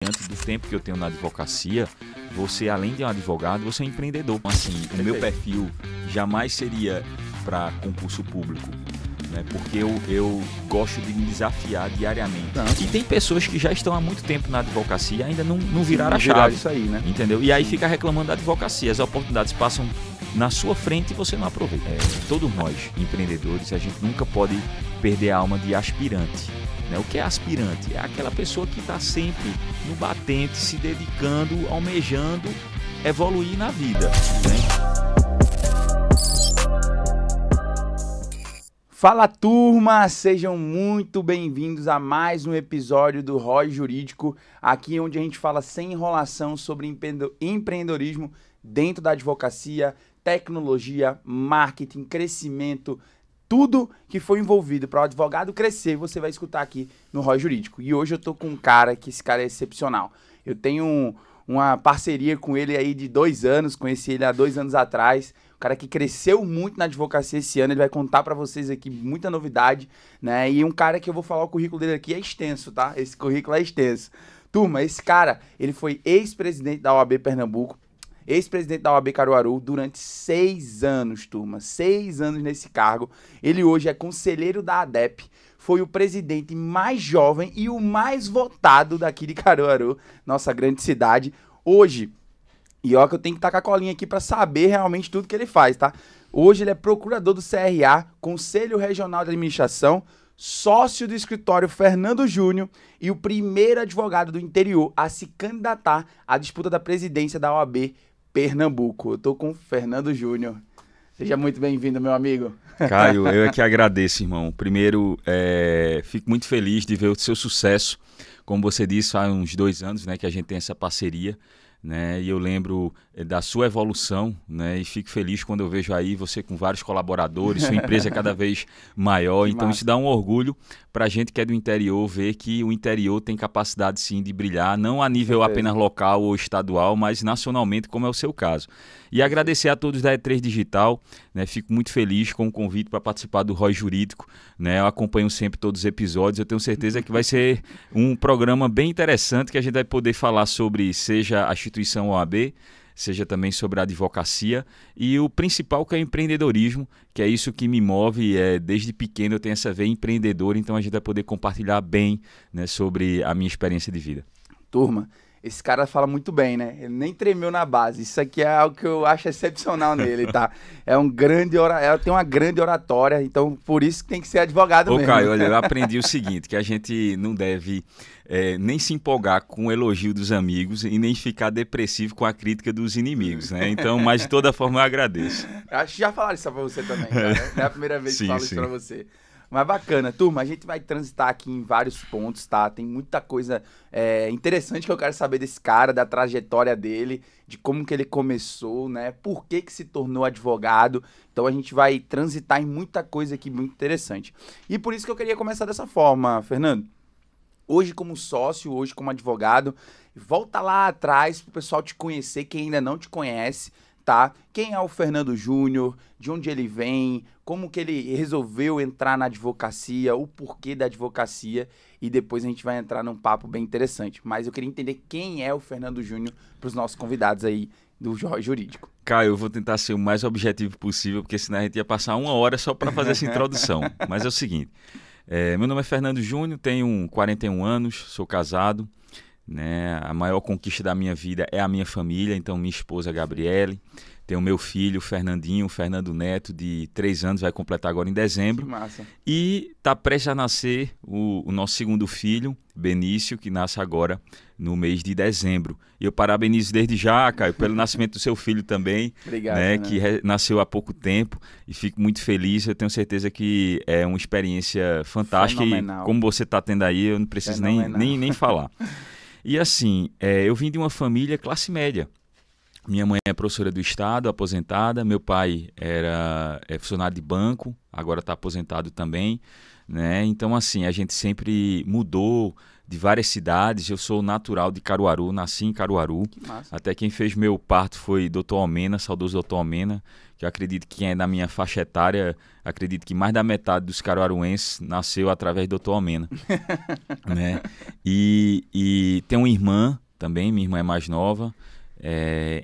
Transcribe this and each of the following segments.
Antes do tempo que eu tenho na advocacia, você, além de um advogado, você é um empreendedor. Assim, o meu perfil jamais seria para concurso público, né? Porque eu gosto de me desafiar diariamente. E tem pessoas que já estão há muito tempo na advocacia e ainda não viraram a chave. Isso aí, né? Entendeu? E aí fica reclamando da advocacia. As oportunidades passam na sua frente e você não aproveita. Todos nós, empreendedores, a gente nunca pode perder a alma de aspirante. O que é aspirante? É aquela pessoa que está sempre no batente, se dedicando, almejando evoluir na vida, né? Fala, turma! Sejam muito bem-vindos a mais um episódio do ROI Jurídico, aqui onde a gente fala sem enrolação sobre empreendedorismo dentro da advocacia, tecnologia, marketing, crescimento, tudo que foi envolvido para o advogado crescer, você vai escutar aqui no ROI Jurídico. E hoje eu tô com um cara que esse cara é excepcional. Eu tenho uma parceria com ele aí de 2 anos, conheci ele há 2 anos atrás. Um cara que cresceu muito na advocacia esse ano, ele vai contar para vocês aqui muita novidade, né? E um cara que eu vou falar, o currículo dele aqui é extenso, tá? Esse currículo é extenso. Turma, esse cara, ele foi ex-presidente da OAB Pernambuco, ex-presidente da OAB Caruaru durante 6 anos, turma. 6 anos nesse cargo. Ele hoje é conselheiro da ADEP, foi o presidente mais jovem e o mais votado daqui de Caruaru, nossa grande cidade. Hoje, e ó que eu tenho que estar com a colinha aqui para saber realmente tudo que ele faz, tá? Hoje ele é procurador do CRA, Conselho Regional de Administração, sócio do escritório Fernando Júnior e o primeiro advogado do interior a se candidatar à disputa da presidência da OAB Pernambuco. Eu tô com o Fernando Júnior. Seja muito bem-vindo, meu amigo. Caio, eu é que agradeço, irmão. Primeiro, fico muito feliz de ver o seu sucesso. Como você disse, há uns 2 anos, né, que a gente tem essa parceria, né, e eu lembro da sua evolução, né, e fico feliz quando eu vejo aí você com vários colaboradores, sua empresa é cada vez maior, então massa. Isso dá um orgulho para a gente que é do interior, ver que o interior tem capacidade sim de brilhar, não a nível apenas local ou estadual, mas nacionalmente, como é o seu caso. E agradecer a todos da E3 Digital, né, fico muito feliz com o convite para participar do ROI Jurídico, né, eu acompanho sempre todos os episódios, eu tenho certeza que vai ser um programa bem interessante que a gente vai poder falar sobre, seja a instituição OAB, seja também sobre a advocacia e o principal que é o empreendedorismo, que é isso que me move, desde pequeno eu tenho essa veia empreendedora, então a gente vai poder compartilhar bem, né, sobre a minha experiência de vida. Turma, esse cara fala muito bem, né? Ele nem tremeu na base. Isso aqui é algo que eu acho excepcional nele, tá? Tem uma grande oratória, então por isso que tem que ser advogado mesmo. Caio, olha, eu aprendi o seguinte, que a gente não deve nem se empolgar com o elogio dos amigos e nem ficar depressivo com a crítica dos inimigos, né? Então, mas de toda forma eu agradeço. Acho que já falaram isso pra você também, cara. Não é a primeira vez que falo isso pra você. Mas bacana, turma, a gente vai transitar aqui em vários pontos, tá? Tem muita coisa interessante que eu quero saber desse cara, da trajetória dele, de como que ele começou, né? Por que que se tornou advogado. Então a gente vai transitar em muita coisa aqui muito interessante. E por isso que eu queria começar dessa forma, Fernando. Hoje como sócio, hoje como advogado, volta lá atrás pro pessoal te conhecer, quem ainda não te conhece, tá? Quem é o Fernando Júnior, de onde ele vem, como que ele resolveu entrar na advocacia, o porquê da advocacia, e depois a gente vai entrar num papo bem interessante. Mas eu queria entender quem é o Fernando Júnior para os nossos convidados aí do ROI Jurídico. Caio, eu vou tentar ser o mais objetivo possível, porque senão a gente ia passar 1 hora só para fazer essa introdução. Mas é o seguinte, meu nome é Fernando Júnior, tenho 41 anos, sou casado, né? A maior conquista da minha vida é a minha família, então minha esposa Gabriele, tenho meu filho Fernandinho, Fernando Neto, de 3 anos, vai completar agora em dezembro. Que massa. E está prestes a nascer o nosso segundo filho, Benício, que nasce agora no mês de dezembro. E eu parabenizo desde já, Caio, pelo nascimento do seu filho também. Obrigado, né, que nasceu há pouco tempo e fico muito feliz. Eu tenho certeza que é uma experiência fantástica. Fenomenal. E como você está tendo aí, eu não preciso nem falar. E assim, eu vim de uma família classe média. Minha mãe é professora do estado, aposentada. Meu pai era funcionário de banco, agora está aposentado também, né? Então, assim, a gente sempre mudou de várias cidades. Eu sou natural de Caruaru, nasci em Caruaru. Que massa. Até quem fez meu parto foi Dr. Almena, saudoso Dr. Almena, que eu acredito que quem é da minha faixa etária, acredito que mais da metade dos caruaruenses nasceu através do Dr. Almena. Né? E tem uma irmã também, minha irmã é mais nova.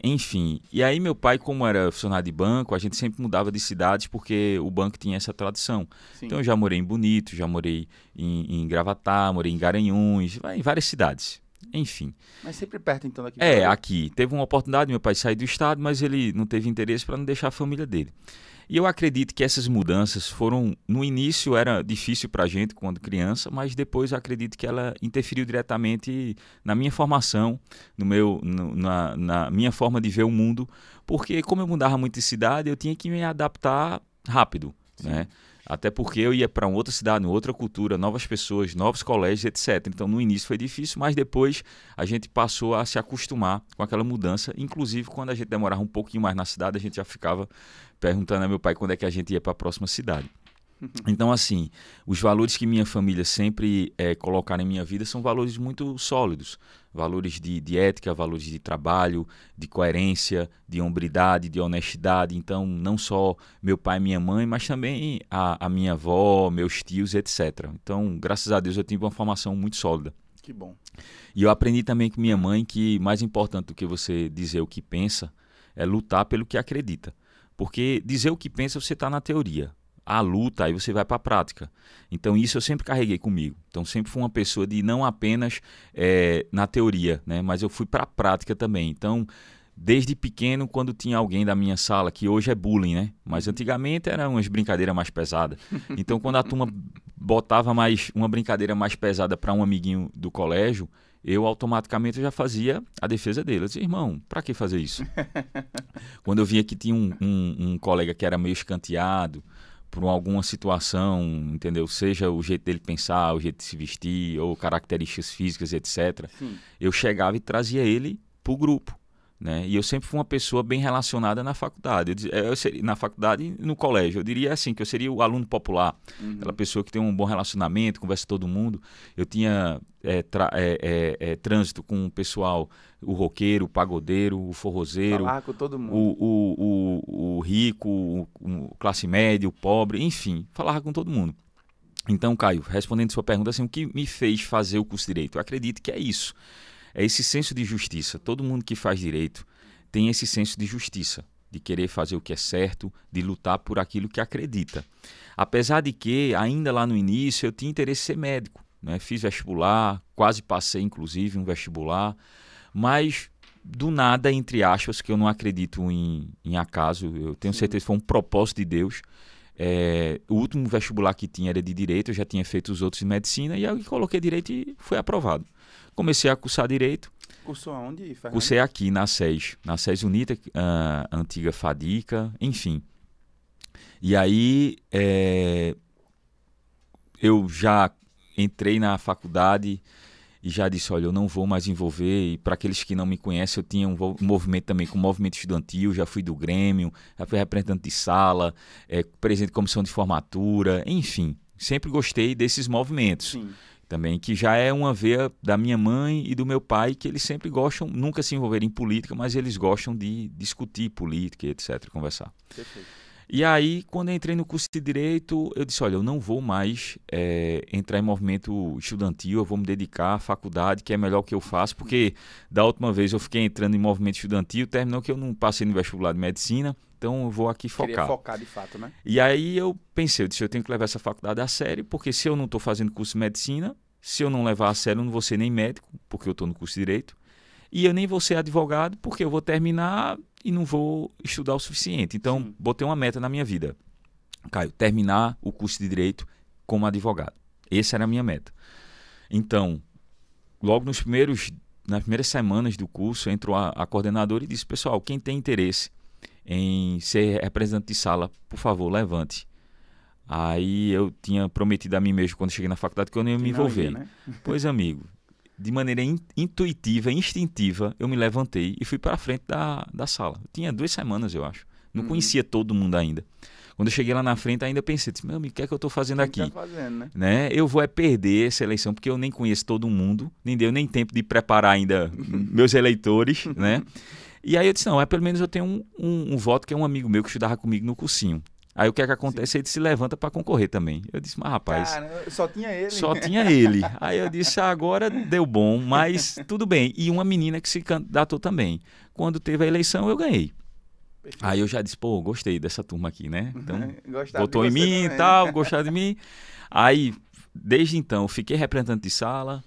Enfim, e aí meu pai, como era funcionário de banco, a gente sempre mudava de cidades porque o banco tinha essa tradição. Sim. Então eu já morei em Bonito, já morei em Gravatá, morei em Garanhuns, em várias cidades. Enfim. Mas sempre perto então daqui. Aqui. Teve uma oportunidade, meu pai sair do estado, mas ele não teve interesse para não deixar a família dele. E eu acredito que essas mudanças foram, no início era difícil para a gente quando criança, mas depois eu acredito que ela interferiu diretamente na minha formação, na minha forma de ver o mundo, porque como eu mudava muito de cidade, eu tinha que me adaptar rápido, né? Até porque eu ia para outra cidade, outra cultura, novas pessoas, novos colégios, etc. Então, no início foi difícil, mas depois a gente passou a se acostumar com aquela mudança. Inclusive, quando a gente demorava um pouquinho mais na cidade, a gente já ficava perguntando a meu pai quando é que a gente ia para a próxima cidade. Então, assim, os valores que minha família sempre colocaram em minha vida são valores muito sólidos. Valores de ética, valores de trabalho, de coerência, de hombridade, de honestidade. Então, não só meu pai e minha mãe, mas também a minha avó, meus tios, etc. Então, graças a Deus, eu tive uma formação muito sólida. Que bom. E eu aprendi também com minha mãe que mais importante do que você dizer o que pensa é lutar pelo que acredita. Porque dizer o que pensa, você está na teoria. A luta, aí você vai para a prática. Então isso eu sempre carreguei comigo. Então sempre fui uma pessoa de não apenas na teoria, né? Mas eu fui para a prática também. Então desde pequeno, quando tinha alguém da minha sala, que hoje é bullying, né? Mas antigamente eram umas brincadeiras mais pesadas. Então quando a turma botava uma brincadeira mais pesada para um amiguinho do colégio, eu automaticamente já fazia a defesa dele. Eu dizia, irmão, para que fazer isso? Quando eu via que tinha um colega que era meio escanteado, por alguma situação, entendeu? Seja o jeito dele pensar, o jeito de se vestir, ou características físicas, etc. Sim. Eu chegava e trazia ele para o grupo, né? E eu sempre fui uma pessoa bem relacionada na faculdade. Eu seria, na faculdade e no colégio. Eu diria assim, que eu seria o aluno popular. Aquela pessoa que tem um bom relacionamento, conversa com todo mundo. Eu tinha trânsito com o pessoal, o roqueiro, o pagodeiro, o forrozeiro. Falar com todo mundo. O rico, o classe média, o pobre, enfim, falava com todo mundo. Então, Caio, respondendo a sua pergunta, assim, o que me fez fazer o curso de Direito? Eu acredito que é isso. É esse senso de justiça. Todo mundo que faz direito tem esse senso de justiça, de querer fazer o que é certo, de lutar por aquilo que acredita. Apesar de que, ainda lá no início, eu tinha interesse em ser médico, né? Fiz vestibular, quase passei, inclusive, um vestibular, mas do nada, entre aspas, que eu não acredito em acaso, eu tenho certeza que foi um propósito de Deus. O último vestibular que tinha era de Direito, eu já tinha feito os outros de Medicina, e aí eu coloquei Direito e foi aprovado. Comecei a cursar Direito. Cursou aonde, Fernando? Cursei aqui, na SES Unita, antiga Fadica, enfim. E aí eu já entrei na faculdade e já disse, olha, eu não vou mais envolver. E para aqueles que não me conhecem, eu tinha um movimento também com o movimento estudantil, já fui do Grêmio, já fui representante de sala, presidente de comissão de formatura, enfim. Sempre gostei desses movimentos. Sim. Também, que já é uma veia da minha mãe e do meu pai, que eles sempre gostam, nunca se envolverem em política, mas eles gostam de discutir política, etc., conversar. Perfeito. E aí, quando eu entrei no curso de Direito, eu disse, olha, eu não vou mais entrar em movimento estudantil, eu vou me dedicar à faculdade, que é melhor que eu faço, porque da última vez eu fiquei entrando em movimento estudantil, terminou que eu não passei no vestibular de Medicina, então eu vou aqui focar. Queria focar de fato, né? E aí eu pensei, eu disse, eu tenho que levar essa faculdade a sério, porque se eu não estou fazendo curso de Medicina, se eu não levar a sério, eu não vou ser nem médico, porque eu estou no curso de Direito, e eu nem vou ser advogado, porque eu vou terminar e não vou estudar o suficiente. Então, Sim. Botei uma meta na minha vida. Caio, terminar o curso de Direito como advogado. Essa era a minha meta. Então, logo nas primeiras semanas do curso, entrou a coordenadora e disse, pessoal, quem tem interesse em ser representante de sala, por favor, levante. Aí eu tinha prometido a mim mesmo, quando cheguei na faculdade, que eu não ia me envolver. Né? Pois, amigo, de maneira intuitiva, instintiva, eu me levantei e fui para a frente da sala. Eu tinha 2 semanas, eu acho. Não conhecia todo mundo ainda. Quando eu cheguei lá na frente, ainda pensei, meu amigo, o que é que eu estou fazendo aqui? Tá fazendo, né? Eu vou perder essa eleição, porque eu nem conheço todo mundo, nem deu nem tempo de preparar ainda meus eleitores, né? E aí eu disse, não, pelo menos eu tenho um voto que é um amigo meu que estudava comigo no cursinho. Aí o que é que acontece? Sim. Ele se levanta para concorrer também. Eu disse, mas rapaz... Cara, só tinha ele. Só tinha ele. Aí eu disse, agora deu bom, mas tudo bem. E uma menina que se candidatou também. Quando teve a eleição, eu ganhei. Perfeito. Aí eu já disse, pô, gostei dessa turma aqui, né? Então, votou em mim e tal, gostaram de mim. Aí, desde então, eu fiquei representante de sala.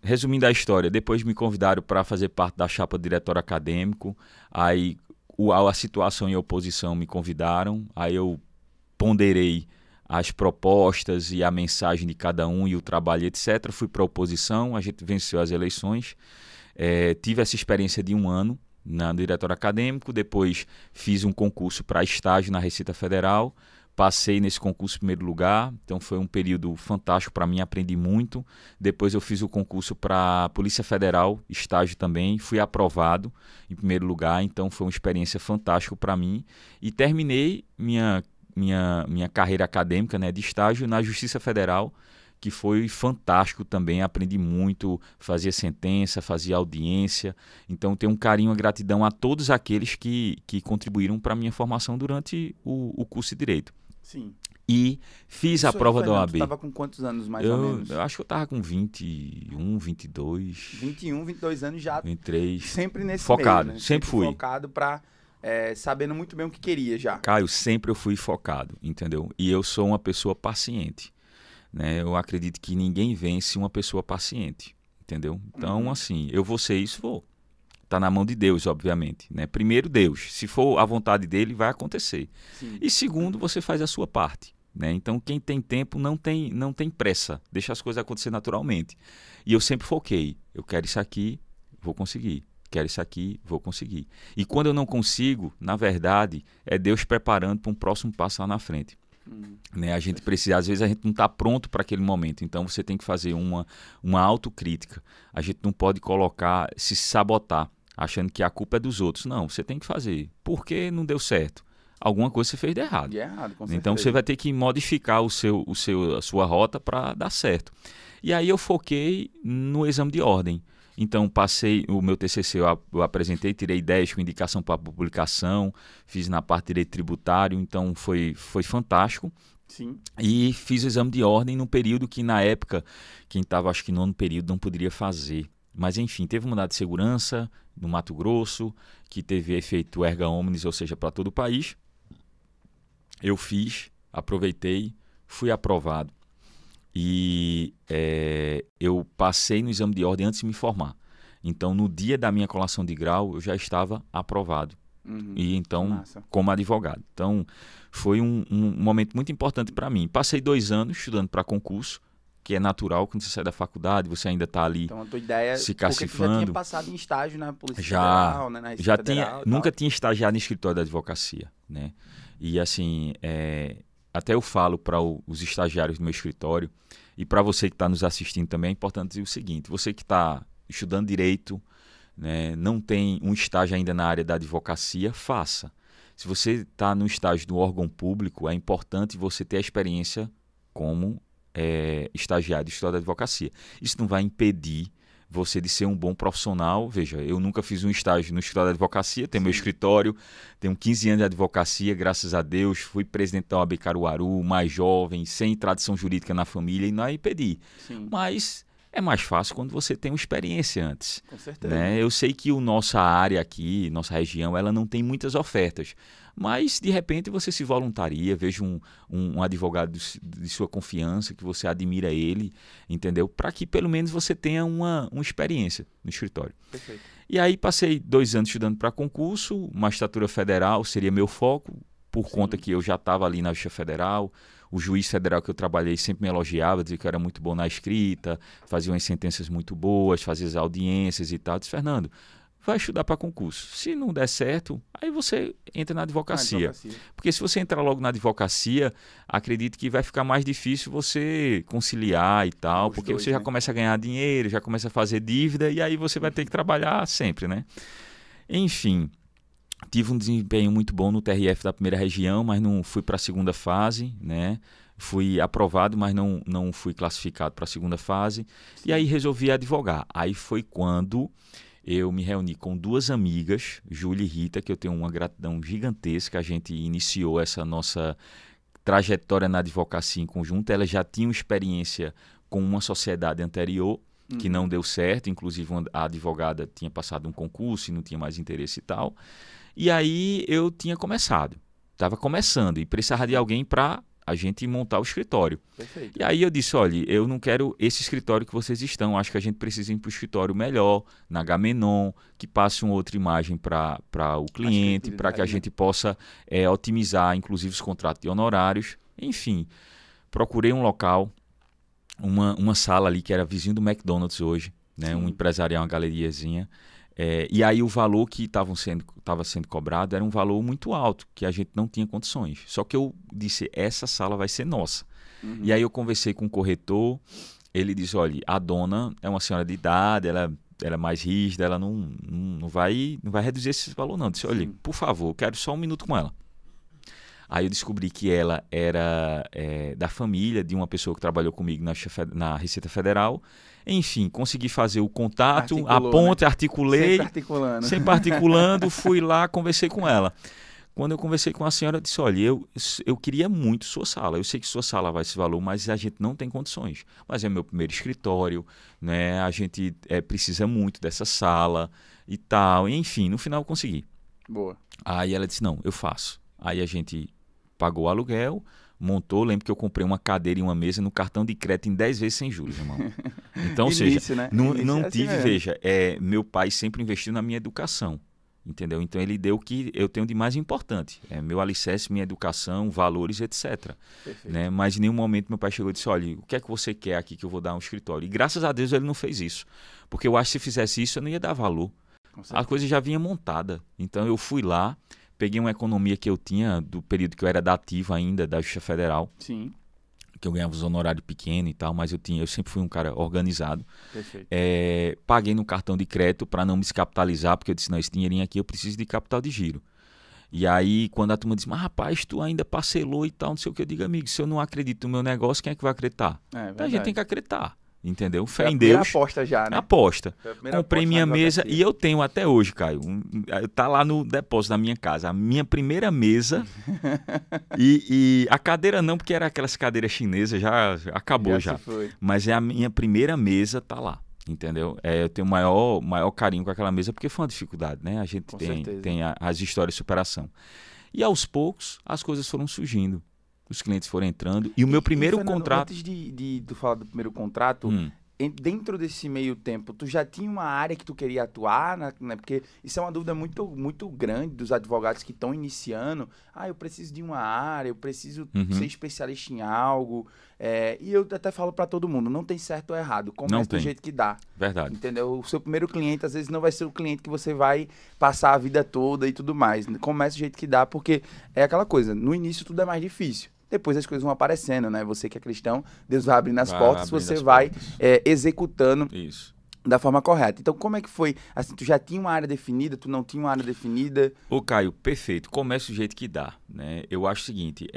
Resumindo a história, depois me convidaram para fazer parte da chapa do diretório acadêmico. Aí... a situação e a oposição me convidaram, aí eu ponderei as propostas e a mensagem de cada um e o trabalho, etc. Fui para a oposição, a gente venceu as eleições, tive essa experiência de 1 ano no diretório acadêmico, depois fiz um concurso para estágio na Receita Federal, passei nesse concurso em primeiro lugar, então foi um período fantástico para mim, aprendi muito. Depois eu fiz o concurso para a Polícia Federal, estágio também, fui aprovado em primeiro lugar, então foi uma experiência fantástica para mim. E terminei minha carreira acadêmica, né, de estágio na Justiça Federal, que foi fantástico também, aprendi muito, fazia sentença, fazia audiência, então tenho um carinho e gratidão a todos aqueles que contribuíram para a minha formação durante o curso de Direito. Sim. E fiz a prova da OAB. Você estava com quantos anos, mais ou menos? Eu acho que eu estava com 21, 22. 21, 22 anos já. 23. Sempre nesse focado, meio, né? Sempre fui. Focado para... sabendo muito bem o que queria já. Caio, sempre eu fui focado, entendeu? E eu sou uma pessoa paciente, né? Eu acredito que ninguém vence uma pessoa paciente, entendeu? Então, assim, eu vou ser isso, vou. Tá na mão de Deus, obviamente, né? Primeiro, Deus. Se for a vontade dele, vai acontecer. Sim. E segundo, você faz a sua parte, né? Então, quem tem tempo não tem pressa. Deixa as coisas acontecer naturalmente. E eu sempre foquei. Eu quero isso aqui, vou conseguir. Quero isso aqui, vou conseguir. E quando eu não consigo, na verdade, é Deus preparando para um próximo passo lá na frente. Né? A gente precisa, às vezes a gente não está pronto para aquele momento, então você tem que fazer uma autocrítica. A gente não pode se sabotar, achando que a culpa é dos outros. Não, você tem que fazer. Por que não deu certo? Alguma coisa você fez de errado. Então você vai ter que modificar a sua rota para dar certo. E aí eu foquei no exame de ordem. Então, passei o meu TCC, eu apresentei, tirei 10 com indicação para publicação, fiz na parte de direito tributário, então foi fantástico. Sim. E fiz o exame de ordem num período que, na época, quem estava, acho que no 9º período, não poderia fazer. Mas, enfim, teve um mandado de segurança no Mato Grosso, que teve efeito erga omnes, ou seja, para todo o país. Eu fiz, aproveitei, fui aprovado. E eu passei no exame de ordem antes de me formar. Então, no dia da minha colação de grau, eu já estava aprovado. E então, como advogado. Então, foi um momento muito importante para mim. Passei 2 anos estudando para concurso, que é natural, quando você sai da faculdade, você ainda está ali então, a tua ideia, se cacifando. Já tinha passado em estágio na Polícia Federal, né, na Receita Federal, nunca tinha estagiado no escritório da advocacia, né? E assim, até eu falo para os estagiários do meu escritório, e para você que está nos assistindo também, é importante dizer o seguinte: você que está estudando direito, né, não tem um estágio ainda na área da advocacia, faça. Se você está no estágio do órgão público, é importante você ter a experiência como estagiário de escritório da advocacia. Isso não vai impedir você de ser um bom profissional. Veja, eu nunca fiz um estágio no escritório da advocacia, tenho meu escritório, tenho 15 anos de advocacia, graças a Deus, fui presidente da OAB Caruaru, mais jovem, sem tradição jurídica na família, e não é impedir. Sim. Mas é mais fácil quando você tem uma experiência antes. Com certeza. Né? Eu sei que nossa área aqui, nossa região, ela não tem muitas ofertas, mas de repente você se voluntaria, veja um advogado de sua confiança, que você admira ele, entendeu? Para que pelo menos você tenha uma experiência no escritório. Perfeito. E aí passei 2 anos estudando para concurso, magistratura federal seria meu foco, por conta que eu já estava ali na Justiça Federal. O juiz federal que eu trabalhei sempre me elogiava, dizia que eu era muito bom na escrita, fazia umas sentenças muito boas, fazia as audiências e tal. Eu disse, Fernando, vai estudar para concurso. Se não der certo, aí você entra na advocacia. Porque se você entrar logo na advocacia, acredito que vai ficar mais difícil você conciliar e tal, porque você já começa a ganhar dinheiro, já começa a fazer dívida, e aí você vai ter que trabalhar sempre, né? Enfim, tive um desempenho muito bom no TRF da primeira região, mas não fui para a segunda fase, né? Fui aprovado, mas não fui classificado para a segunda fase. E aí resolvi advogar. Aí foi quando eu me reuni com duas amigas, Júlia e Rita, que eu tenho uma gratidão gigantesca. A gente iniciou essa nossa trajetória na advocacia em conjunto. Elas já tinham experiência com uma sociedade anterior, que não deu certo. Inclusive, a advogada tinha passado um concurso e não tinha mais interesse e tal. E aí eu tinha começado. Estava começando e precisava de alguém para a gente montar o escritório. Perfeito. E aí eu disse, olha, eu não quero esse escritório que vocês estão, acho que a gente precisa ir para o escritório melhor, na Agamenon, que passe uma outra imagem para o cliente, para que a gente possa otimizar, inclusive, os contratos de honorários. Enfim, procurei um local, uma sala ali que era vizinho do McDonald's hoje, né? Um empresarial, uma galeriazinha. E aí o valor que estava sendo cobrado era um valor muito alto, que a gente não tinha condições. Só que eu disse, essa sala vai ser nossa. E aí eu conversei com o corretor, ele disse, olha, a dona é uma senhora de idade, ela é mais rígida, ela não vai reduzir esse valor não. Eu disse, olha, por favor, eu quero só um minuto com ela. Aí eu descobri que ela era da família de uma pessoa que trabalhou comigo na Receita Federal. Enfim, consegui fazer o contato, a ponte, né? Articulei. Sempre articulando, fui lá, conversei com ela. Quando eu conversei com a senhora, eu disse, olha, eu queria muito sua sala. Eu sei que sua sala vai esse valor, mas a gente não tem condições. Mas é meu primeiro escritório, né? A gente precisa muito dessa sala e tal. Enfim, no final eu consegui. Boa. Aí ela disse, não, eu faço. Aí a gente pagou o aluguel, montou, lembro que eu comprei uma cadeira e uma mesa no cartão de crédito em 10 vezes sem juros, irmão. Então, ou seja, né? não tive, assim veja, meu pai sempre investiu na minha educação, entendeu? Então ele deu o que eu tenho de mais importante, meu alicerce, minha educação, valores, etc. Né? Mas em nenhum momento meu pai chegou e disse, olha, o que é que você quer aqui que eu vou dar um escritório? E graças a Deus ele não fez isso, porque eu acho que se fizesse isso eu não ia dar valor. A coisa já vinha montada, então eu fui lá, peguei uma economia que eu tinha do período que eu era dativo ainda, da Justiça Federal. Sim. Que eu ganhava os honorários pequenos e tal, mas eu sempre fui um cara organizado. Perfeito. Paguei no cartão de crédito para não me descapitalizar, porque eu disse, não, esse dinheirinho aqui eu preciso de capital de giro. E aí, quando a turma disse, mas rapaz, tu ainda parcelou e tal, não sei o que, eu digo, amigo, se eu não acredito no meu negócio, quem é que vai acreditar? Então a gente tem que acreditar. Entendeu? Fé em Deus. Aposta já, né? Aposta. Comprei minha mesa e eu tenho até hoje, Caio. Tá lá no depósito da minha casa. A minha primeira mesa e a cadeira não, porque era aquelas cadeiras chinesas, já acabou já. Mas a minha primeira mesa tá lá. Entendeu? Eu tenho maior carinho com aquela mesa porque foi uma dificuldade, né? A gente tem as histórias de superação. E aos poucos as coisas foram surgindo. Os clientes foram entrando. E o meu primeiro Fernando, contrato... Antes de tu falar do primeiro contrato, dentro desse meio tempo, tu já tinha uma área que tu queria atuar? Né? Porque isso é uma dúvida muito, muito grande dos advogados que estão iniciando. Eu preciso de uma área, eu preciso ser especialista em algo. E eu até falo para todo mundo, não tem certo ou errado. Comece do jeito que dá. Verdade. Entendeu? O seu primeiro cliente, às vezes, não vai ser o cliente que você vai passar a vida toda e tudo mais. Comece do jeito que dá, porque é aquela coisa. No início, tudo é mais difícil. Depois as coisas vão aparecendo, né? Você que é cristão, Deus vai abrindo as portas, você vai executando isso da forma correta. Então, como é que foi? Assim, tu já tinha uma área definida, tu não tinha uma área definida? Ô, Caio, perfeito. Comece do jeito que dá, né? Eu acho o seguinte,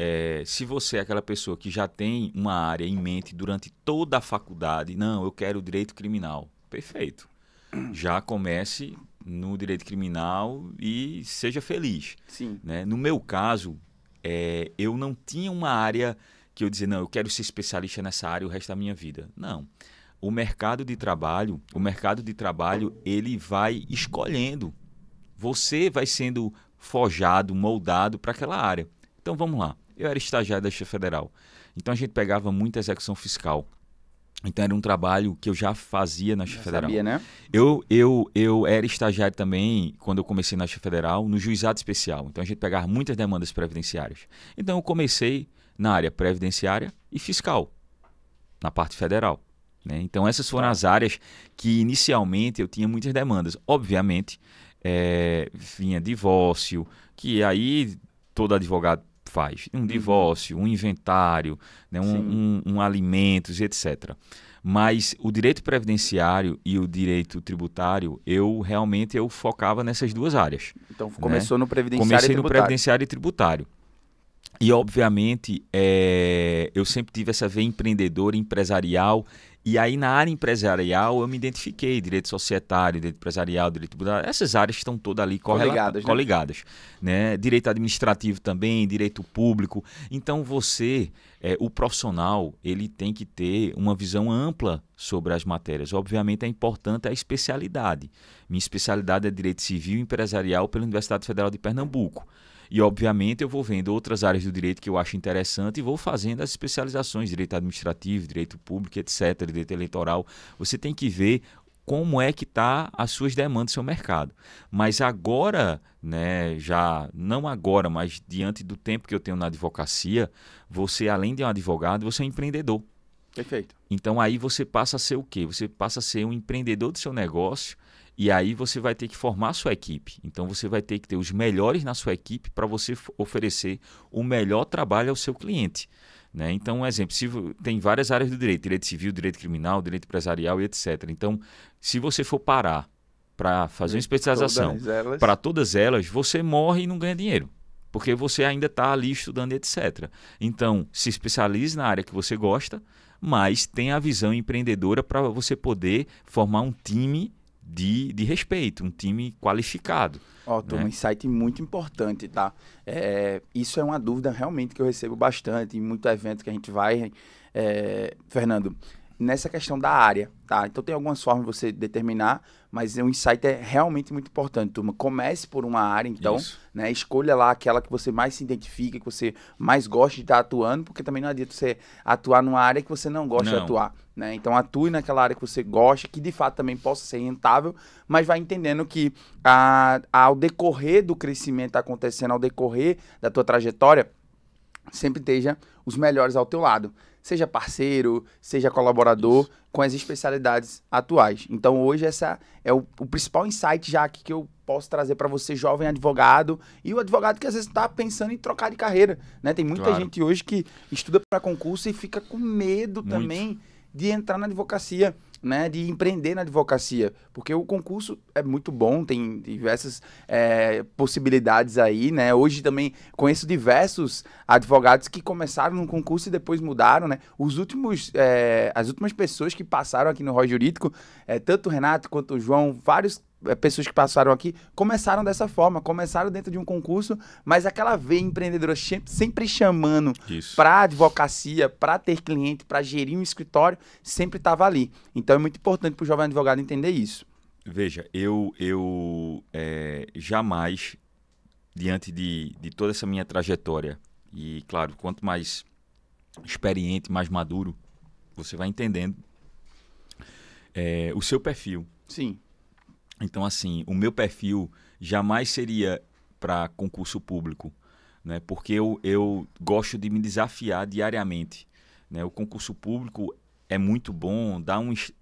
se você é aquela pessoa que já tem uma área em mente durante toda a faculdade, não, eu quero direito criminal. Perfeito. Já comece no direito criminal e seja feliz. Sim. Né? No meu caso... eu não tinha uma área que eu dizia, não, eu quero ser especialista nessa área o resto da minha vida. Não. O mercado de trabalho, ele vai escolhendo. Você vai sendo forjado, moldado para aquela área. Então, vamos lá. Eu era estagiário da Justiça Federal. Então, a gente pegava muita execução fiscal. Então, era um trabalho que eu já fazia na Justiça Federal. Sabia, né? Eu era estagiário também, quando eu comecei na Justiça Federal, no Juizado Especial. Então, a gente pegava muitas demandas previdenciárias. Então, eu comecei na área previdenciária e fiscal, na parte federal. Né? Então, essas foram as áreas que, inicialmente, eu tinha muitas demandas. Obviamente, vinha divórcio, que aí todo advogado faz. Um divórcio, um inventário, né? um alimentos, etc. Mas o direito previdenciário e o direito tributário, eu focava nessas duas áreas. Então começou no previdenciário Comecei e tributário. no previdenciário e tributário. E, obviamente, eu sempre tive essa veia empreendedora, empresarial. E aí, na área empresarial, eu me identifiquei. Direito societário, direito empresarial, direito tributário. Essas áreas estão todas ali coligadas. Né? Direito administrativo também, direito público. Então, o profissional, ele tem que ter uma visão ampla sobre as matérias. Obviamente, é importante a especialidade. Minha especialidade é direito civil e empresarial pela Universidade Federal de Pernambuco. E, obviamente, eu vou vendo outras áreas do direito que eu acho interessante e vou fazendo as especializações, direito administrativo, direito público, etc., direito eleitoral. Você tem que ver como é que está as suas demandas, seu mercado. Mas agora, né, não agora, mas diante do tempo que eu tenho na advocacia, você, além de um advogado, você é um empreendedor. Perfeito. Então, aí você passa a ser o quê? Você passa a ser um empreendedor do seu negócio. E aí você vai ter que formar a sua equipe. Então você vai ter que ter os melhores na sua equipe para você oferecer o melhor trabalho ao seu cliente. Né? Então, um exemplo, tem várias áreas do direito civil, direito criminal, direito empresarial e etc. Então, se você for parar para fazer uma especialização para todas elas, você morre e não ganha dinheiro. Porque você ainda está ali estudando, etc. Então, se especialize na área que você gosta, mas tenha a visão empreendedora para você poder formar um time de respeito, um time qualificado. Turma, um insight muito importante, tá? Isso é uma dúvida realmente que eu recebo bastante em muito evento que a gente vai, Fernando, nessa questão da área, tá? Então tem algumas formas de você determinar, mas o insight é realmente muito importante, turma. Comece por uma área, então, né? Escolha lá aquela que você mais se identifica, que você mais gosta de estar atuando, porque também não adianta você atuar numa área que você não gosta de atuar, né? Então atue naquela área que você gosta, que de fato também possa ser rentável, mas vai entendendo que ao decorrer do crescimento acontecendo, ao decorrer da tua trajetória, sempre esteja os melhores ao teu lado. Seja parceiro, seja colaborador, com as especialidades atuais. Então, hoje, essa é o principal insight já aqui que eu posso trazer para você, jovem advogado, e o advogado que às vezes está pensando em trocar de carreira. Né? Tem muita gente hoje que estuda para concurso e fica com medo também de entrar na advocacia, né, de empreender na advocacia, porque o concurso é muito bom, tem diversas possibilidades aí, né? Hoje também conheço diversos advogados que começaram no concurso e depois mudaram, né? As últimas pessoas que passaram aqui no Roy Jurídico, tanto o Renato quanto o João, vários pessoas que passaram aqui, começaram dessa forma, começaram dentro de um concurso, mas aquela veia empreendedora sempre chamando para advocacia, para ter cliente, para gerir um escritório, sempre estava ali. Então é muito importante para o jovem advogado entender isso. Veja, eu jamais, diante de toda essa minha trajetória, e claro, quanto mais experiente, mais maduro, você vai entendendo o seu perfil. Sim. Então, assim, o meu perfil jamais seria para concurso público, né? Porque eu gosto de me desafiar diariamente. Né? O concurso público é muito bom,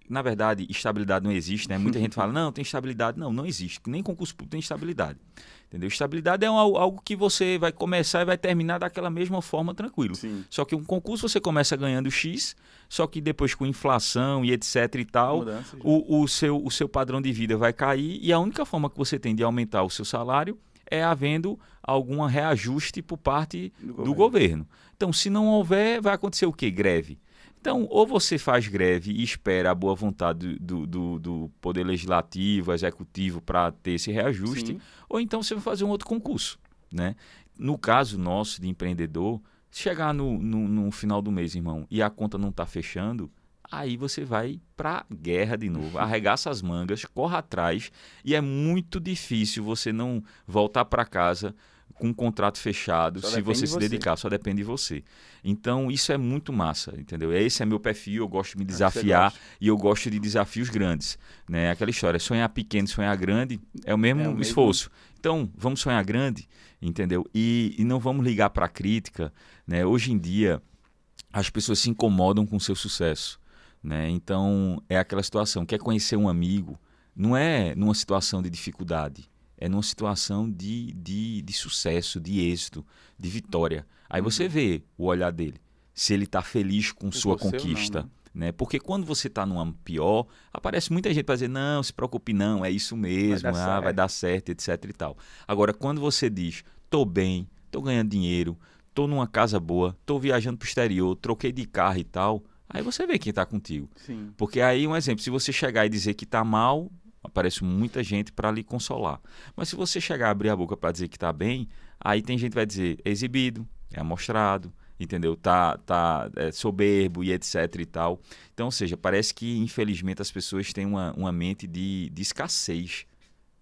na verdade, estabilidade não existe, né? Muita gente fala, não, tem estabilidade. Não existe. Nem concurso público tem estabilidade. Entendeu? Estabilidade é algo que você vai começar e vai terminar daquela mesma forma tranquilo. Sim. Só que um concurso você começa ganhando X, só que depois com inflação e etc e tal, o seu padrão de vida vai cair e a única forma que você tem de aumentar o seu salário é havendo algum reajuste por parte do governo. Então, se não houver, vai acontecer o quê? Greve. Então, ou você faz greve e espera a boa vontade do Poder Legislativo, Executivo para ter esse reajuste, Sim. ou então você vai fazer um outro concurso. Né? No caso nosso de empreendedor, chegar no final do mês, irmão, e a conta não está fechando, aí você vai para a guerra de novo, arregaça as mangas, corre atrás, e é muito difícil você não voltar para casa com um contrato fechado, se você se dedicar, só depende de você. Então, isso é muito massa, entendeu? Esse é meu perfil, eu gosto de me desafiar e eu gosto de desafios grandes. Né? Aquela história, sonhar pequeno, sonhar grande, é o mesmo esforço. Então, vamos sonhar grande, entendeu? E não vamos ligar para a crítica. Né? Hoje em dia, as pessoas se incomodam com o seu sucesso. Né? Então, é aquela situação, quer conhecer um amigo, não é numa situação de dificuldade, é numa situação de sucesso, de êxito, de vitória. Aí você vê o olhar dele, se ele está feliz com sua conquista. né? Porque quando você está numa pior, aparece muita gente para dizer, não, se preocupe não, é isso mesmo, vai dar certo, etc e tal. Agora, quando você diz, tô bem, tô ganhando dinheiro, tô numa casa boa, tô viajando pro exterior, troquei de carro e tal, aí você vê quem tá contigo. Sim. Porque aí, um exemplo, se você chegar e dizer que tá mal, aparece muita gente para lhe consolar. Mas se você chegar a abrir a boca para dizer que tá bem, aí tem gente que vai dizer, é exibido, é amostrado, entendeu? Tá soberbo e etc e tal. Então, ou seja, parece que, infelizmente, as pessoas têm uma mente de escassez.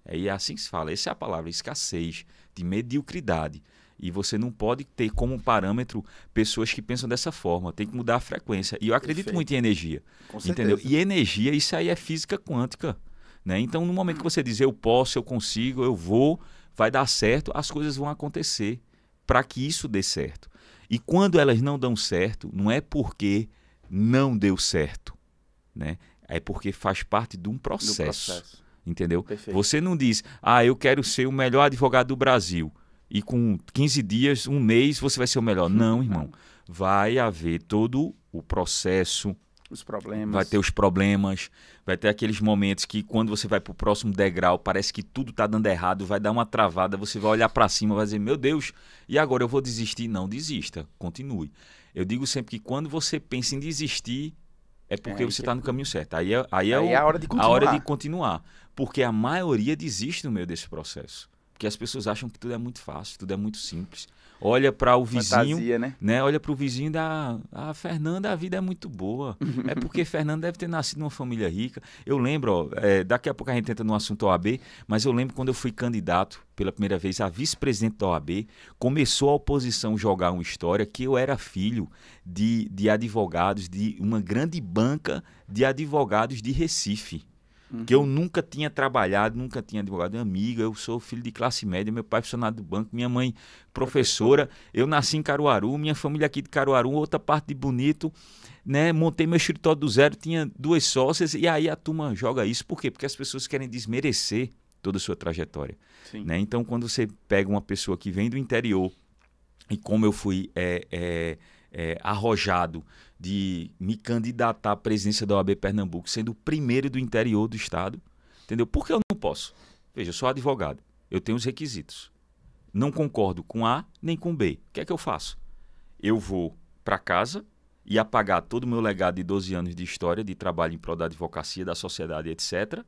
É assim que se fala, essa é a palavra, escassez, de mediocridade. E você não pode ter como parâmetro pessoas que pensam dessa forma. Tem que mudar a frequência. E eu acredito muito em energia. Com entendeu? certeza. E energia, isso aí é física quântica. Né? Então, no momento que você diz eu posso, eu consigo, eu vou, vai dar certo, as coisas vão acontecer para que isso dê certo. E quando elas não dão certo, não é porque não deu certo, né? É porque faz parte de um processo. Entendeu? Perfeito. Você não diz, eu quero ser o melhor advogado do Brasil e com 15 dias, um mês, você vai ser o melhor. Não, irmão. Vai haver todo o processo, os problemas. Vai ter os problemas, vai ter aqueles momentos que quando você vai para o próximo degrau, parece que tudo está dando errado, vai dar uma travada, você vai olhar para cima, vai dizer, meu Deus, e agora eu vou desistir? Não desista, continue. Eu digo sempre que quando você pensa em desistir, é porque você está no caminho certo. Aí é a hora de continuar. A hora de continuar. Porque a maioria desiste no meio desse processo. Porque as pessoas acham que tudo é muito fácil, tudo é muito simples. Olha para o vizinho, fantasia, né? Olha para o vizinho da Fernanda, a vida é muito boa. É porque Fernanda deve ter nascido numa família rica. Eu lembro, daqui a pouco a gente entra no assunto OAB, mas eu lembro quando eu fui candidato pela primeira vez a vice-presidente da OAB, começou a oposição jogar uma história que eu era filho de advogados, de uma grande banca de advogados de Recife. Que eu nunca tinha trabalhado, nunca tinha advogado, amiga, eu sou filho de classe média, meu pai funcionário do banco, minha mãe professora, eu nasci em Caruaru, minha família aqui de Caruaru, outra parte de Bonito, né? Montei meu escritório do zero, tinha 2 sócias, e aí a turma joga isso, por quê? Porque as pessoas querem desmerecer toda a sua trajetória. Né? Então, quando você pega uma pessoa que vem do interior, e como eu fui arrojado de me candidatar à presidência da OAB Pernambuco, sendo o primeiro do interior do estado, entendeu? Por que eu não posso? Veja, eu sou advogado, eu tenho os requisitos. Não concordo com A nem com B. O que é que eu faço? Eu vou para casa e apagar todo o meu legado de 12 anos de história, de trabalho em prol da advocacia, da sociedade, etc.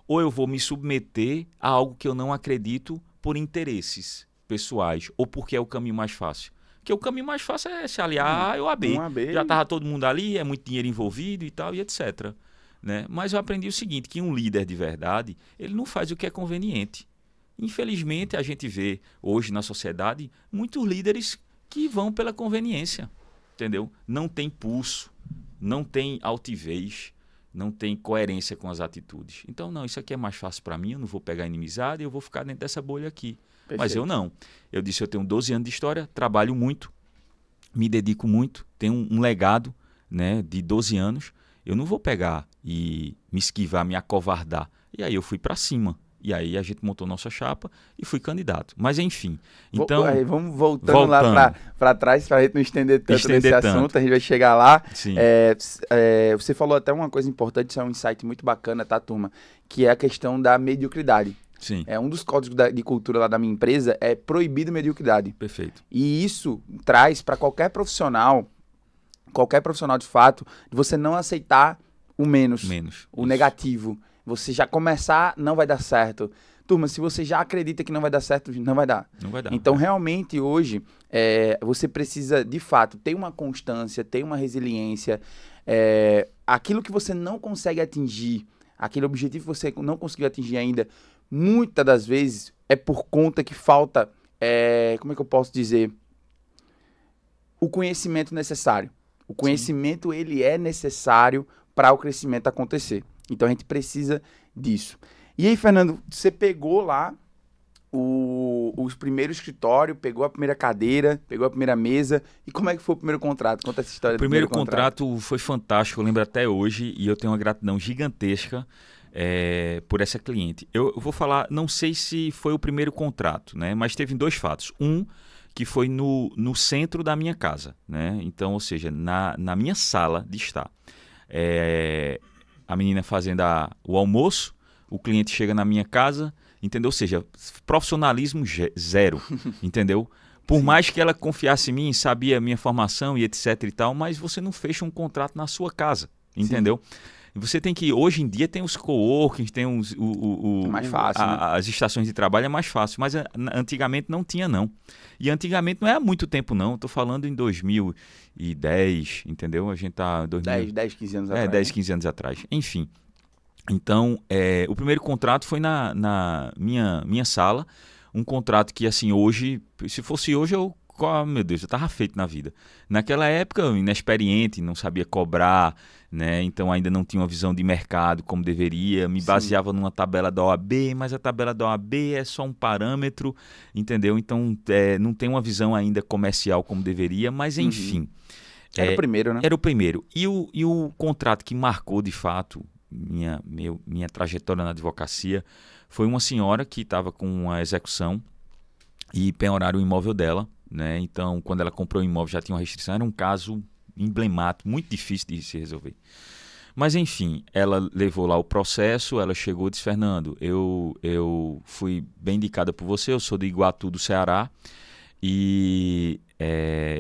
Ou eu vou me submeter a algo que eu não acredito por interesses pessoais ou porque é o caminho mais fácil. Porque o caminho mais fácil é se aliar à OAB. Já estava todo mundo ali, é muito dinheiro envolvido e tal, e etc. Né? Mas eu aprendi o seguinte, que um líder de verdade, ele não faz o que é conveniente. Infelizmente, a gente vê hoje na sociedade muitos líderes que vão pela conveniência, entendeu? Não tem pulso, não tem altivez, não tem coerência com as atitudes. Então, não, isso aqui é mais fácil para mim, eu não vou pegar inimizade, eu vou ficar dentro dessa bolha aqui. Perfeito. Mas eu não. Eu disse, eu tenho 12 anos de história, trabalho muito, me dedico muito, tenho um legado, né, de 12 anos. Eu não vou pegar e me esquivar, me acovardar. E aí eu fui para cima. E aí a gente montou nossa chapa e fui candidato. Mas enfim. Então, vamos voltando lá para trás, para a gente não estender tanto nesse assunto. A gente vai chegar lá. Você falou até uma coisa importante, isso é um insight muito bacana, tá, turma? Que é a questão da mediocridade. Sim. Um dos códigos de cultura lá da minha empresa é proibido mediocridade. Perfeito. E isso traz para qualquer profissional de fato, de você não aceitar o menos. O negativo. Você já começar, não vai dar certo. Turma, se você já acredita que não vai dar certo, não vai dar. Não vai dar. Então, realmente, hoje, você precisa, de fato, ter uma constância, ter uma resiliência. Aquilo que você não consegue atingir, aquele objetivo que você não conseguiu atingir ainda, muitas das vezes é por conta que falta, como é que eu posso dizer? O conhecimento necessário. O conhecimento, ele é necessário para o crescimento acontecer. Então, a gente precisa disso. E aí, Fernando, você pegou lá os primeiros escritórios, pegou a primeira cadeira, pegou a primeira mesa. E como é que foi o primeiro contrato? Conta essa história do primeiro contrato. O primeiro contrato foi fantástico, eu lembro até hoje, e eu tenho uma gratidão gigantesca por essa cliente. Eu vou falar, não sei se foi o primeiro contrato, né? Mas teve 2 fatos. Um, que foi no centro da minha casa, né? Então, ou seja, na minha sala de estar. a menina fazendo o almoço, o cliente chega na minha casa, entendeu? Ou seja, profissionalismo zero, entendeu? Por mais que ela confiasse em mim, sabia a minha formação e etc e tal, mas você não fecha um contrato na sua casa, entendeu? Sim. Você tem que, hoje em dia tem os coworkings, tem é mais fácil, né? As estações de trabalho é mais fácil, mas antigamente não tinha não. E antigamente não é há muito tempo não, estou falando em 2010, entendeu? A gente tá... 10, 15 anos atrás. 10, 15 anos atrás, enfim. Então, o primeiro contrato foi na minha sala, um contrato que, assim, hoje, se fosse hoje, meu Deus, eu estava feito na vida. Naquela época, inexperiente, não sabia cobrar, né? Então ainda não tinha uma visão de mercado como deveria, me baseava numa tabela da OAB, mas a tabela da OAB é só um parâmetro, entendeu? Então não tem uma visão ainda comercial como deveria, mas enfim. Era o primeiro, né? Era o primeiro. E o contrato que marcou, de fato, minha trajetória na advocacia foi uma senhora que estava com uma execução e penhoraram o imóvel dela, né? Então, quando ela comprou o imóvel já tinha uma restrição, era um caso emblemático, muito difícil de se resolver. Mas, enfim, ela levou lá o processo, ela chegou e disse: Fernando, eu fui bem indicada por você, eu sou de Iguatu, do Ceará, e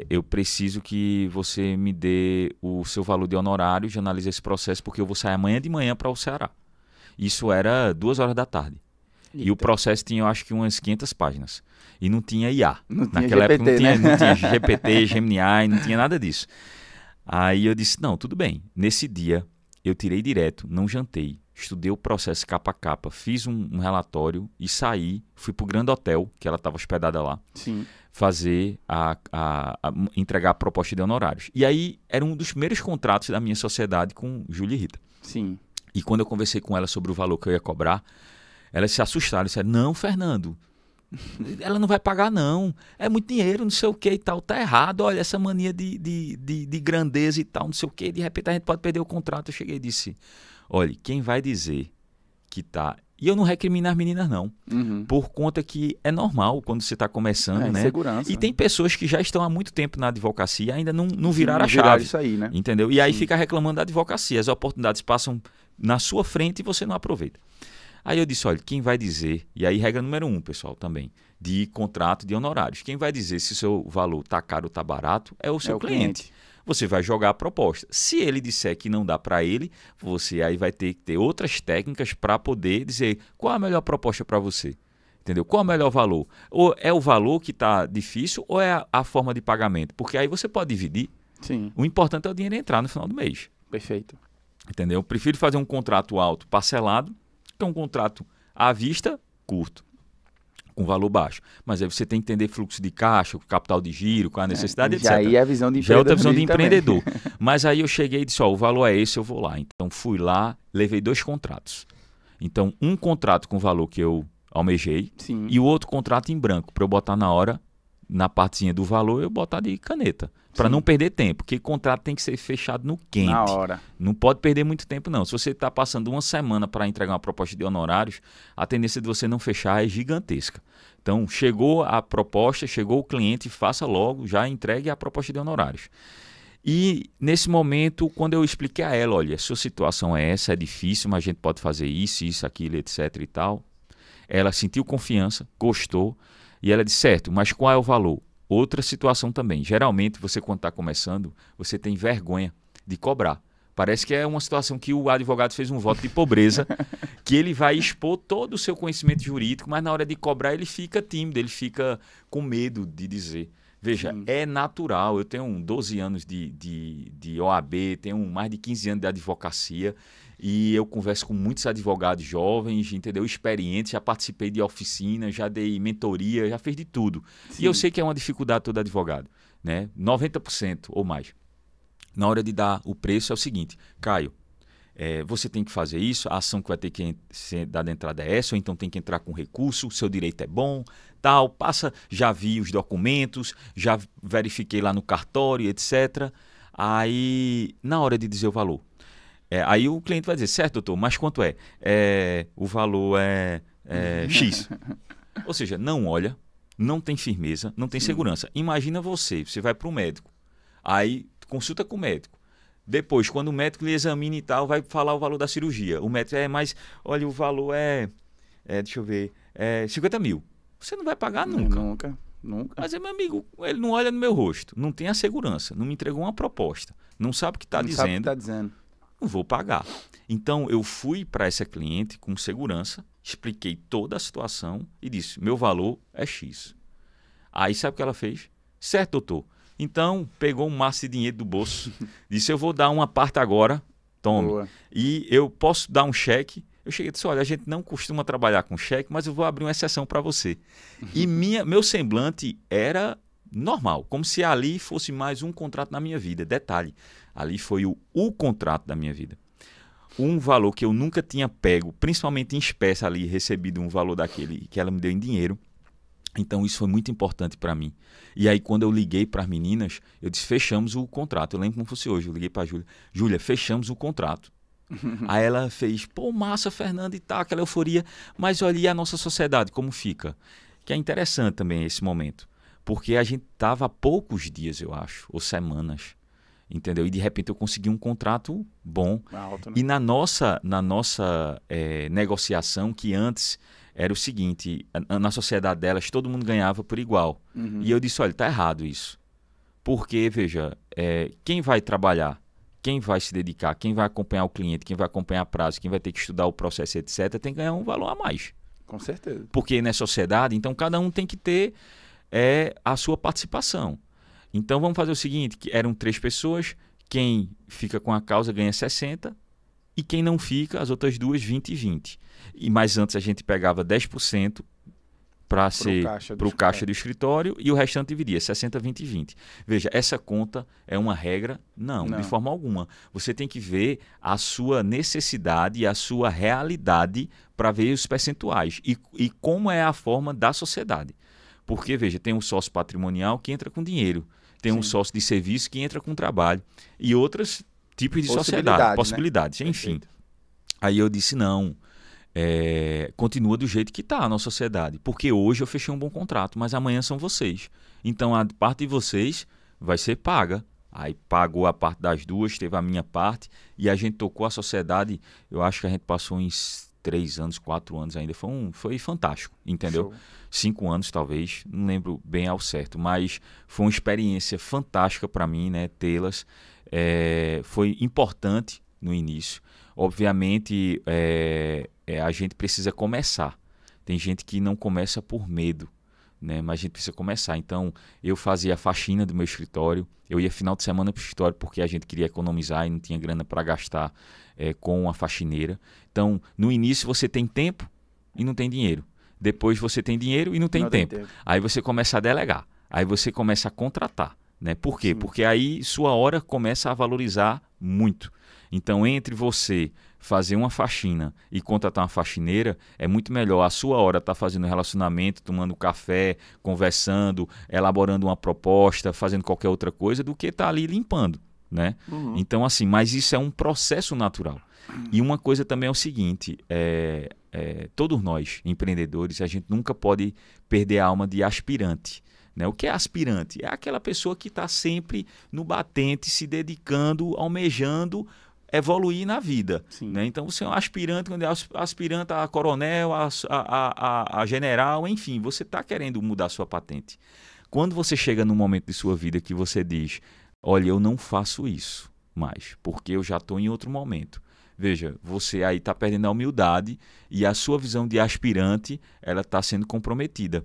eu preciso que você me dê o seu valor de honorário de analisar esse processo, porque eu vou sair amanhã de manhã para o Ceará. Isso era 2 horas da tarde. Eita. E o processo tinha, eu acho que umas 500 páginas. E não tinha IA. Naquela época não tinha GPT, Gemini, não tinha nada disso. Aí eu disse: não, tudo bem. Nesse dia, eu tirei direto, não jantei, estudei o processo capa a capa, fiz um relatório e saí, fui para o Grande Hotel, que ela estava hospedada lá, Sim. fazer entregar a proposta de honorários. E aí, era um dos primeiros contratos da minha sociedade com Júlia e Rita. Sim. E quando eu conversei com ela sobre o valor que eu ia cobrar, elas se assustaram, disseram: não, Fernando, ela não vai pagar não, é muito dinheiro, não sei o que e tal, tá errado, olha essa mania de grandeza e tal, não sei o que, de repente a gente pode perder o contrato. Eu cheguei e disse: olha, quem vai dizer que tá... E eu não recrimino as meninas não, por conta que é normal quando você está começando, né? Segurança. E tem pessoas que já estão há muito tempo na advocacia e ainda não viraram a chave. Isso aí, né? Entendeu? E aí fica reclamando da advocacia, as oportunidades passam na sua frente e você não aproveita. Aí eu disse: olha, quem vai dizer, e aí regra número 1, pessoal, também, de contrato de honorários, quem vai dizer se o seu valor está caro ou está barato é o seu cliente. Você vai jogar a proposta. Se ele disser que não dá para ele, você aí vai ter que ter outras técnicas para poder dizer qual a melhor proposta para você. Entendeu? Qual é o melhor valor? Ou é o valor que está difícil ou é a forma de pagamento? Porque aí você pode dividir. Sim. O importante é o dinheiro entrar no final do mês. Perfeito. Entendeu? Eu prefiro fazer um contrato alto parcelado que um contrato à vista curto, com valor baixo. Mas aí você tem que entender fluxo de caixa, capital de giro, qual a necessidade, etc. Já aí é a visão de empreendedor. Já é outra visão de empreendedor. Também. Mas aí eu cheguei e disse: ó, o valor é esse, eu vou lá. Então fui lá, levei 2 contratos. Então um contrato com o valor que eu almejei. Sim. E o outro contrato em branco, para eu botar na hora, na partezinha do valor, eu botar de caneta. Para não perder tempo, porque contrato tem que ser fechado no quente. Na hora. Não pode perder muito tempo, não. Se você está passando uma semana para entregar uma proposta de honorários, a tendência de você não fechar é gigantesca. Então, chegou a proposta, chegou o cliente, faça logo, já entregue a proposta de honorários. E, nesse momento, quando eu expliquei a ela: olha, a sua situação é essa, é difícil, mas a gente pode fazer isso, aquilo, etc e tal. Ela sentiu confiança, gostou, e ela disse: certo, mas qual é o valor? Outra situação também. Geralmente, você quando está começando, você tem vergonha de cobrar. Parece que é uma situação que o advogado fez um voto de pobreza, que ele vai expor todo o seu conhecimento jurídico, mas na hora de cobrar ele fica tímido, ele fica com medo de dizer. Veja, é natural. Eu tenho 12 anos de OAB, tenho mais de 15 anos de advocacia, e eu converso com muitos advogados jovens, entendeu? Experientes, já participei de oficina, já dei mentoria, já fiz de tudo. Sim. E eu sei que é uma dificuldade todo advogado, né? 90% ou mais. Na hora de dar o preço é o seguinte: Caio, você tem que fazer isso, a ação que vai ter que ser dada entrada é essa, ou então tem que entrar com recurso, o seu direito é bom, tal, passa, já vi os documentos, já verifiquei lá no cartório, etc. Aí, na hora de dizer o valor, aí o cliente vai dizer: certo, doutor, mas quanto é? O valor é X. Ou seja, não olha, não tem firmeza, não tem segurança. Imagina você vai para o médico, aí consulta com o médico, Depois, quando o médico lhe examina e tal, vai falar o valor da cirurgia. O médico mas olha, o valor deixa eu ver, 50 mil. Você não vai pagar nunca. Nunca. Mas, meu amigo, ele não olha no meu rosto, não tem a segurança, não me entregou uma proposta, não sabe o que está dizendo. Não vou pagar. Então, eu fui para essa cliente com segurança, expliquei toda a situação e disse, meu valor é X. Aí, sabe o que ela fez? Certo, doutor. Então, pegou um maço de dinheiro do bolso, disse, eu vou dar uma parte agora, tome. Boa. E eu posso dar um cheque. Eu cheguei e disse, olha, a gente não costuma trabalhar com cheque, mas eu vou abrir uma exceção para você. E meu semblante era normal, como se ali fosse mais um contrato na minha vida. Detalhe, ali foi o contrato da minha vida. Um valor que eu nunca tinha pego, principalmente em espécie ali, recebido um valor daquele que ela me deu em dinheiro. Então, isso foi muito importante para mim. E aí, quando eu liguei para as meninas, eu disse, fechamos o contrato. Eu lembro como fosse hoje. Eu liguei para a Júlia. Júlia, fechamos o contrato. Aí ela fez, pô, massa, Fernando, e tal, aquela euforia. Mas olha, e a nossa sociedade, como fica? Que é interessante também esse momento. Porque a gente estava há poucos dias, eu acho, ou semanas. Entendeu? E de repente eu consegui um contrato bom. Alto, né? E na nossa negociação, que antes era o seguinte, na sociedade delas todo mundo ganhava por igual. E eu disse, olha, está errado isso. Porque, veja, quem vai trabalhar, quem vai se dedicar, quem vai acompanhar o cliente, quem vai acompanhar prazo, quem vai ter que estudar o processo, etc., tem que ganhar um valor a mais. Com certeza. Porque na sociedade, então cada um tem que ter a sua participação. Então vamos fazer o seguinte, que eram 3 pessoas, quem fica com a causa ganha 60 e quem não fica, as outras 2, 20 e 20. Mas antes a gente pegava 10% para o caixa do escritório e o restante dividia, 60, 20 e 20. Veja, essa conta é uma regra? Não, de forma alguma. Você tem que ver a sua necessidade e a sua realidade para ver os percentuais e como é a forma da sociedade. Porque, veja, tem um sócio patrimonial que entra com dinheiro, tem um sócio de serviço que entra com trabalho e outros tipos de sociedade, possibilidades, né? Enfim. Perfeito. Aí eu disse, não, continua do jeito que está a nossa sociedade, porque hoje eu fechei um bom contrato, mas amanhã são vocês. Então a parte de vocês vai ser paga. Aí pagou a parte das 2, teve a minha parte e a gente tocou a sociedade, eu acho que a gente passou uns 3 anos, 4 anos ainda, foi fantástico, entendeu? Show. 5 anos talvez, não lembro bem ao certo, mas foi uma experiência fantástica para mim, né, tê-las. Foi importante no início. Obviamente, a gente precisa começar. Tem gente que não começa por medo, né? Mas a gente precisa começar. Então, eu fazia a faxina do meu escritório, eu ia final de semana para o escritório porque a gente queria economizar e não tinha grana para gastar com a faxineira. Então, no início você tem tempo e não tem dinheiro. Depois você tem dinheiro e não tem tempo. Aí você começa a delegar. Aí você começa a contratar. Né? Por quê? Sim. Porque aí sua hora começa a valorizar muito. Então, entre você fazer uma faxina e contratar uma faxineira, é muito melhor a sua hora estar fazendo um relacionamento, tomando café, conversando, elaborando uma proposta, fazendo qualquer outra coisa, do que estar ali limpando. Né? Então, assim, mas isso é um processo natural. E uma coisa também é o seguinte, todos nós, empreendedores, a gente nunca pode perder a alma de aspirante. Né? O que é aspirante? É aquela pessoa que está sempre no batente, se dedicando, almejando evoluir na vida. Né? Então, você é um aspirante, quando é aspirante a coronel, a general, enfim, você está querendo mudar a sua patente. Quando você chega num momento de sua vida que você diz, olha, eu não faço isso mais, porque eu já estou em outro momento. Veja, você aí está perdendo a humildade e a sua visão de aspirante, ela está sendo comprometida.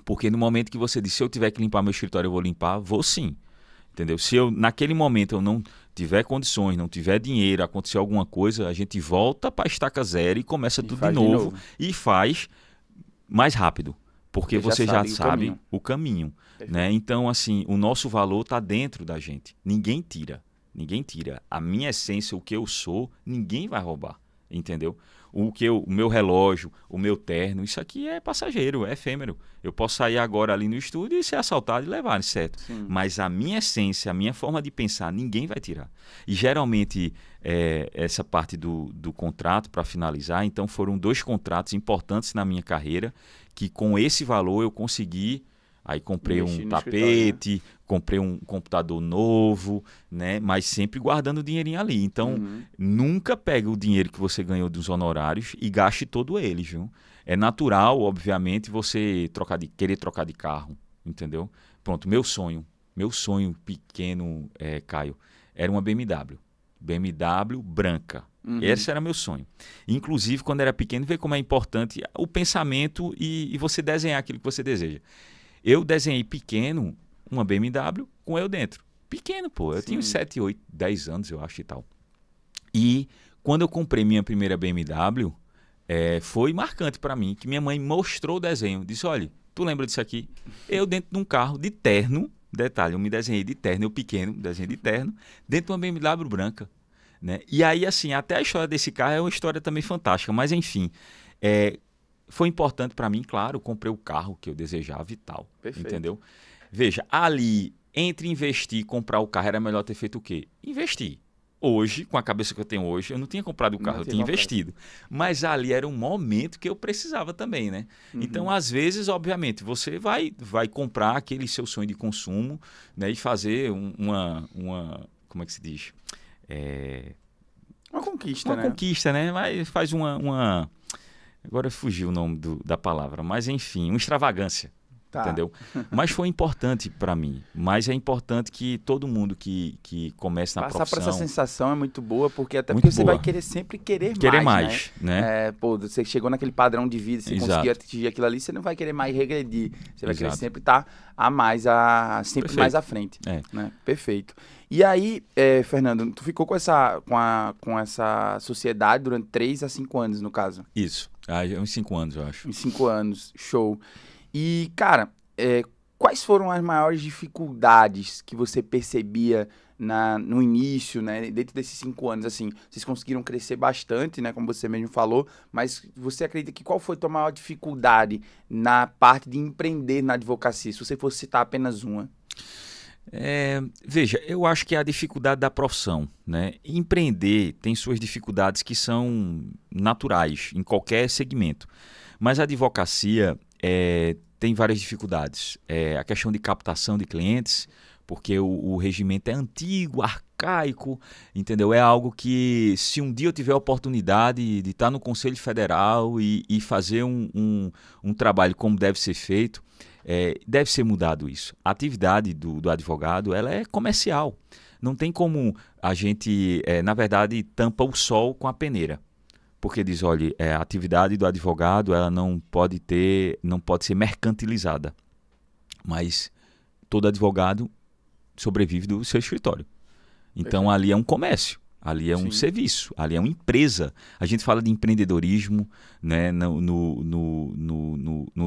Porque no momento que você diz, se eu tiver que limpar meu escritório, eu vou limpar, vou sim. Entendeu? Se eu, naquele momento eu não tiver condições, não tiver dinheiro, acontecer alguma coisa, a gente volta para a estaca zero e começa tudo de novo e faz mais rápido. Porque você já sabe o caminho. Né? Então, assim, o nosso valor está dentro da gente. Ninguém tira. Ninguém tira. A minha essência, o que eu sou, ninguém vai roubar. Entendeu? O meu relógio, o meu terno, isso aqui é passageiro, é efêmero. Eu posso sair agora ali no estúdio e ser assaltado e levar, certo? Sim. Mas a minha essência, a minha forma de pensar, ninguém vai tirar. E geralmente, essa parte do contrato, para finalizar, então foram 2 contratos importantes na minha carreira, que com esse valor eu consegui Aí comprei Investir um no escritório, tapete, comprei um computador novo, né? Mas sempre guardando o dinheirinho ali. Então, nunca pegue o dinheiro que você ganhou dos honorários e gaste todo ele, viu? É natural, obviamente, você querer trocar de carro, entendeu? Pronto, meu sonho pequeno, Caio, era uma BMW. BMW branca. Esse era meu sonho. Inclusive, quando era pequeno, ver como é importante o pensamento e você desenhar aquilo que você deseja. Eu desenhei pequeno uma BMW com eu dentro. Pequeno, pô. Eu tinha uns 7, 8, 10 anos, eu acho e tal. E quando eu comprei minha primeira BMW, foi marcante para mim, que minha mãe mostrou o desenho. Disse, olha, tu lembra disso aqui? Eu dentro de um carro de terno, detalhe, eu me desenhei de terno, eu pequeno, desenhei de terno, dentro de uma BMW branca. Né? E aí, assim, até a história desse carro é uma história também fantástica. Mas, enfim, foi importante para mim, claro, comprei o carro que eu desejava e tal. Perfeito. Entendeu? Veja, ali, entre investir e comprar o carro, era melhor ter feito o quê? Investir. Hoje, com a cabeça que eu tenho hoje, eu não tinha comprado o carro, eu tinha investido. Mas ali era um momento que eu precisava também, né? Então, às vezes, obviamente, você vai comprar aquele seu sonho de consumo, né? E fazer uma como é que se diz? Uma conquista, uma conquista, né? Mas faz uma... Agora fugiu o nome da palavra, mas enfim, uma extravagância. Tá. Entendeu? Mas foi importante para mim. Mas é importante que todo mundo que comece na profissão... Passar por essa sensação é muito boa, porque até muito porque você boa. vai querer sempre querer mais, né? Pô, você chegou naquele padrão de vida, você conseguiu atingir aquilo ali, você não vai querer mais regredir. Você vai querer sempre estar sempre mais à frente. Né? Perfeito. E aí, Fernando, tu ficou com essa sociedade durante 3 a 5 anos, no caso? Isso. Uns 5 anos, eu acho. Uns 5 anos. Show. E, cara, quais foram as maiores dificuldades que você percebia no início, né? Dentro desses 5 anos, assim, vocês conseguiram crescer bastante, né? Como você mesmo falou, mas você acredita que qual foi a tua maior dificuldade na parte de empreender na advocacia? Se você fosse citar apenas uma. Veja, eu acho que é a dificuldade da profissão, né? Empreender tem suas dificuldades que são naturais em qualquer segmento, mas a advocacia tem várias dificuldades. A questão de captação de clientes, porque o regimento é antigo, arcaico, entendeu? É algo que, se um dia eu tiver a oportunidade de estar no Conselho Federal e fazer um trabalho como deve ser feito, deve ser mudado isso. A atividade do advogado, ela é comercial. Não tem como a gente, na verdade, tampa o sol com a peneira. Porque diz, olha, a atividade do advogado ela não pode ser mercantilizada. Mas todo advogado sobrevive do seu escritório. Então, ali é um comércio. Ali é um serviço, ali é uma empresa. A gente fala de empreendedorismo, né, no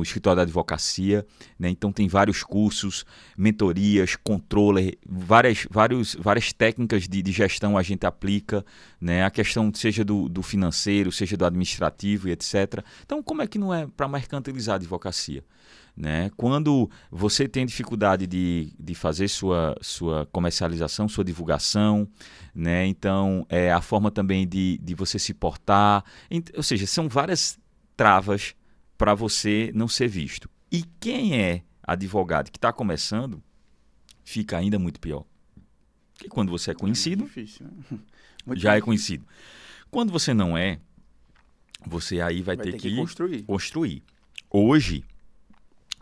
escritório da advocacia, né? Então tem vários cursos, mentorias, controle, várias técnicas de gestão a gente aplica, né? A questão seja do financeiro, seja do administrativo e etc. Então como é que não é para mercantilizar a advocacia? Né? Quando você tem dificuldade de fazer sua comercialização, sua divulgação, né? Então a forma também de você se portar, ou seja, são várias travas para você não ser visto. E quem é advogado que está começando, fica ainda muito pior. Porque quando você é conhecido, difícil, né? É conhecido. Quando você não é, você aí vai ter que construir. Hoje,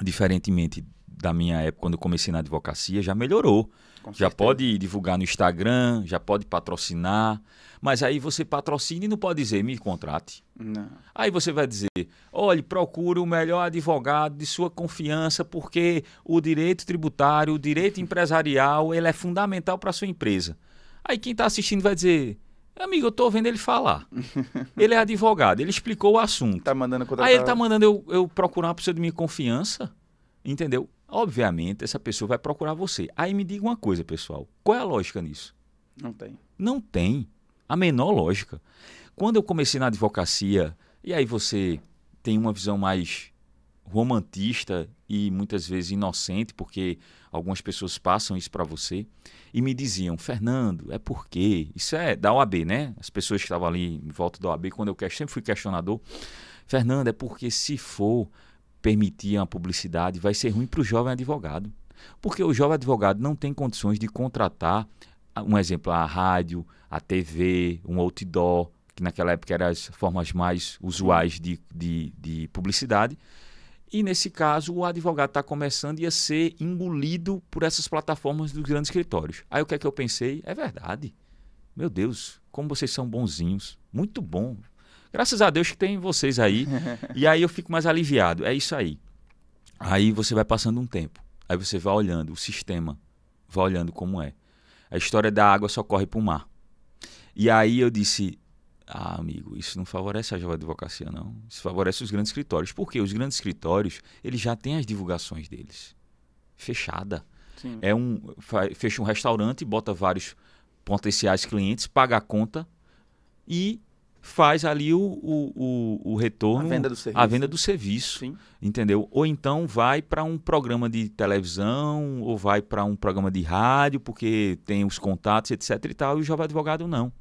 diferentemente da minha época, quando eu comecei na advocacia, já melhorou. Já pode divulgar no Instagram, já pode patrocinar, mas aí você patrocina e não pode dizer, me contrate. Não. Aí você vai dizer, olhe, procure o melhor advogado de sua confiança, porque o direito tributário, o direito empresarial, ele é fundamental para a sua empresa. Aí quem está assistindo vai dizer, amigo, eu estou vendo ele falar. Ele é advogado, ele explicou o assunto. Tá mandando contratar... Aí ele está mandando eu procurar uma pessoa de minha confiança, entendeu? Obviamente, essa pessoa vai procurar você. Aí me diga uma coisa, pessoal. Qual é a lógica nisso? Não tem. Não tem. A menor lógica. Quando eu comecei na advocacia, e aí você tem uma visão mais romantista e muitas vezes inocente, porque algumas pessoas passam isso para você, e me diziam, Fernando, é porque... Isso é da OAB, né? As pessoas que estavam ali em volta da OAB, quando eu sempre fui questionador, Fernando, é porque se for permitir uma publicidade, vai ser ruim para o jovem advogado. Porque o jovem advogado não tem condições de contratar, um exemplo, a rádio, a TV, um outdoor, que naquela época eram as formas mais usuais de publicidade. E nesse caso, o advogado está começando e a ser engolido por essas plataformas dos grandes escritórios. Aí o que é que eu pensei? É verdade. Meu Deus, como vocês são bonzinhos. Muito bom. Graças a Deus que tem vocês aí. E aí eu fico mais aliviado. É isso aí. Aí você vai passando um tempo. Aí você vai olhando o sistema. Vai olhando como é. A história da água só corre para o mar. E aí eu disse... amigo, isso não favorece a jovem advocacia, não. Isso favorece os grandes escritórios. Por quê? Os grandes escritórios, eles já têm as divulgações deles. Fechada. Sim. Fecha um restaurante, bota vários potenciais clientes, paga a conta e faz ali o retorno, a venda do serviço. Sim. Entendeu? Ou então vai para um programa de televisão, ou vai para um programa de rádio, porque tem os contatos, etc. e tal, e o jovem advogado não.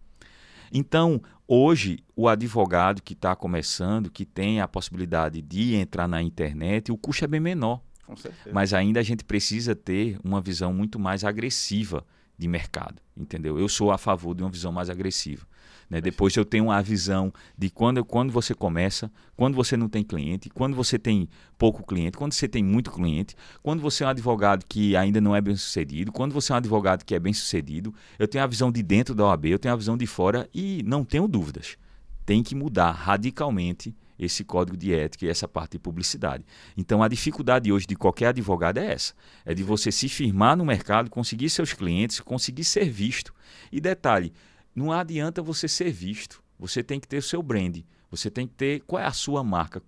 Então, hoje, o advogado que está começando, que tem a possibilidade de entrar na internet, o custo é bem menor. Com certeza. Mas ainda a gente precisa ter uma visão muito mais agressiva de mercado, entendeu? Eu sou a favor de uma visão mais agressiva. Né? Depois eu tenho a visão de quando você começa, quando você não tem cliente, quando você tem pouco cliente, quando você tem muito cliente, quando você é um advogado que ainda não é bem sucedido, quando você é um advogado que é bem sucedido. Eu tenho a visão de dentro da OAB, eu tenho a visão de fora e não tenho dúvidas. Tem que mudar radicalmente esse código de ética e essa parte de publicidade. Então a dificuldade hoje de qualquer advogado é essa. É de você se firmar no mercado, conseguir seus clientes, conseguir ser visto. E detalhe, não adianta você ser visto. Você tem que ter o seu brand. Você tem que ter qual é a sua marca.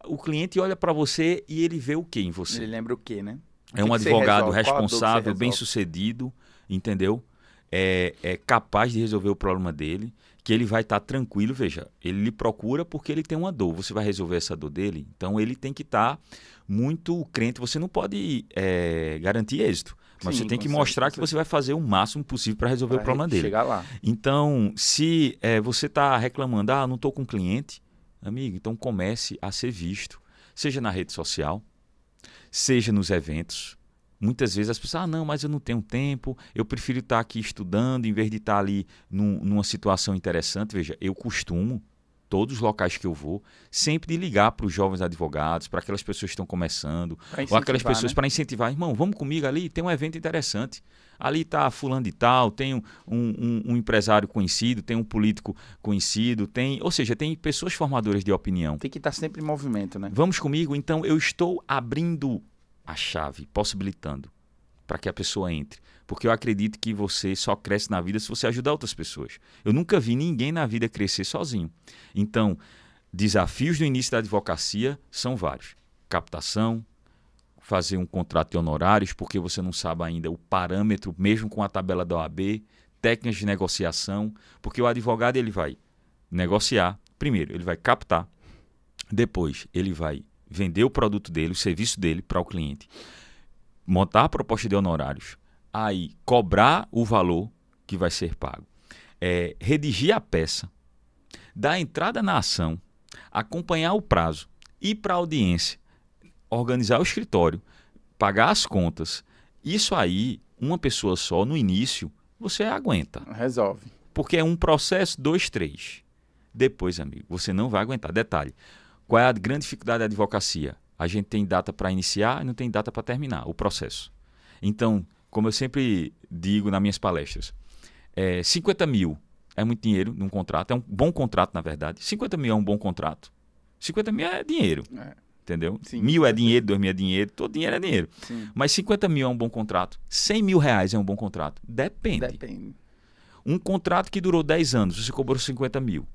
O cliente olha para você e ele vê o que em você? Ele lembra o quê, né? É um advogado responsável, bem-sucedido, entendeu? É capaz de resolver o problema dele, que ele vai estar tranquilo. Veja, ele lhe procura porque ele tem uma dor. Você vai resolver essa dor dele? Então ele tem que estar muito crente. Você não pode garantir êxito. Mas você tem que mostrar que você vai fazer o máximo possível para resolver o problema dele. Chegar lá. Então, se você está reclamando, não estou com cliente, amigo, então comece a ser visto. Seja na rede social, seja nos eventos. Muitas vezes as pessoas, não, mas eu não tenho tempo, eu prefiro estar aqui estudando em vez de estar ali numa situação interessante. Veja, eu costumo, todos os locais que eu vou, sempre de ligar para os jovens advogados, para aquelas pessoas que estão começando, ou aquelas pessoas, né? Para incentivar, irmão, vamos comigo ali, tem um evento interessante. Ali está fulano de tal, tem um empresário conhecido, tem um político conhecido, ou seja, tem pessoas formadoras de opinião. Tem que estar sempre em movimento, né? Vamos comigo? Então eu estou abrindo a chave, possibilitando para que a pessoa entre. Porque eu acredito que você só cresce na vida se você ajudar outras pessoas. Eu nunca vi ninguém na vida crescer sozinho. Então, desafios no início da advocacia são vários. Captação, fazer um contrato de honorários, porque você não sabe ainda o parâmetro, mesmo com a tabela da OAB, técnicas de negociação, porque o advogado ele vai negociar, primeiro ele vai captar, depois ele vai vender o produto dele, o serviço dele para o cliente, montar a proposta de honorários, aí cobrar o valor que vai ser pago, redigir a peça, dar entrada na ação, acompanhar o prazo, ir para a audiência, organizar o escritório, pagar as contas. Isso aí, uma pessoa só, no início, você aguenta. Resolve. Porque é um processo, 2, 3. Depois, amigo, você não vai aguentar. Detalhe, qual é a grande dificuldade da advocacia? A gente tem data para iniciar e não tem data para terminar o processo. Então, como eu sempre digo nas minhas palestras, 50 mil é muito dinheiro num contrato, é um bom contrato, na verdade. 50 mil é um bom contrato. 50 mil é dinheiro. Entendeu? Sim, 1.000 é dinheiro, 2.000 é dinheiro, todo dinheiro é dinheiro. Sim. Mas 50 mil é um bom contrato. 100 mil reais é um bom contrato. Depende. Um contrato que durou 10 anos, você cobrou 50 mil.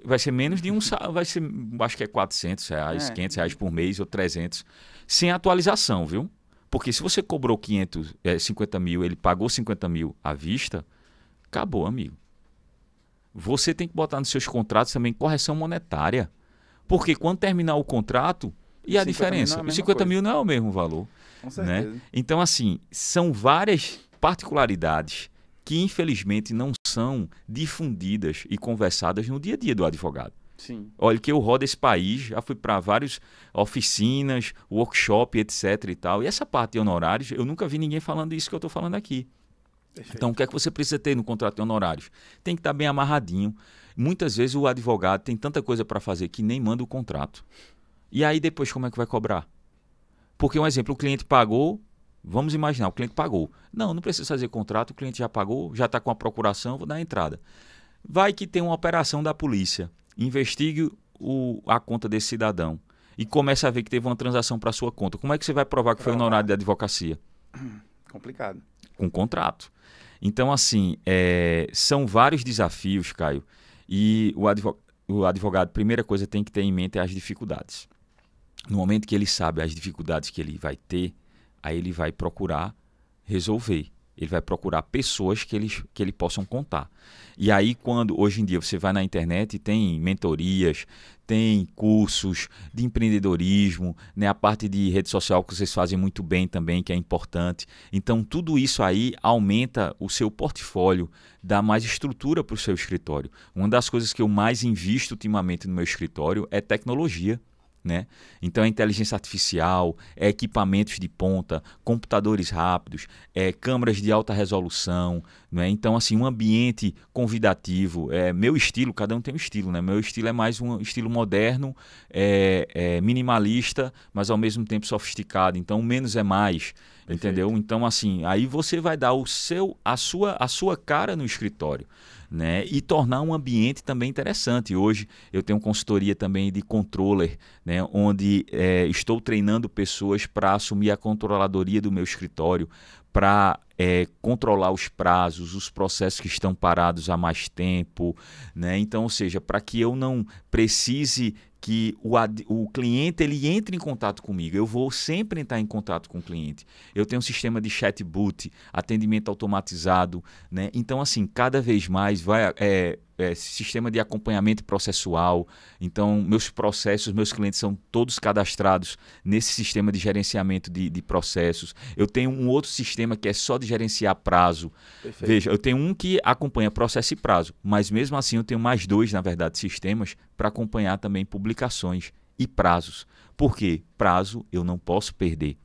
Vai ser menos de vai ser, acho que é 400 reais, 500 reais por mês ou 300. Sem atualização, viu? Porque se você cobrou 50 mil, ele pagou 50 mil à vista, acabou, amigo. Você tem que botar nos seus contratos também correção monetária. Porque quando terminar o contrato, e a diferença? Os 50 mil não é o mesmo valor. Com certeza. Né? Então, assim, são várias particularidades que, infelizmente, não são difundidas e conversadas no dia a dia do advogado. Sim. Olha que eu rodo esse país, já fui para várias oficinas, workshop, etc e tal. E essa parte de honorários, eu nunca vi ninguém falando isso que eu estou falando aqui. Perfeito. Então, o que é que você precisa ter no contrato de honorários? Tem que estar bem amarradinho. Muitas vezes o advogado tem tanta coisa para fazer que nem manda o contrato. E aí depois como é que vai cobrar? Porque um exemplo, o cliente pagou, vamos imaginar, o cliente pagou. Não precisa fazer contrato, o cliente já pagou, já está com a procuração, vou dar a entrada. Vai que tem uma operação da polícia, investigue a conta desse cidadão e começa a ver que teve uma transação para sua conta. Como é que você vai provar que foi honorário de advocacia? Complicado. Com contrato. Então, assim, são vários desafios, Caio, e o advogado, primeira coisa, tem que ter em mente as dificuldades. No momento que ele sabe as dificuldades que ele vai ter, aí ele vai procurar resolver. Ele vai procurar pessoas que ele possam contar. E aí, quando hoje em dia você vai na internet, tem mentorias, tem cursos de empreendedorismo, né? A parte de rede social que vocês fazem muito bem também, que é importante. Então, tudo isso aí aumenta o seu portfólio, dá mais estrutura para o seu escritório. Uma das coisas que eu mais invisto ultimamente no meu escritório é tecnologia. Né? Então é inteligência artificial, é equipamentos de ponta, computadores rápidos, câmeras de alta resolução, né? Então assim, um ambiente convidativo, meu estilo, cada um tem um estilo, né? Meu estilo é mais um estilo moderno, minimalista, mas ao mesmo tempo sofisticado, então menos é mais. Perfeito. Entendeu? Então assim, aí você vai dar a sua cara no escritório. Né? E tornar um ambiente também interessante. Hoje eu tenho consultoria também de controller, né? Onde estou treinando pessoas para assumir a controladoria do meu escritório, para controlar os prazos, os processos que estão parados há mais tempo, né? Então, ou seja, para que eu não precise que o cliente ele entre em contato comigo. Eu vou sempre entrar em contato com o cliente. Eu tenho um sistema de chatbot, atendimento automatizado, né? Então, assim, cada vez mais vai sistema de acompanhamento processual. Então, meus processos, meus clientes são todos cadastrados nesse sistema de gerenciamento de processos. Eu tenho um outro sistema que é só de gerenciar prazo. Perfeito. Veja, eu tenho um que acompanha processo e prazo, mas mesmo assim eu tenho mais dois, na verdade, sistemas para acompanhar também publicações e prazos. Por quê? Prazo eu não posso perder.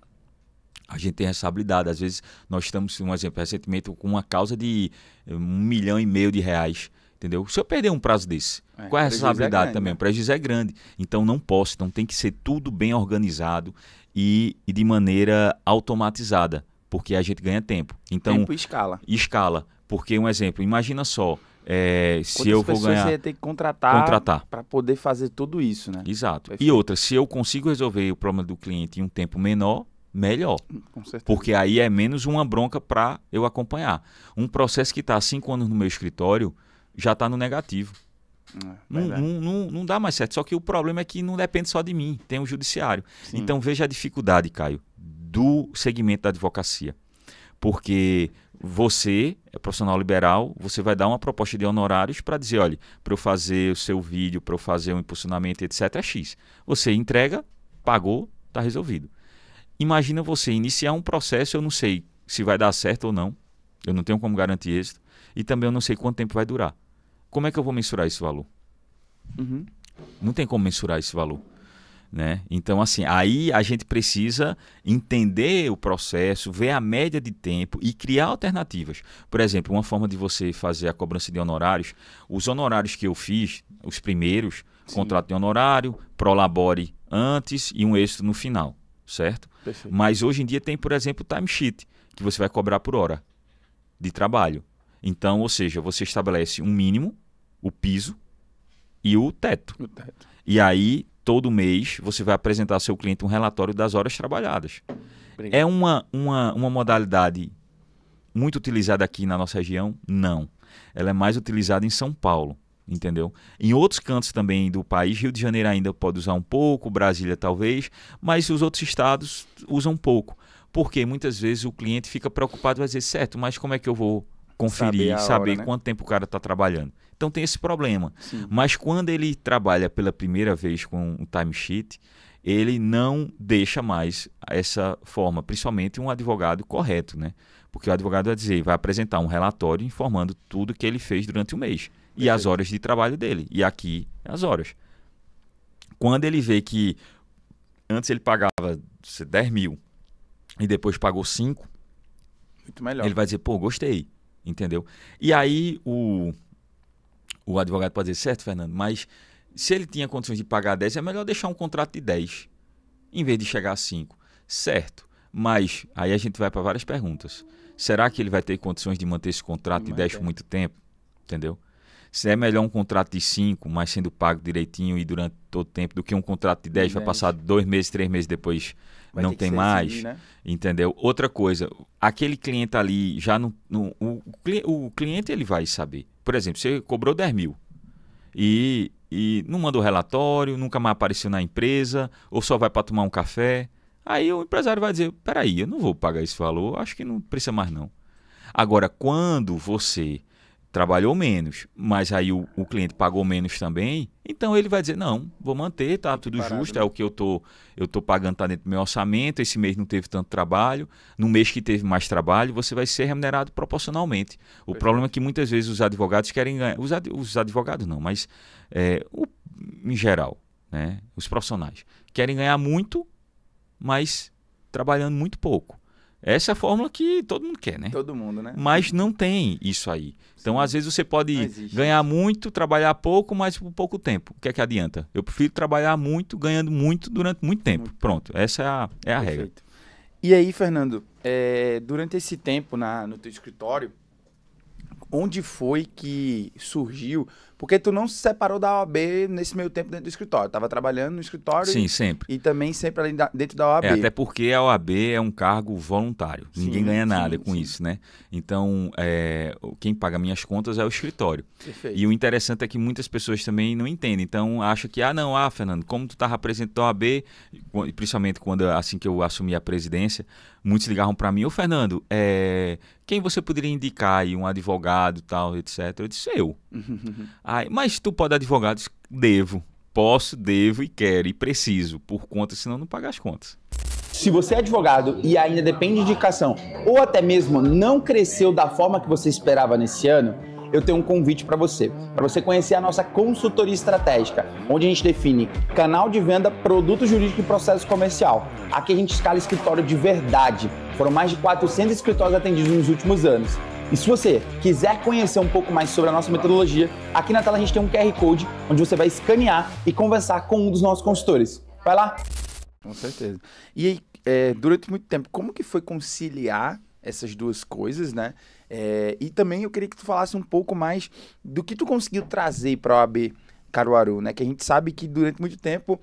A gente tem responsabilidade. Às vezes nós estamos, um exemplo, recentemente com uma causa de R$1,5 milhão de reais. Entendeu? Se eu perder um prazo desse, qual é a responsabilidade também? Né? O prejuízo é grande. Então não posso. Então tem que ser tudo bem organizado e de maneira automatizada, porque a gente ganha tempo. Então, tempo e escala. Escala. Porque, um exemplo, imagina só, se eu vou ganhar... Você ia ter que contratar. Para poder fazer tudo isso, né? Exato. Perfeito. E outra, se eu consigo resolver o problema do cliente em um tempo menor, melhor. Com certeza. Porque aí é menos uma bronca para eu acompanhar. Um processo que está há 5 anos no meu escritório já está no negativo. Não dá mais certo. Só que o problema é que não depende só de mim, tem o judiciário. Sim. Então veja a dificuldade, Caio, do segmento da advocacia. Porque você é profissional liberal, você vai dar uma proposta de honorários para dizer, olha, para eu fazer o seu vídeo, para eu fazer um impulsionamento, etc, é X. Você entrega, pagou, está resolvido. Imagina você iniciar um processo, eu não sei se vai dar certo ou não, eu não tenho como garantir êxito, e também eu não sei quanto tempo vai durar. Como é que eu vou mensurar esse valor? Uhum. Não tem como mensurar esse valor. Né? Então, assim, aí a gente precisa entender o processo, ver a média de tempo e criar alternativas. Por exemplo, uma forma de você fazer a cobrança de honorários, os honorários que eu fiz, os primeiros, sim, contrato de honorário, prolabore antes e um êxito no final, certo? Perfeito. Mas hoje em dia tem, por exemplo, o timesheet, que você vai cobrar por hora de trabalho. Então, ou seja, você estabelece um mínimo, o piso e o teto. E aí, todo mês, você vai apresentar ao seu cliente um relatório das horas trabalhadas. Obrigado. É uma modalidade muito utilizada aqui na nossa região? Não. Ela é mais utilizada em São Paulo, entendeu? Em outros cantos também do país, Rio de Janeiro ainda pode usar um pouco, Brasília talvez, mas os outros estados usam pouco. Porque muitas vezes o cliente fica preocupado e vai dizer, certo, mas como é que eu vou conferir, saber né? Quanto tempo o cara está trabalhando. Então tem esse problema. Sim. Mas quando ele trabalha pela primeira vez com um timesheet, ele não deixa mais essa forma, principalmente um advogado correto, né? Porque o advogado vai apresentar um relatório informando tudo que ele fez durante o mês. Perfeito. E as horas de trabalho dele. E aqui, as horas. Quando ele vê que antes ele pagava 10 mil e depois pagou 5, Muito melhor. ele vai dizer, pô, gostei, entendeu? E aí o advogado pode dizer, certo, Fernando, mas se ele tinha condições de pagar 10, é melhor deixar um contrato de 10, em vez de chegar a 5. Certo, mas aí a gente vai para várias perguntas. Será que ele vai ter condições de manter esse contrato de 10 por muito tempo? Entendeu? Se é melhor um contrato de 5, mas sendo pago direitinho e durante todo o tempo, do que um contrato de 10, vai passar 2 meses, 3 meses depois, vai não tem mais, assim, né? Entendeu? Outra coisa, aquele cliente ali, já o cliente ele vai saber. Por exemplo, você cobrou 10 mil e não mandou relatório, nunca mais apareceu na empresa, ou só vai para tomar um café. Aí o empresário vai dizer, peraí, eu não vou pagar esse valor, acho que não precisa mais não. Agora, quando você trabalhou menos, mas aí o cliente pagou menos também, então ele vai dizer, não, vou manter, tá tudo justo, né? É o que eu tô pagando, tá dentro do meu orçamento, esse mês não teve tanto trabalho, no mês que teve mais trabalho, você vai ser remunerado proporcionalmente. O problema é que muitas vezes os advogados querem ganhar, os advogados não, mas em geral, né, os profissionais, querem ganhar muito, mas trabalhando muito pouco. Essa é a fórmula que todo mundo quer, né? Todo mundo, né? Mas não tem isso aí. Então, Sim. Às vezes você pode ganhar muito, trabalhar pouco, mas por pouco tempo. O que é que adianta? Eu prefiro trabalhar muito, ganhando muito durante muito tempo. Pronto, essa é a regra. E aí, Fernando, durante esse tempo no teu escritório, onde foi que surgiu? Porque tu não se separou da OAB nesse meio tempo dentro do escritório. Estava trabalhando no escritório. Sim, sempre. E também sempre ali dentro da OAB. Até porque a OAB é um cargo voluntário. Ninguém ganha nada com isso, né? Então, quem paga minhas contas é o escritório. Perfeito. E o interessante é que muitas pessoas também não entendem. Então, acham que, Fernando, como tu estava presidente da OAB, principalmente assim que eu assumi a presidência, muitos ligavam para mim, Fernando, quem você poderia indicar aí, um advogado, tal, etc. Eu disse, eu. Mas tu pode advogado? Devo. Posso, devo e quero e preciso, por conta, senão não pagar as contas. Se você é advogado e ainda depende de indicação, ou até mesmo não cresceu da forma que você esperava nesse ano, eu tenho um convite para você conhecer a nossa consultoria estratégica, onde a gente define canal de venda, produto jurídico e processo comercial. Aqui a gente escala escritório de verdade. Foram mais de 400 escritórios atendidos nos últimos anos. E se você quiser conhecer um pouco mais sobre a nossa metodologia, aqui na tela a gente tem um QR Code, onde você vai escanear e conversar com um dos nossos consultores. Vai lá! Com certeza. E aí, durante muito tempo, como que foi conciliar essas duas coisas, né? E também eu queria que tu falasse um pouco mais do que tu conseguiu trazer para a OAB Caruaru, né? Que a gente sabe que durante muito tempo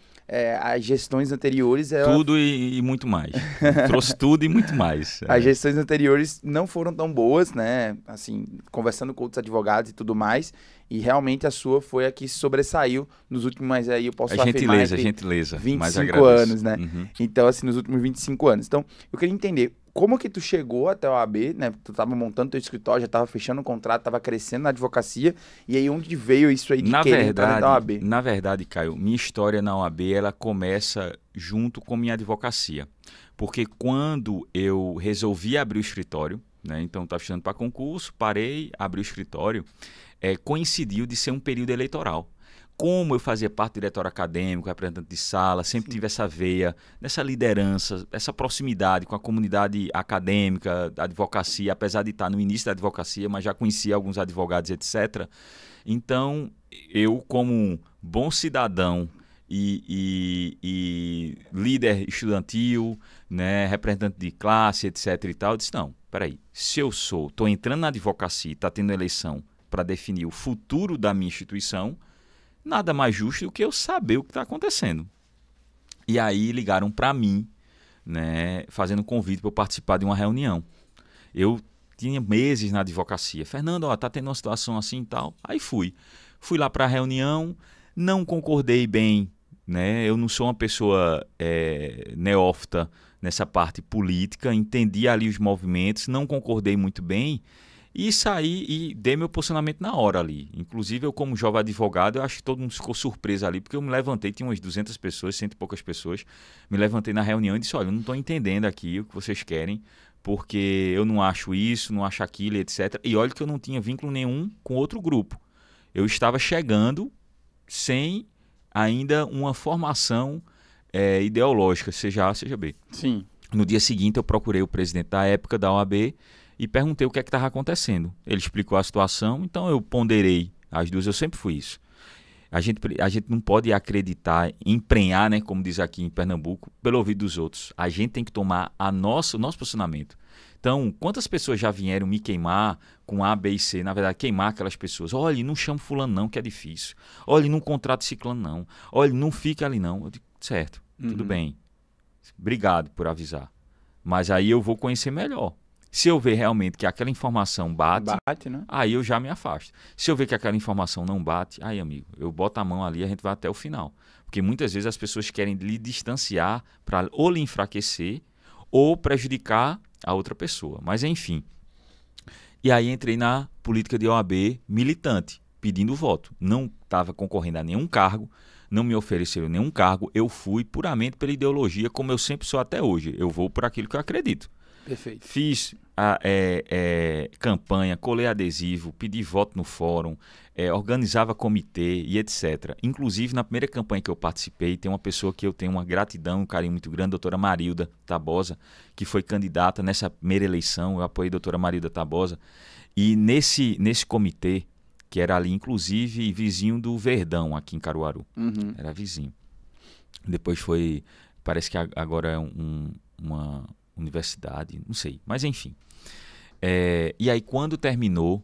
as gestões anteriores... Tudo e muito mais. Trouxe tudo e muito mais. As gestões anteriores não foram tão boas, né? Assim, conversando com outros advogados e tudo mais. E realmente a sua foi a que sobressaiu nos últimos, mas aí eu posso afirmar, gentileza. 25 anos, né? Uhum. Então, assim, nos últimos 25 anos. Então, eu queria entender como que tu chegou até a OAB, né? Tu estava montando teu escritório, já estava fechando um contrato, estava crescendo na advocacia. E aí, onde veio isso aí de querer entrar na OAB? Na verdade, Caio, minha história na OAB, ela começa junto com minha advocacia. Porque quando eu resolvi abrir o escritório, né? Então, estava estudando para concurso, parei, abri o escritório, coincidiu de ser um período eleitoral. Como eu fazia parte do diretório acadêmico, representante de sala, sempre tive essa veia, nessa liderança, essa proximidade com a comunidade acadêmica, da advocacia, apesar de estar no início da advocacia, mas já conhecia alguns advogados, etc. Então, eu como um bom cidadão e líder estudantil, né, representante de classe, etc. e tal, eu disse, não, peraí, se eu estou entrando na advocacia e está tendo eleição para definir o futuro da minha instituição, nada mais justo do que eu saber o que está acontecendo. E aí ligaram para mim, né, fazendo um convite para eu participar de uma reunião. Eu tinha meses na advocacia. Fernando, está tendo uma situação assim e tal. Aí fui. Fui lá para a reunião, não concordei bem, né? Eu não sou uma pessoa neófita nessa parte política, entendi ali os movimentos, não concordei muito bem. E saí e dei meu posicionamento na hora ali. Inclusive, eu como jovem advogado, eu acho que todo mundo ficou surpreso ali, porque eu me levantei, tinha umas 200 pessoas, 100 e poucas pessoas, me levantei na reunião e disse, olha, eu não estou entendendo aqui o que vocês querem, porque eu não acho isso, não acho aquilo, etc. E olha que eu não tinha vínculo nenhum com outro grupo. Eu estava chegando sem ainda uma formação ideológica, seja A, seja B. Sim. No dia seguinte, eu procurei o presidente da época da OAB e perguntei o que é que estava acontecendo. Ele explicou a situação, então eu ponderei as duas, eu sempre fui isso. A gente não pode acreditar, emprenhar, né, como diz aqui em Pernambuco, pelo ouvido dos outros. A gente tem que tomar o nosso posicionamento. Então, quantas pessoas já vieram me queimar com A, B e C? Na verdade, queimar aquelas pessoas. Olha, não chama fulano não, que é difícil. Olha, não contrata ciclano não. Olha, não fica ali não. Eu digo, certo, tudo bem. Obrigado por avisar. Mas aí eu vou conhecer melhor. Se eu ver realmente que aquela informação bate, né? Aí eu já me afasto. Se eu ver que aquela informação não bate, aí, amigo, eu boto a mão ali e a gente vai até o final. Porque muitas vezes as pessoas querem lhe distanciar para ou lhe enfraquecer ou prejudicar a outra pessoa. Mas enfim. E aí entrei na política de OAB militante, pedindo voto. Não estava concorrendo a nenhum cargo, não me ofereceram nenhum cargo. Eu fui puramente pela ideologia, como eu sempre sou até hoje. Eu vou por aquilo que eu acredito. Perfeito. Fiz campanha, colei adesivo, pedi voto no fórum, organizava comitê e etc. Inclusive, na primeira campanha que eu participei, tem uma pessoa que eu tenho uma gratidão, um carinho muito grande, a doutora Marilda Tabosa, que foi candidata nessa primeira eleição. Eu apoiei a doutora Marilda Tabosa. E nesse comitê, que era ali, inclusive, vizinho do Verdão, aqui em Caruaru. Era vizinho. Depois foi, parece que agora é uma universidade, não sei, mas enfim. E aí quando terminou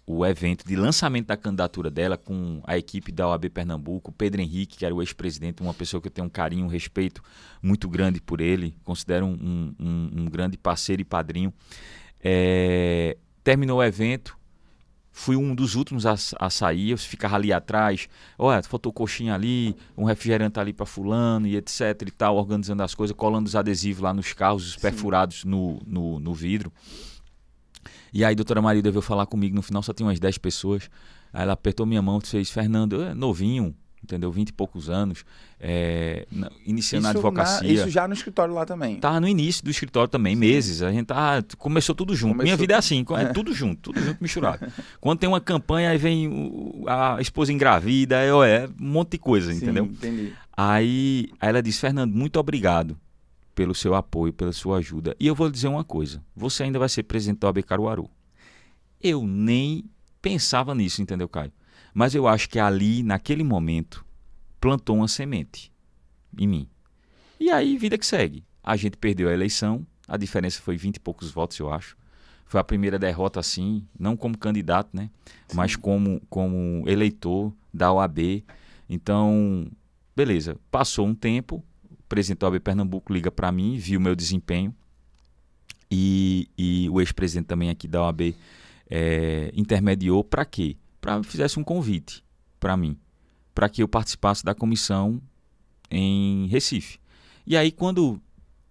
o evento de lançamento da candidatura dela com a equipe da OAB Pernambuco, o Pedro Henrique, que era o ex-presidente, uma pessoa que eu tenho um carinho, um respeito muito grande por ele, considero um grande parceiro e padrinho. Terminou o evento, fui um dos últimos a sair, eu ficava ali atrás, olha, faltou coxinha ali, um refrigerante ali para fulano e etc e tal, organizando as coisas, colando os adesivos lá nos carros, os perfurados no vidro. E aí a doutora Marilda veio falar comigo, no final só tinha umas 10 pessoas, aí ela apertou minha mão e fez, Fernando, novinho, entendeu? 20 e poucos anos, iniciando na advocacia. Isso já no escritório lá também? Tá no início do escritório também, sim, meses. A gente começou tudo junto. Minha vida é assim, é tudo junto misturado. Quando tem uma campanha, aí vem a esposa engravida, um monte de coisa, sim, entendeu? Entendi. Aí ela disse, Fernando, muito obrigado pelo seu apoio, pela sua ajuda. E eu vou lhe dizer uma coisa, você ainda vai ser presidente da OAB Caruaru. Eu nem pensava nisso, entendeu, Caio? Mas eu acho que ali, naquele momento, plantou uma semente em mim. E aí, vida que segue. A gente perdeu a eleição, a diferença foi 20 e poucos votos, eu acho. Foi a primeira derrota, assim, não como candidato, né? Sim. Mas como eleitor da OAB. Então, beleza. Passou um tempo, o presidente da OAB Pernambuco liga para mim, viu o meu desempenho. E o ex-presidente também aqui da OAB intermediou para quê? Para que fizesse um convite para mim, para que eu participasse da comissão em Recife. E aí, quando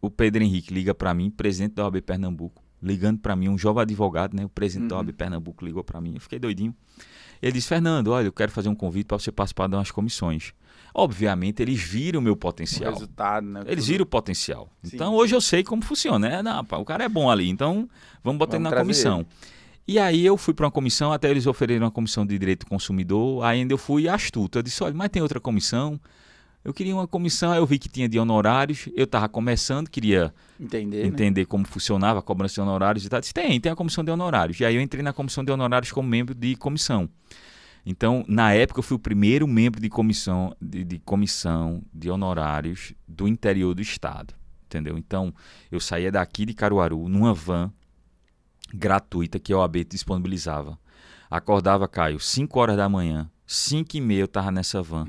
o Pedro Henrique liga para mim, presidente da OAB Pernambuco, ligando para mim, um jovem advogado, né? O presidente da OAB Pernambuco ligou para mim, eu fiquei doidinho. Ele disse, Fernando, olha, eu quero fazer um convite para você participar de umas comissões. Obviamente, eles viram o meu potencial. O resultado, né? Eles viram o potencial. Sim. Então, hoje eu sei como funciona, né? Não, o cara é bom ali, então vamos botar ele na comissão. Ele. E aí eu fui para uma comissão, até eles ofereceram uma comissão de direito do consumidor, ainda eu fui astuto. Eu disse, olha, mas tem outra comissão? Eu queria uma comissão, aí eu vi que tinha de honorários, eu estava começando, queria entender como funcionava a cobrança de honorários e tal. Disse, tem a comissão de honorários. E aí eu entrei na comissão de honorários como membro de comissão. Então, na época, eu fui o primeiro membro de comissão de honorários do interior do estado, entendeu? Então, eu saía daqui de Caruaru, numa van gratuita que a OAB disponibilizava. Acordava, Caio, 5 horas da manhã, 5h30 eu estava nessa van.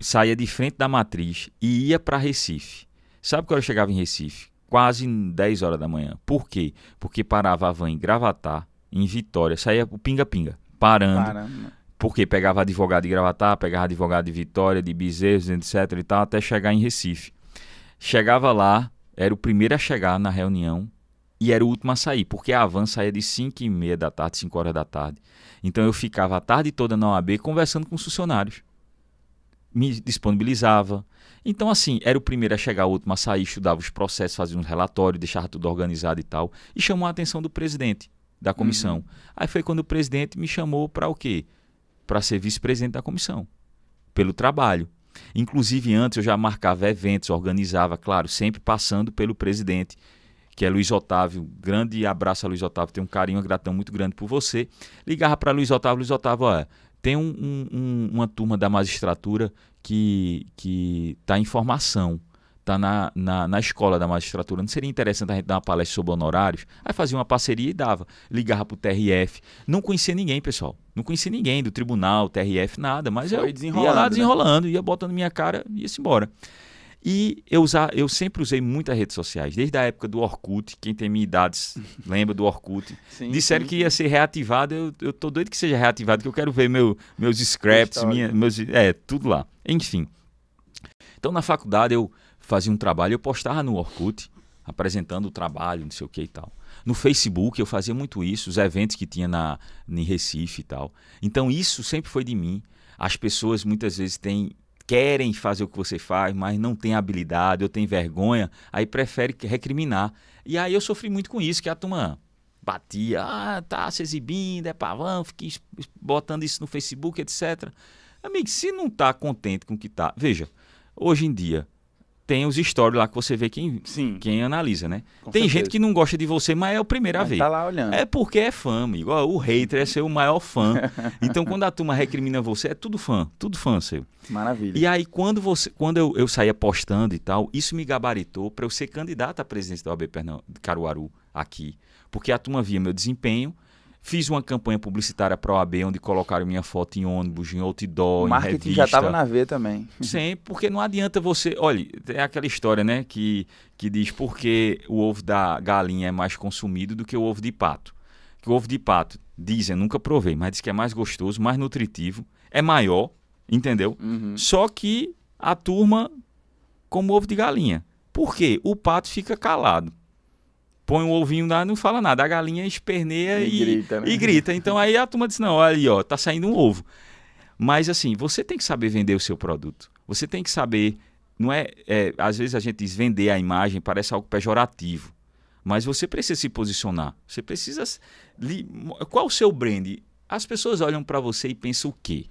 Saía de frente da matriz e ia para Recife. Sabe quando eu chegava em Recife? Quase 10 horas da manhã. Por quê? Porque parava a van em Gravatá, em Vitória, saía o pinga-pinga, parando. Porque pegava advogado de Gravatá, pegava advogado de Vitória, de Bezerros, etc. e tal, até chegar em Recife. Chegava lá, era o primeiro a chegar na reunião e era o último a sair, porque a van saía de 5h30 da tarde, 5 horas da tarde. Então eu ficava a tarde toda na OAB conversando com os funcionários. Me disponibilizava. Então, assim, era o primeiro a chegar, o último a sair, estudava os processos, fazia um relatório, deixava tudo organizado e tal. E chamou a atenção do presidente da comissão. Aí foi quando o presidente me chamou para o quê? Para ser vice-presidente da comissão. pelo trabalho. Inclusive, antes eu já marcava eventos, organizava, claro, sempre passando pelo presidente, que é Luiz Otávio. Grande abraço a Luiz Otávio, tenho um carinho, uma gratidão muito grande por você. Ligava para Luiz Otávio, olha, tem uma turma da magistratura que está em formação, está na escola da magistratura. Não seria interessante a gente dar uma palestra sobre honorários? Aí fazia uma parceria e dava. Ligava para o TRF. Não conhecia ninguém, pessoal. Não conhecia ninguém do tribunal, TRF, nada. Mas eu ia lá desenrolando, ia botando minha cara e ia-se embora. E eu sempre usei muitas redes sociais, desde a época do Orkut. Quem tem minha idade lembra do Orkut. Sim, disseram que ia ser reativado, eu tô doido que seja reativado, que eu quero ver meus scraps, tudo lá. Enfim. Então, na faculdade, eu fazia um trabalho, eu postava no Orkut, apresentando o trabalho, não sei o que e tal. No Facebook, eu fazia muito isso, os eventos que tinha em Recife e tal. Então, isso sempre foi de mim. As pessoas, muitas vezes, querem fazer o que você faz, mas não tem habilidade ou tem vergonha, aí prefere recriminar. E aí eu sofri muito com isso, que a turma batia, tá se exibindo, é pavão, fica botando isso no Facebook, etc. Amigo, se não tá contente com o que tá... Veja, hoje em dia, tem os stories lá que você vê quem analisa, né? Tem certeza. Gente que não gosta de você, mas é o primeiro a ver. Tá lá olhando. É porque é fã, amigo. O hater é seu maior fã. Então, quando a turma recrimina você, é tudo fã seu. Maravilha. E aí, quando eu saía postando e tal, isso me gabaritou para eu ser candidato à presidência da OAB Caruaru aqui. Porque a turma via meu desempenho. Fiz uma campanha publicitária para a OAB, onde colocaram minha foto em ônibus, em outdoor, em revista. O marketing já estava na veia também. Sim, porque não adianta você... Olha, é aquela história, né, que diz por que o ovo da galinha é mais consumido do que o ovo de pato. Que o ovo de pato, dizem, nunca provei, mas diz que é mais gostoso, mais nutritivo, é maior, entendeu? Uhum. Só que a turma come ovo de galinha. Por quê? O pato fica calado. Põe o ovinho lá, não fala nada. A galinha esperneia e grita. Então aí a turma diz, não, olha aí, ó, tá saindo um ovo. Mas assim, você tem que saber vender o seu produto. Você tem que saber, não às vezes a gente diz vender a imagem, parece algo pejorativo. Mas você precisa se posicionar. Você precisa... Qual o seu brand? As pessoas olham para você e pensam o quê?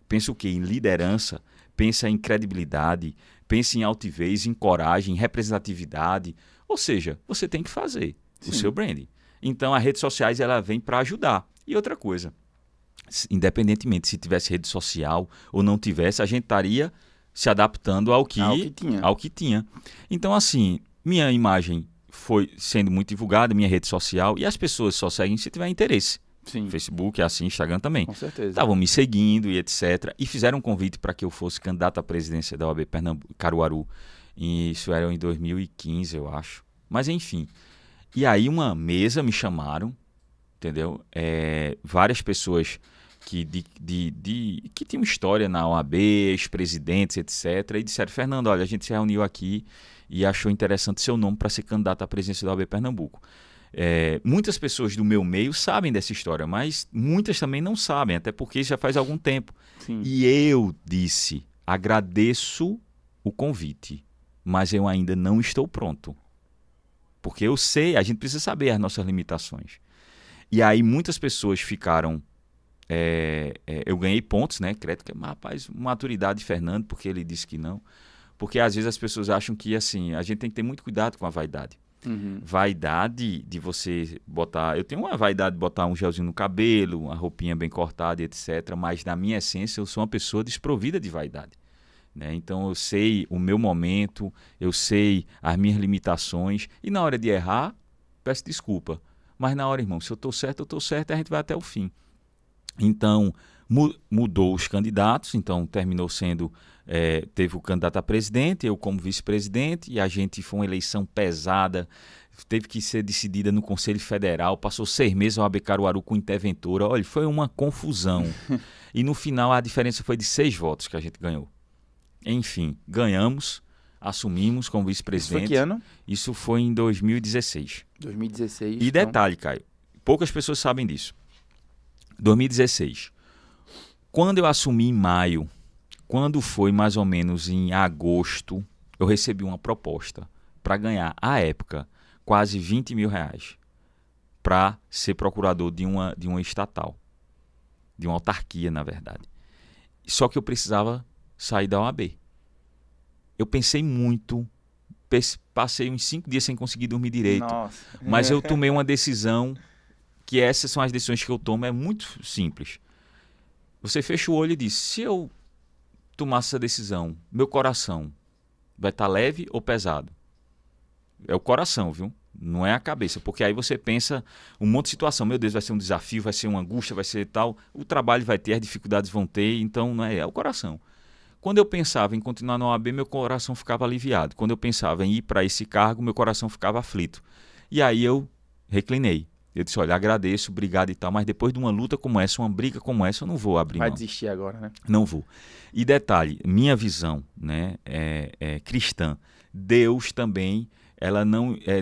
Pensam o quê? Em liderança, pensa em credibilidade, pensa em altivez, em coragem, em representatividade. Ou seja, você tem que fazer o seu branding. Então, as redes sociais ela vem para ajudar. E outra coisa, independentemente se tivesse rede social ou não tivesse, a gente estaria se adaptando ao que tinha. Então, assim, minha imagem foi sendo muito divulgada, minha rede social, e as pessoas só seguem se tiver interesse. Sim. Facebook, assim, Instagram também. Com certeza. Estavam me seguindo e etc. E fizeram um convite para que eu fosse candidato à presidência da OAB Caruaru. E isso era em 2015, eu acho. Mas enfim. E aí uma mesa me chamaram, entendeu? Várias pessoas que tinham história na OAB, ex-presidentes, etc. E disseram, Fernando, olha, a gente se reuniu aqui e achou interessante seu nome para ser candidato à presidência da OAB Pernambuco. Muitas pessoas do meu meio sabem dessa história, mas muitas também não sabem, até porque já faz algum tempo. Sim. E eu disse, agradeço o convite, mas eu ainda não estou pronto. Porque eu sei, a gente precisa saber as nossas limitações. E aí muitas pessoas ficaram... eu ganhei pontos, né? Crédito, que rapaz, maturidade de Fernando, porque ele disse que não. Porque às vezes as pessoas acham que assim, a gente tem que ter muito cuidado com a vaidade. Uhum. Vaidade de você botar... Eu tenho uma vaidade de botar um gelzinho no cabelo, uma roupinha bem cortada, etc. Mas na minha essência eu sou uma pessoa desprovida de vaidade. Né? Então eu sei o meu momento, eu sei as minhas limitações. E na hora de errar, peço desculpa. Mas na hora, irmão, se eu estou certo, e a gente vai até o fim. Então, mudou os candidatos. Então, terminou sendo... teve o candidato a presidente, eu como vice-presidente, e a gente foi uma eleição pesada, teve que ser decidida no Conselho Federal, passou 6 meses a OAB Caruaru com interventora, olha, foi uma confusão. E no final a diferença foi de 6 votos que a gente ganhou. Enfim, ganhamos, assumimos como vice-presidente. Isso foi que ano? Isso foi em 2016. 2016. E detalhe, Caio, poucas pessoas sabem disso. 2016. Quando eu assumi em maio, quando foi mais ou menos em agosto, eu recebi uma proposta para ganhar, à época, quase 20 mil reais para ser procurador de uma estatal, de uma autarquia, na verdade. Só que eu precisava sair da OAB. Eu pensei muito, passei uns 5 dias sem conseguir dormir direito. Nossa. Mas eu tomei uma decisão, que essas são as decisões que eu tomo, é muito simples. Você fecha o olho e diz, se eu tomasse essa decisão, meu coração vai estar leve ou pesado? É o coração, viu? Não é a cabeça, porque aí você pensa um monte de situação. Meu Deus, vai ser um desafio, vai ser uma angústia, vai ser tal. O trabalho vai ter, as dificuldades vão ter, então não é o coração. Quando eu pensava em continuar na OAB, meu coração ficava aliviado. Quando eu pensava em ir para esse cargo, meu coração ficava aflito. E aí eu reclinei. Eu disse, olha, agradeço, obrigado e tal, mas depois de uma luta como essa, uma briga como essa, eu não vou abrir mão. Vai desistir agora, né? Não vou. E detalhe, minha visão, né, cristã, Deus também,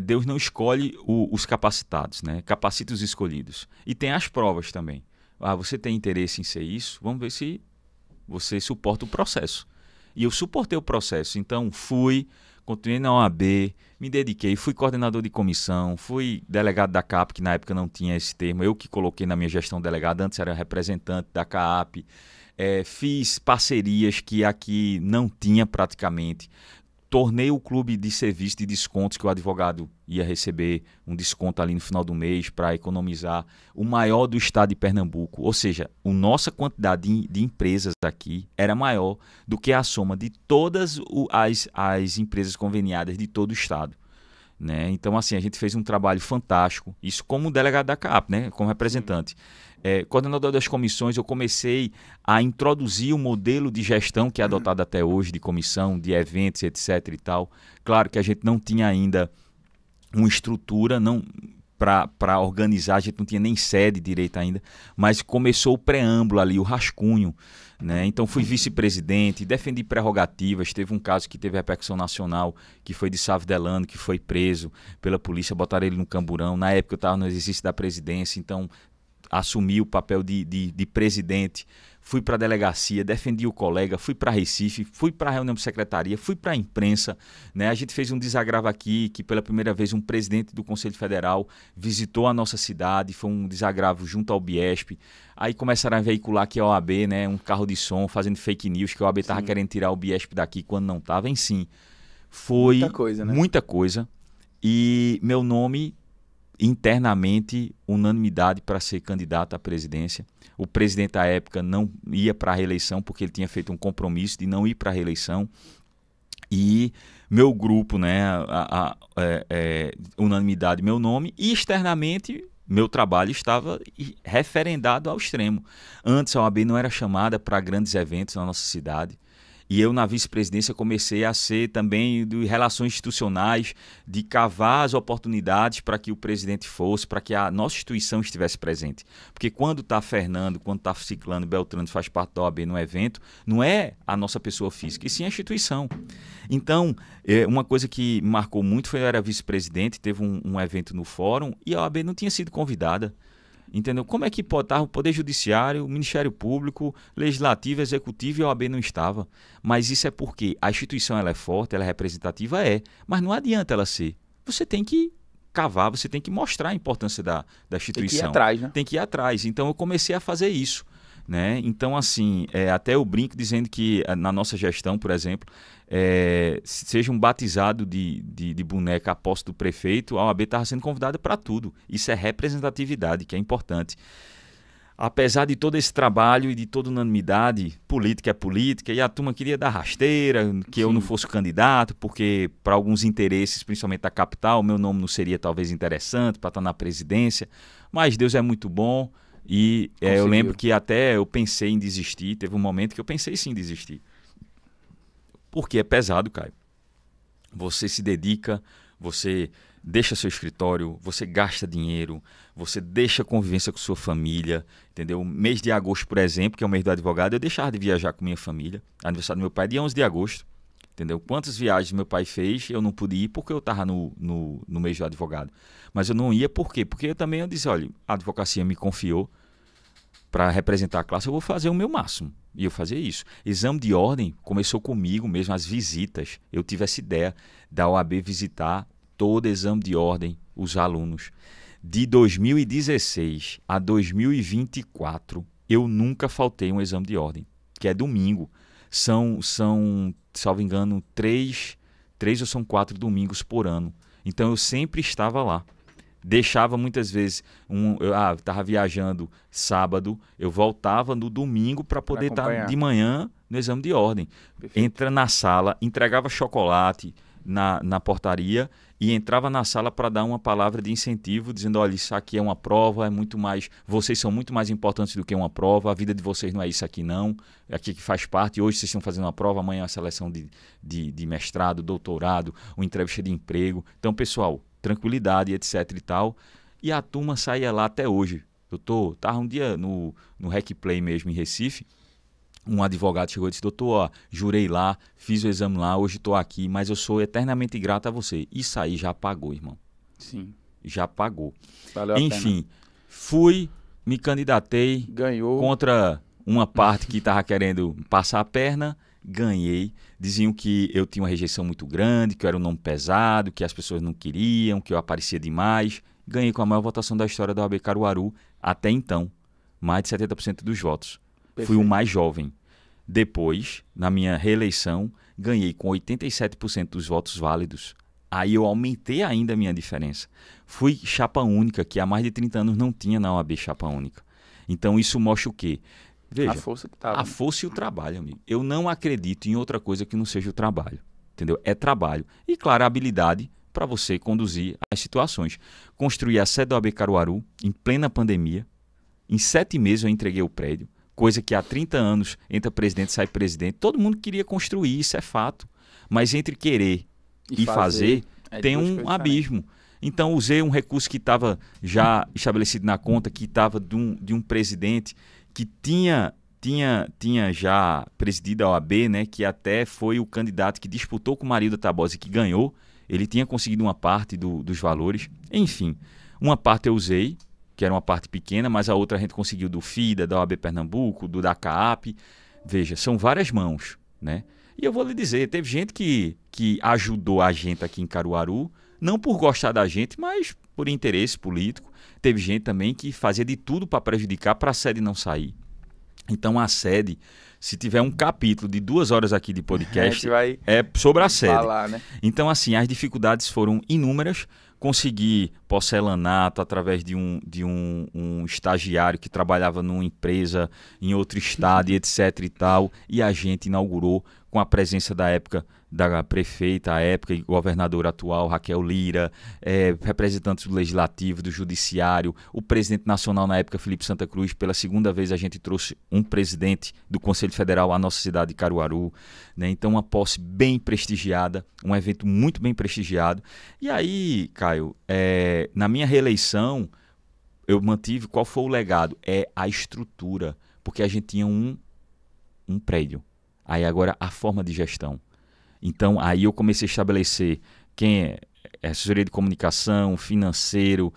Deus não escolhe os capacitados, né? Capacita os escolhidos. E tem as provas também. Você tem interesse em ser isso? Vamos ver se você suporta o processo. E eu suportei o processo, então continuei na OAB, me dediquei, fui coordenador de comissão, fui delegado da CAAP, que na época não tinha esse termo, eu que coloquei na minha gestão delegado, antes era representante da CAAP, fiz parcerias que aqui não tinha praticamente, tornei o clube de serviço de descontos, que o advogado ia receber um desconto ali no final do mês para economizar, o maior do estado de Pernambuco. Ou seja, a nossa quantidade de empresas aqui era maior do que a soma de todas as empresas conveniadas de todo o estado. Né? Então, assim, a gente fez um trabalho fantástico, isso como delegado da CAAP, né? Como representante. Coordenador das comissões, eu comecei a introduzir o modelo de gestão que é adotado até hoje, de comissão, de eventos, etc. e tal. Claro que a gente não tinha ainda uma estrutura para organizar, a gente não tinha nem sede direito ainda, mas começou o preâmbulo ali, o rascunho. Né? Então fui vice-presidente, defendi prerrogativas, teve um caso que teve repercussão nacional, que foi de Sávio Delano, que foi preso pela polícia, botaram ele no camburão. Na época eu estava no exercício da presidência, então assumi o papel de presidente, fui para a delegacia, defendi o colega, fui para Recife, fui para a reunião de secretaria, fui para a imprensa. Né? A gente fez um desagravo aqui, que pela primeira vez um presidente do Conselho Federal visitou a nossa cidade, foi um desagravo junto ao Biesp. Aí começaram a veicular que a OAB, né, um carro de som, fazendo fake news, que a OAB estava querendo tirar o Biesp daqui quando não estava. Enfim, foi muita coisa, né? Muita coisa. E meu nome, internamente, unanimidade para ser candidato à presidência. O presidente à época não ia para a reeleição porque ele tinha feito um compromisso de não ir para a reeleição. E meu grupo, né, unanimidade, meu nome, e externamente meu trabalho estava referendado ao extremo. Antes a OAB não era chamada para grandes eventos na nossa cidade. E eu, na vice-presidência, comecei a ser também de relações institucionais, de cavar as oportunidades para que o presidente fosse, para que a nossa instituição estivesse presente. Porque quando está Fernando, quando está Ciclano, Beltrano faz parte da OAB no evento, não é a nossa pessoa física, e sim a instituição. Então, uma coisa que me marcou muito foi eu era vice-presidente, teve um evento no fórum e a OAB não tinha sido convidada. Entendeu? Como é que pode estar o Poder Judiciário, o Ministério Público, Legislativo, Executivo e a OAB não estava? Mas isso é porque a instituição ela é forte, ela é representativa, mas não adianta ela ser. Você tem que cavar, você tem que mostrar a importância da instituição. Tem que ir atrás, né? Tem que ir atrás. Então eu comecei a fazer isso. Né? Então, assim, até eu brinco dizendo que na nossa gestão, por exemplo, seja um batizado de boneca a posse do prefeito, a OAB estava sendo convidada para tudo. Isso é representatividade, que é importante. Apesar de todo esse trabalho e de toda unanimidade, política é política, e a turma queria dar rasteira, que eu não fosse candidato, porque para alguns interesses, principalmente da capital, meu nome não seria talvez interessante para estar na presidência, mas Deus é muito bom. E eu lembro que até eu pensei em desistir, teve um momento que eu pensei sim em desistir. Porque é pesado, Caio. Você se dedica, você deixa seu escritório, você gasta dinheiro, você deixa convivência com sua família, entendeu? Mês de agosto, por exemplo, que é o mês do advogado, eu deixava de viajar com minha família. Aniversário do meu pai é dia 11 de agosto, entendeu? Quantas viagens meu pai fez, eu não pude ir porque eu estava no mês do advogado. Mas eu não ia por quê? Porque eu disse, olha, a advocacia me confiou para representar a classe, eu vou fazer o meu máximo. E eu fazia isso. Exame de ordem começou comigo mesmo, as visitas. Eu tive essa ideia da OAB visitar todo exame de ordem, os alunos. De 2016 a 2024, eu nunca faltei um exame de ordem, que é domingo. são salvo engano, três ou são 4 domingos por ano. Então eu sempre estava lá. Deixava muitas vezes, eu estava viajando sábado, eu voltava no domingo para poder estar de manhã no exame de ordem. Perfeito. Entra na sala, entregava chocolate na portaria e entrava na sala para dar uma palavra de incentivo, dizendo, olha, isso aqui é uma prova, vocês são muito mais importantes do que uma prova, a vida de vocês não é isso aqui não, aqui que faz parte, hoje vocês estão fazendo uma prova, amanhã é uma seleção de mestrado, doutorado, uma entrevista de emprego. Então, pessoal, tranquilidade, etc e tal. E a turma saía lá até hoje. Tava um dia no Hack Play mesmo em Recife, um advogado chegou e disse, doutor, ó, jurei lá, fiz o exame lá, hoje estou aqui, mas eu sou eternamente grato a você. Isso aí já pagou, irmão. Sim. Já pagou. Valeu Enfim, fui, me candidatei. Ganhou. Contra uma parte que estava querendo passar a perna, ganhei. Diziam que eu tinha uma rejeição muito grande, que eu era um nome pesado, que as pessoas não queriam, que eu aparecia demais. Ganhei com a maior votação da história da OAB Caruaru até então. Mais de 70% dos votos. Perfeito. Fui o mais jovem. Depois, na minha reeleição, ganhei com 87% dos votos válidos. Aí eu aumentei ainda a minha diferença. Fui chapa única, que há mais de 30 anos não tinha na OAB chapa única. Então isso mostra o quê? Veja, a força que tava. A força e o trabalho, amigo. Eu não acredito em outra coisa que não seja o trabalho. Entendeu? É trabalho. E, claro, a habilidade para você conduzir as situações. Construí a sede da OAB Caruaru em plena pandemia. Em 7 meses eu entreguei o prédio. Coisa que há 30 anos entra presidente, sai presidente. Todo mundo queria construir, isso é fato. Mas entre querer e fazer tem um abismo. Então usei um recurso que estava já estabelecido na conta, que estava de um presidente que tinha já presidido a OAB, né, que até foi o candidato que disputou com o Marilda Tabosa e que ganhou. Ele tinha conseguido uma parte dos valores. Enfim, uma parte eu usei, que era uma parte pequena, mas a outra a gente conseguiu do FIDA, da OAB Pernambuco, da CAAP. Veja, são várias mãos, né? E eu vou lhe dizer, teve gente que ajudou a gente aqui em Caruaru, não por gostar da gente, mas por interesse político. Teve gente também que fazia de tudo para prejudicar, para a sede não sair. Então a sede, se tiver um capítulo de 2 horas aqui de podcast, é sobre a sede. Falar, né? Então assim, as dificuldades foram inúmeras. Consegui porcelanato através de um estagiário que trabalhava numa empresa em outro estado e etc e tal. E a gente inaugurou com a presença da época da prefeita, à época e governadora atual, Raquel Lira, representantes do Legislativo, do Judiciário, o presidente nacional na época, Felipe Santa Cruz. Pela segunda vez a gente trouxe um presidente do Conselho Federal à nossa cidade de Caruaru, né? Então uma posse bem prestigiada, um evento muito bem prestigiado. E aí, Caio, na minha reeleição, eu mantive, qual foi o legado? É a estrutura, porque a gente tinha um prédio. Aí agora a forma de gestão. Então, aí eu comecei a estabelecer quem é assessoria de comunicação, financeiro,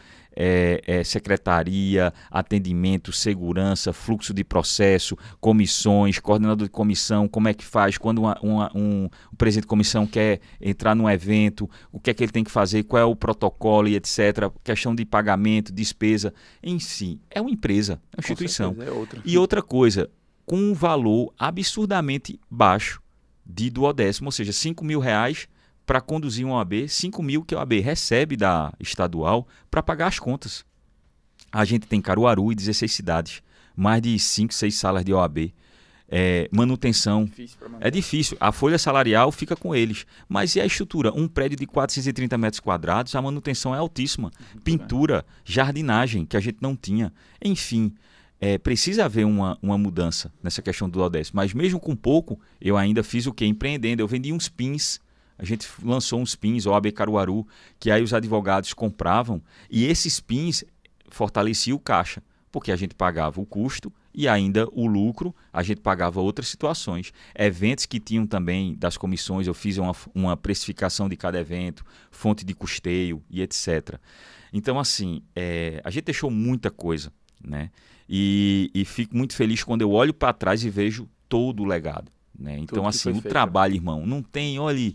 secretaria, atendimento, segurança, fluxo de processo, comissões, coordenador de comissão, como é que faz quando um presidente de comissão quer entrar num evento, o que é que ele tem que fazer, qual é o protocolo e etc. Questão de pagamento, despesa, em si. É uma empresa, é uma instituição. Com certeza, é outra. E outra coisa, com um valor absurdamente baixo de duodécimo, ou seja, R$5.000 para conduzir uma OAB, 5 mil que a OAB recebe da estadual para pagar as contas. A gente tem Caruaru e 16 cidades, mais de 5, 6 salas de OAB. Manutenção, é difícil, a folha salarial fica com eles, mas e a estrutura? Um prédio de 430 metros quadrados, a manutenção é altíssima. Pintura, jardinagem, que a gente não tinha. Enfim, precisa haver uma mudança nessa questão do duodécimo, mas mesmo com pouco, eu ainda fiz o quê? Empreendendo, eu vendi uns pins. A gente lançou uns pins, OAB Caruaru, que aí os advogados compravam e esses pins fortaleciam o caixa, porque a gente pagava o custo e ainda o lucro, a gente pagava outras situações. Eventos que tinham também das comissões, eu fiz uma precificação de cada evento, fonte de custeio e etc. Então, assim, a gente deixou muita coisa, né? E fico muito feliz quando eu olho para trás e vejo todo o legado. Né? Então, assim, o trabalho, irmão, não tem, olha,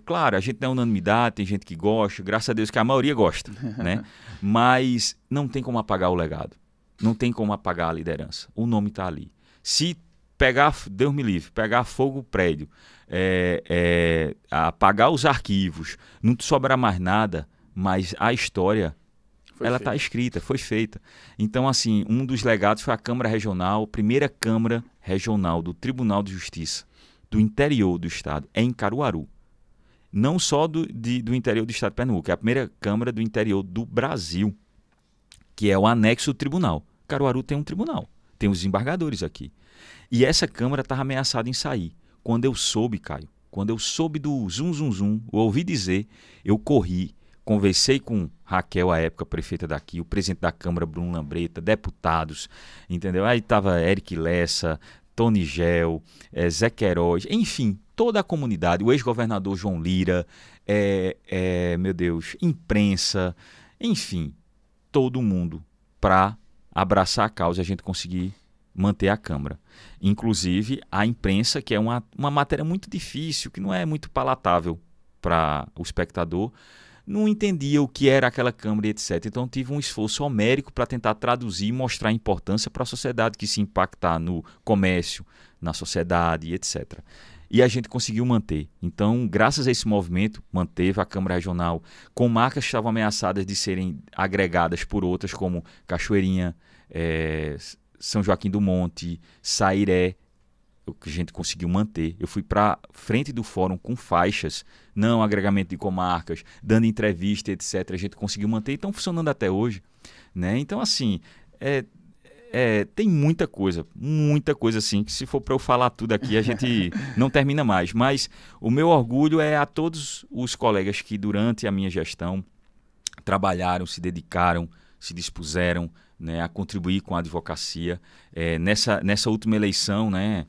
claro, a gente não é unanimidade, tem gente que gosta, graças a Deus que a maioria gosta, né? Mas não tem como apagar o legado, não tem como apagar a liderança, o nome está ali. Se Deus me livre, pegar fogo o prédio, apagar os arquivos, não sobrar mais nada, mas a história, ela está escrita, foi feita. Então, assim, um dos legados foi a Câmara Regional, primeira Câmara Regional do Tribunal de Justiça do interior do estado, é em Caruaru. Não só do interior do estado de Pernambuco, é a primeira Câmara do interior do Brasil, que é o anexo do tribunal. Caruaru tem um tribunal, tem os desembargadores aqui. E essa Câmara estava ameaçada em sair. Quando eu soube, Caio, quando eu soube do zum, zum, zum, eu ouvi dizer, eu corri, conversei com Raquel, à época prefeita daqui, o presidente da Câmara, Bruno Lambreta, deputados, entendeu? Aí estava Eric Lessa, Tony Gel, Zé Queiroz, enfim, toda a comunidade, o ex-governador João Lira, meu Deus, imprensa, enfim, todo mundo para abraçar a causa e a gente conseguir manter a Câmara. Inclusive a imprensa, que é uma matéria muito difícil, que não é muito palatável para o espectador, não entendia o que era aquela Câmara e etc. Então tive um esforço homérico para tentar traduzir e mostrar a importância para a sociedade que se impactar no comércio, na sociedade, etc. E a gente conseguiu manter. Então, graças a esse movimento, manteve a Câmara Regional com marcas que estavam ameaçadas de serem agregadas por outras, como Cachoeirinha, São Joaquim do Monte, Sairé, o que a gente conseguiu manter. Eu fui para frente do fórum com faixas, não agregamento de comarcas, dando entrevista, etc. A gente conseguiu manter e estão funcionando até hoje, né? Então, assim, tem muita coisa assim, que se for para eu falar tudo aqui, a gente não termina mais. Mas o meu orgulho é a todos os colegas que durante a minha gestão trabalharam, se dedicaram, se dispuseram, né, a contribuir com a advocacia. Nessa última eleição, né,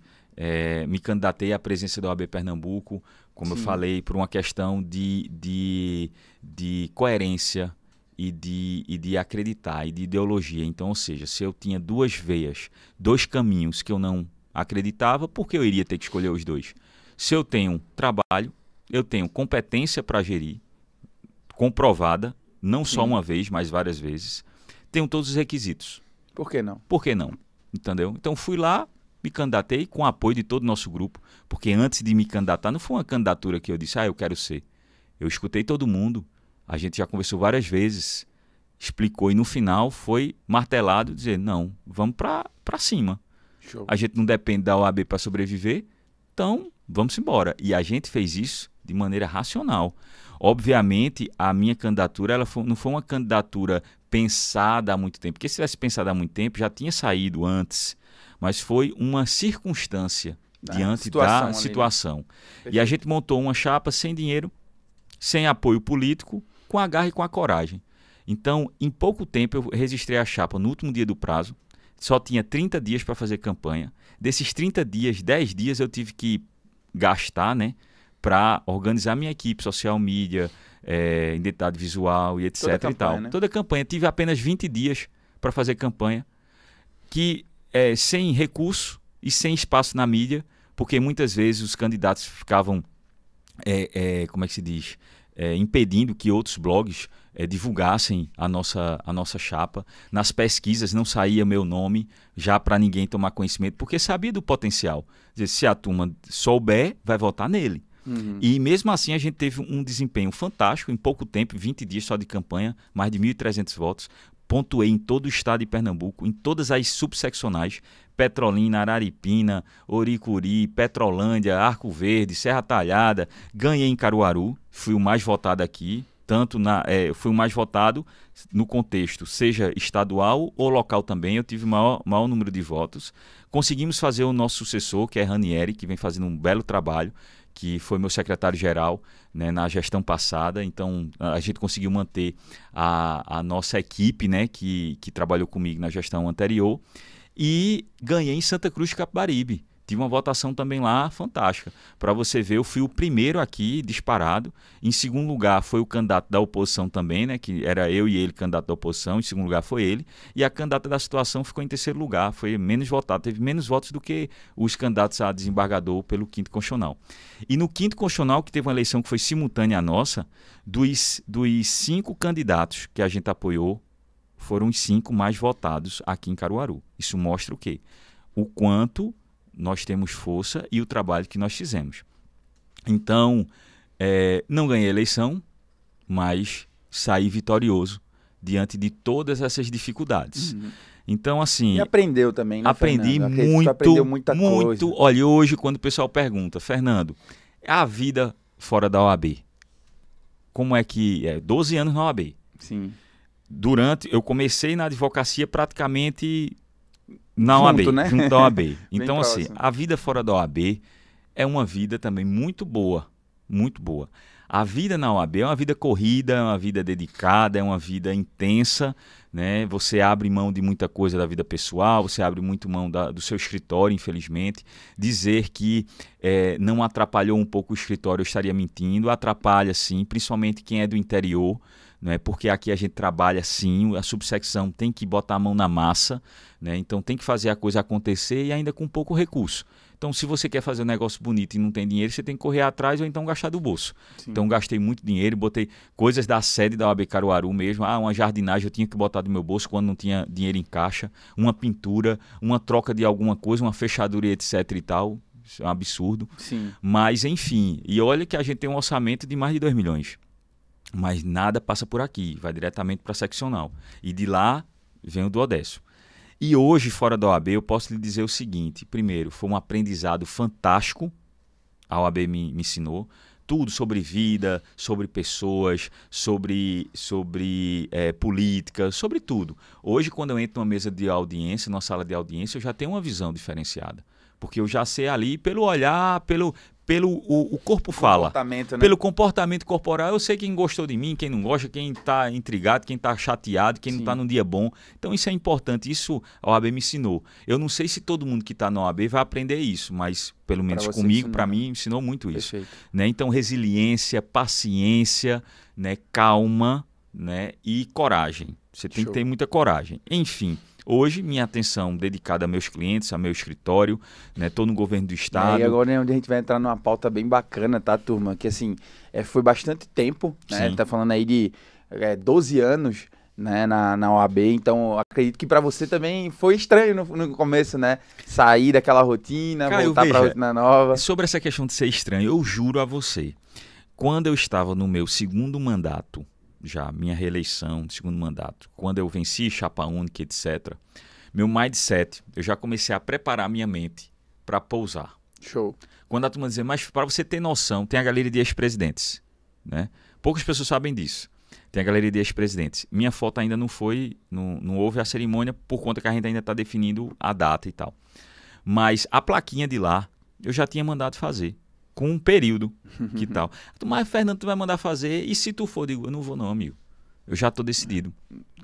me candidatei à presidência da OAB Pernambuco, como Sim. eu falei, por uma questão de coerência e de acreditar, e de ideologia. Então, ou seja, se eu tinha duas veias, dois caminhos que eu não acreditava, por que eu iria ter que escolher os dois? Se eu tenho trabalho, eu tenho competência para gerir, comprovada, não Sim. só uma vez, mas várias vezes, tenho todos os requisitos. Por que não? Por que não? Entendeu? Então, fui lá, me candidatei com o apoio de todo o nosso grupo, porque antes de me candidatar, não foi uma candidatura que eu disse, eu quero ser. Eu escutei todo mundo, a gente já conversou várias vezes, explicou e no final foi martelado, dizer, não, vamos para cima. Show. A gente não depende da OAB para sobreviver, então vamos embora. E a gente fez isso de maneira racional. Obviamente, a minha candidatura não foi uma candidatura pensada há muito tempo, porque se tivesse pensado há muito tempo, já tinha saído antes, mas foi uma circunstância diante da situação. E a gente montou uma chapa sem dinheiro, sem apoio político, com a garra e com a coragem. Então, em pouco tempo, eu registrei a chapa no último dia do prazo, só tinha 30 dias para fazer campanha. Desses 30 dias, 10 dias eu tive que gastar, né, para organizar minha equipe, social media, identidade visual e etc. Toda campanha, e tal. Né? Toda campanha. Tive apenas 20 dias para fazer campanha, que sem recurso e sem espaço na mídia, porque muitas vezes os candidatos ficavam, como é que se diz, impedindo que outros blogs divulgassem a nossa chapa. Nas pesquisas não saía meu nome, já para ninguém tomar conhecimento, porque sabia do potencial. Quer dizer, se a turma souber, vai votar nele. Uhum. E mesmo assim a gente teve um desempenho fantástico, em pouco tempo, 20 dias só de campanha, mais de 1.300 votos. Pontuei em todo o estado de Pernambuco, em todas as subseccionais, Petrolina, Araripina, Oricuri, Petrolândia, Arco Verde, Serra Talhada. Ganhei em Caruaru, fui o mais votado aqui, fui o mais votado no contexto, seja estadual ou local também, eu tive o maior número de votos. Conseguimos fazer o nosso sucessor, que é Ranieri, que vem fazendo um belo trabalho, que foi meu secretário-geral, né, na gestão passada. Então, a gente conseguiu manter a nossa equipe, né, que trabalhou comigo na gestão anterior. E ganhei em Santa Cruz de Capibaribe. Tive uma votação também lá fantástica. Para você ver, eu fui o primeiro aqui, disparado. Em segundo lugar foi o candidato da oposição também, né, que era eu e ele, candidato da oposição. Em segundo lugar foi ele. E a candidata da situação ficou em terceiro lugar. Foi menos votado. Teve menos votos do que os candidatos a desembargador pelo Quinto Constitucional. E no Quinto Constitucional, que teve uma eleição que foi simultânea à nossa, dos 5 candidatos que a gente apoiou, foram os 5 mais votados aqui em Caruaru. Isso mostra o quê? O quanto nós temos força e o trabalho que nós fizemos. Então, não ganhei a eleição, mas saí vitorioso diante de todas essas dificuldades. Então, assim... E aprendeu também, né, aprendi Fernando? muito, aprendeu muita coisa. Olha, hoje, quando o pessoal pergunta, Fernando, a vida fora da OAB, como é que é? 12 anos na OAB. Sim. Eu comecei na advocacia praticamente na OAB, né? junto da OAB. Então, assim, próximo. a vida fora da OAB é uma vida também muito boa, muito boa. A vida na OAB é uma vida corrida, é uma vida dedicada, é uma vida intensa, né? Você abre mão de muita coisa da vida pessoal, você abre muito mão do seu escritório, infelizmente. Dizer que não atrapalhou um pouco o escritório, eu estaria mentindo. Atrapalha sim, principalmente quem é do interior, né? Porque aqui a gente trabalha sim, a subsecção tem que botar a mão na massa, né? Então tem que fazer a coisa acontecer e ainda com pouco recurso. Então, se você quer fazer um negócio bonito e não tem dinheiro, você tem que correr atrás ou então gastar do bolso. Sim. Então, gastei muito dinheiro, botei coisas da sede da OAB Caruaru mesmo. Uma jardinagem eu tinha que botar do meu bolso quando não tinha dinheiro em caixa. Uma pintura, uma troca de alguma coisa, uma fechadura, etc e tal. Isso é um absurdo. Sim. Mas, enfim. E olha que a gente tem um orçamento de mais de 2 milhões. Mas nada passa por aqui. Vai diretamente para a seccional. E de lá vem o duodécimo. E hoje, fora da OAB, eu posso lhe dizer o seguinte. Primeiro, foi um aprendizado fantástico. A OAB me ensinou tudo sobre vida, sobre pessoas, sobre política, sobre tudo. Hoje, quando eu entro numa mesa de audiência, numa sala de audiência, eu já tenho uma visão diferenciada. Porque eu já sei ali, pelo olhar, o corpo fala. Comportamento, né? Pelo comportamento corporal, eu sei quem gostou de mim, quem não gosta, quem está intrigado, quem está chateado, quem não está num dia bom. Então isso é importante, isso a OAB me ensinou. Eu não sei se todo mundo que está na OAB vai aprender isso, mas pelo menos comigo, para mim, ensinou muito isso. Né? Então resiliência, paciência, né? Calma, né? E coragem. Você tem que ter muita coragem. Enfim. Hoje, minha atenção dedicada a meus clientes, a meu escritório, né? Tô no governo do estado. E agora é onde a gente vai entrar numa pauta bem bacana, tá, turma? Que assim, foi bastante tempo, né? Tá falando aí de 12 anos, né, na OAB, então acredito que para você também foi estranho no começo, né? Sair daquela rotina, voltar para a rotina nova. Sobre essa questão de ser estranho, eu juro a você, quando eu estava no meu segundo mandato, já minha reeleição, segundo mandato, quando eu venci chapa única, etc., meu mindset, eu já comecei a preparar minha mente para pousar. Show. Quando a turma dizia, mas para você ter noção, tem a galeria de ex-presidentes, né? Poucas pessoas sabem disso. Tem a galeria de ex-presidentes. Minha foto ainda não foi, não houve a cerimônia por conta que a gente ainda está definindo a data e tal. Mas a plaquinha de lá, eu já tinha mandado fazer. Com um período, que tal. Mas, Fernando, tu vai mandar fazer, e se tu for? Eu digo, eu não vou não, amigo. Eu já estou decidido.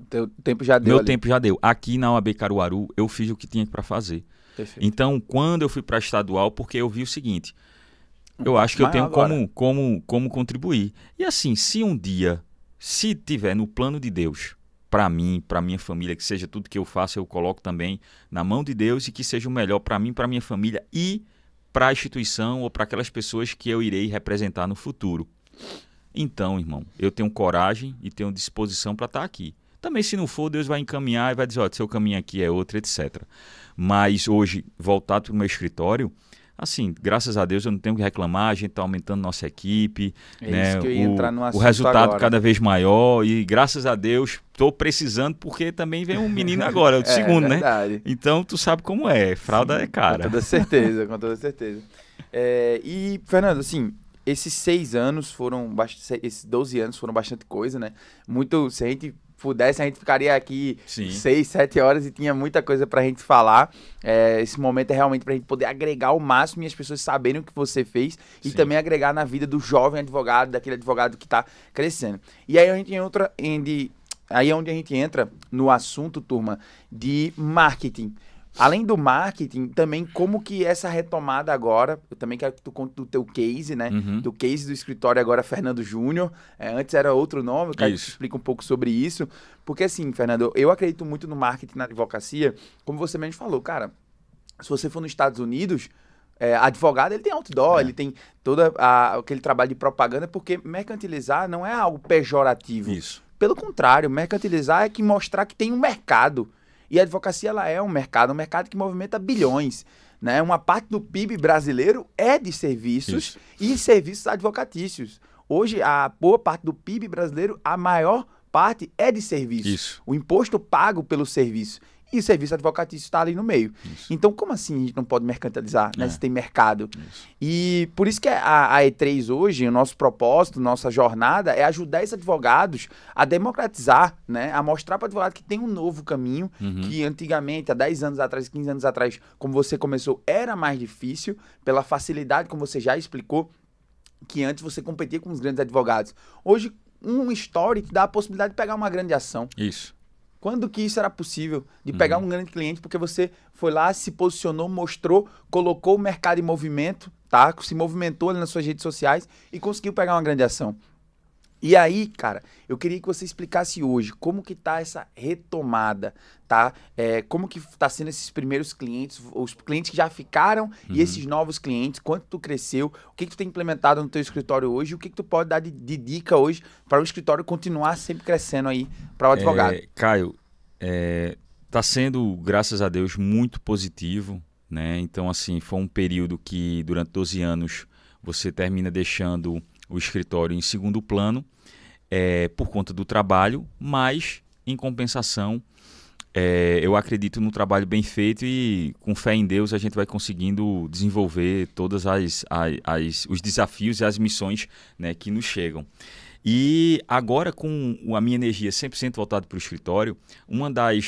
Teu tempo já deu. Meu tempo já deu. Aqui na OAB Caruaru, eu fiz o que tinha para fazer. Perfeito. Então, quando eu fui para estadual, porque eu vi o seguinte, eu acho que eu tenho como contribuir. E assim, se um dia, se tiver no plano de Deus, para mim, para minha família, que seja tudo que eu faço, eu coloco também na mão de Deus e que seja o melhor para mim, para minha família e para a instituição ou para aquelas pessoas que eu irei representar no futuro. Então, irmão, eu tenho coragem e tenho disposição para estar aqui. Também, se não for, Deus vai encaminhar e vai dizer, ó, seu caminho aqui é outro, etc. Mas hoje, voltado para o meu escritório, assim, graças a Deus eu não tenho que reclamar, a gente está aumentando nossa equipe, né? Isso que eu ia entrar no assunto o resultado agora. Cada vez maior e graças a Deus estou precisando porque também vem um menino agora, o segundo, verdade. Né? Então tu sabe como é, fralda é cara. Com toda certeza, com toda certeza. E, Fernando, assim, esses 6 anos foram, esses 12 anos foram bastante coisa, né? Muito, se a gente pudesse, a gente ficaria aqui 6, 7 horas e tinha muita coisa pra gente falar. Esse momento é realmente pra gente poder agregar o máximo e as pessoas saberem o que você fez e também agregar na vida do jovem advogado, daquele advogado que tá crescendo. E aí a gente entra aí é onde a gente entra no assunto, turma, de marketing. Além do marketing, também como que essa retomada agora, eu também quero que tu conte do teu case, né? Do case do escritório agora, Fernando Júnior. Antes era outro nome, eu quero que tu explique um pouco sobre isso. Porque assim, Fernando, eu acredito muito no marketing na advocacia, como você mesmo falou, cara, se você for nos Estados Unidos, advogado, ele tem outdoor, ele tem todo aquele trabalho de propaganda, porque mercantilizar não é algo pejorativo. Isso. Pelo contrário, mercantilizar é que mostrar que tem um mercado. E a advocacia, ela é um mercado que movimenta bilhões, né? Uma parte do PIB brasileiro é de serviços e serviços advocatícios. Hoje, a boa parte do PIB brasileiro, a maior parte é de serviços. O imposto pago pelo serviço. E o serviço advocatício está ali no meio. Então, como assim a gente não pode mercantilizar, né? Se tem mercado? E por isso que a E3 hoje, o nosso propósito, nossa jornada é ajudar esses advogados a democratizar, né? A mostrar para o advogado que tem um novo caminho, que antigamente, há 10 anos atrás, 15 anos atrás, como você começou, era mais difícil, pela facilidade, como você já explicou, que antes você competia com os grandes advogados. Hoje, um story te dá a possibilidade de pegar uma grande ação. Quando que isso era possível? De pegar um grande cliente, porque você foi lá, se posicionou, mostrou, colocou o mercado em movimento, tá? Se movimentou ali nas suas redes sociais e conseguiu pegar uma grande ação. E aí, cara, eu queria que você explicasse hoje como que tá essa retomada, tá? Como que tá sendo esses primeiros clientes, os clientes que já ficaram e esses novos clientes, quanto tu cresceu, o que tu tem implementado no teu escritório hoje, o que tu pode dar de dica hoje para o escritório continuar sempre crescendo aí para o advogado. Caio, tá sendo, graças a Deus, muito positivo, né? Então, assim, foi um período que durante 12 anos você termina deixando o escritório em segundo plano por conta do trabalho, mas, em compensação, eu acredito no trabalho bem feito e, com fé em Deus, a gente vai conseguindo desenvolver todos os desafios e as missões, né, que nos chegam. E agora, com a minha energia 100% voltada para o escritório,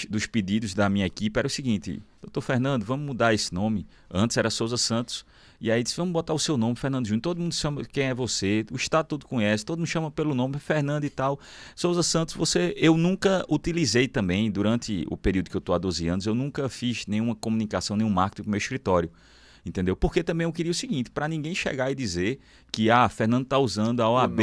dos pedidos da minha equipe era o seguinte: doutor Fernando, vamos mudar esse nome. Antes era Souza Santos. E aí disse, vamos botar o seu nome, Fernando Júnior. Todo mundo chama quem é você, o Estado todo conhece, todo mundo chama pelo nome, Fernando e tal. Souza Santos, eu nunca utilizei também, durante o período que eu estou há 12 anos, eu nunca fiz nenhuma comunicação, nenhum marketing para o meu escritório. Entendeu? Porque também eu queria o seguinte, para ninguém chegar e dizer que Fernando está usando a OAB